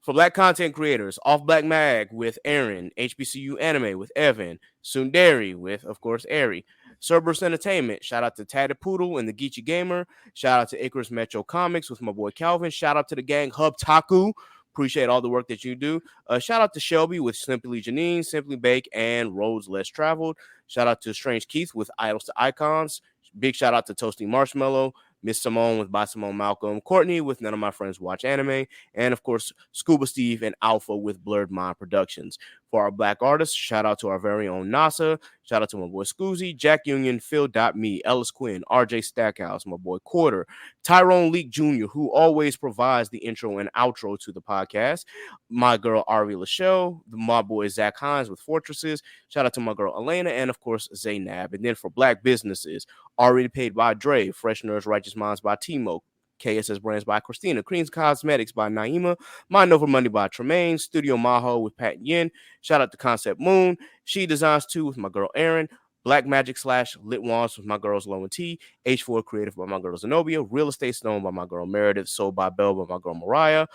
for Black content creators, Off Black Mag with Aaron, HBCU Anime with Evan, Sundari with, of course, Ari, Cerberus Entertainment, shout out to Tatted Poodle and the Geechee Gamer, shout out to Icarus Metro Comics with my boy Calvin, shout out to the gang Hub Taku. Appreciate all the work that you do. Shout out to Shelby with Simply Janine, Simply Bake, and Roads Less Traveled. Shout out to Strange Keith with Idols to Icons. Big shout out to Toasty Marshmallow, Miss Simone with By Simone Malcolm, Courtney with None of My Friends Watch Anime, and of course, Scuba Steve and Alpha with Blurred Mind Productions. For our Black artists, shout out to our very own NASA. Shout out to my boy Scoozy, Jack Union, Phil.me, Ellis Quinn, RJ Stackhouse, my boy Quarter, Tyrone Leak Jr., who always provides the intro and outro to the podcast, my girl Ari Lachelle, my boy Zach Hines with Fortresses. Shout out to my girl Elena, and of course, Zaynab. And then for Black businesses, Already Paid by Dre, Fresheners Righteous Minds by Timo, KSS Brands by Christina, Creams Cosmetics by Naima, Mind Over Money by Tremaine, Studio Maho with Pat Yin. Shout out to Concept Moon, She Designs 2 with my girl Erin, Black Magic / Lit Wands with my girls Low and T, H4 Creative by my girl Zenobia, Real Estate Stone by my girl Meredith, Soul by Bell by my girl Mariah,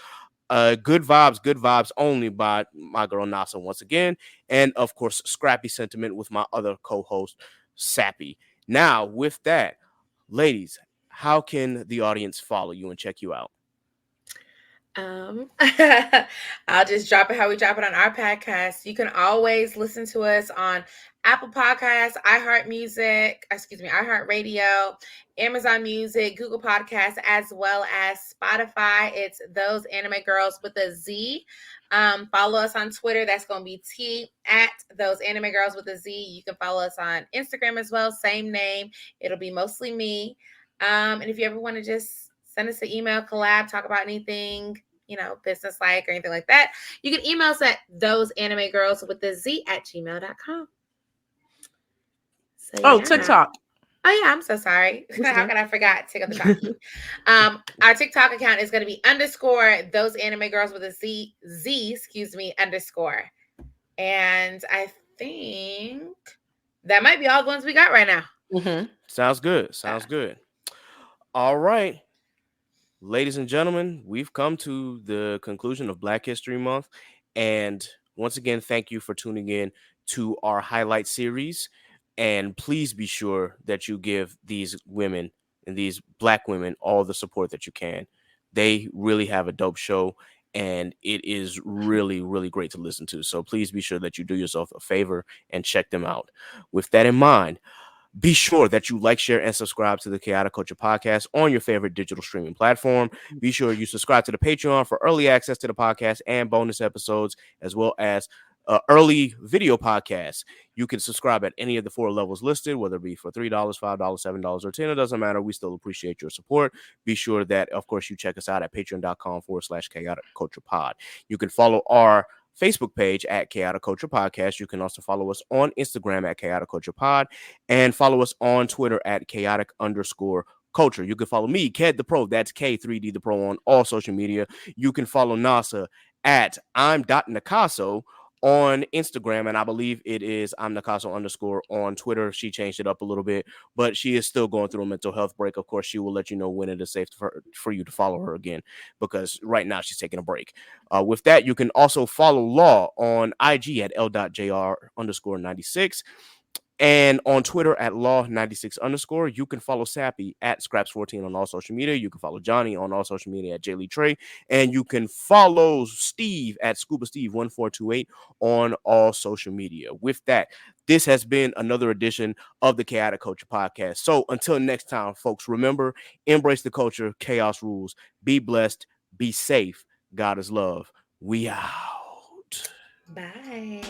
Good Vibes Only by my girl Nasa once again, and of course Scrappy Sentiment with my other co-host Sappy. Now, with that, ladies, how can the audience follow you and check you out? I'll just drop it how we drop it on our podcast. You can always listen to us on Apple Podcasts, iHeart Radio, Amazon Music, Google Podcasts, as well as Spotify. It's Those Anime Girls with a Z. Follow us on Twitter. That's going to be T at Those Anime Girls with a Z. You can follow us on Instagram as well. Same name. It'll be mostly me. And if you ever want to just send us an email, collab, talk about anything, business like or anything like that, you can email us at thoseanimegirls with the Z at gmail.com. So, Oh, TikTok. Oh, yeah, I'm so sorry. How could I forget? Take up the talkie. Our TikTok account is going to be _ those anime girls with a Z, _ And I think that might be all the ones we got right now. Mm-hmm. Sounds good. All right. Ladies and gentlemen, we've come to the conclusion of Black History Month. And once again, thank you for tuning in to our highlight series. And please be sure that you give these women and these Black women all the support that you can. They really have a dope show, and it is really, really great to listen to. So please be sure that you do yourself a favor and check them out. With that in mind, be sure that you like, share, and subscribe to the Khaotic Kulture Podcast on your favorite digital streaming platform. Be sure you subscribe to the Patreon for early access to the podcast and bonus episodes, as well as early video podcasts. You can subscribe at any of the 4 levels listed, whether it be for $3, $5, $7, or $10. It doesn't matter. We still appreciate your support. Be sure that, of course, you check us out at patreon.com/Khaotic Kulture Pod. You can follow our Facebook page at Khaotic Kulture Podcast. You can also follow us on Instagram at Khaotic Kulture Pod, and follow us on Twitter at Khaotic_Culture. You can follow me, Ked the Pro. That's K3D the Pro on all social media. You can follow NASA at I'm.Nakaso on Instagram, and I believe it is I'm Nakaso_ on Twitter. She changed it up a little bit, but she is still going through a mental health break. Of course, she will let you know when it is safe for you to follow her again, because right now she's taking a break. With that, you can also follow Law on IG at L.JR_96. And on Twitter at Law96_. You can follow Sappy at Scraps14 on all social media. You can follow Johnny on all social media at JLeeTrey. And you can follow Steve at ScubaSteve1428 on all social media. With that, this has been another edition of the Khaotic Kulture Podcast. So until next time, folks, remember, embrace the culture, chaos rules. Be blessed, be safe. God is love. We out. Bye.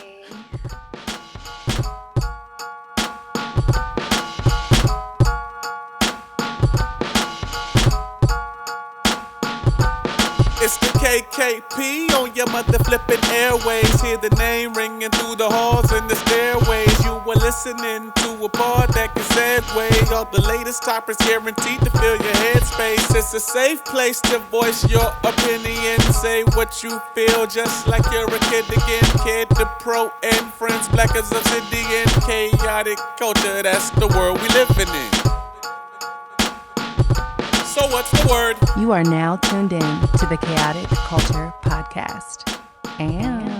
It's the KKP on your mother flipping airways. Hear the name ringing through the halls and the stairways. You were listening to a pod that can segue. All the latest topics guaranteed to fill your headspace. It's a safe place to voice your opinion. Say what you feel just like you're a kid again. Kid the Pro and friends, black as obsidian. Chaotic culture, that's the world we living in. So what's the word? You are now tuned in to the Khaotic Kulture Podcast. And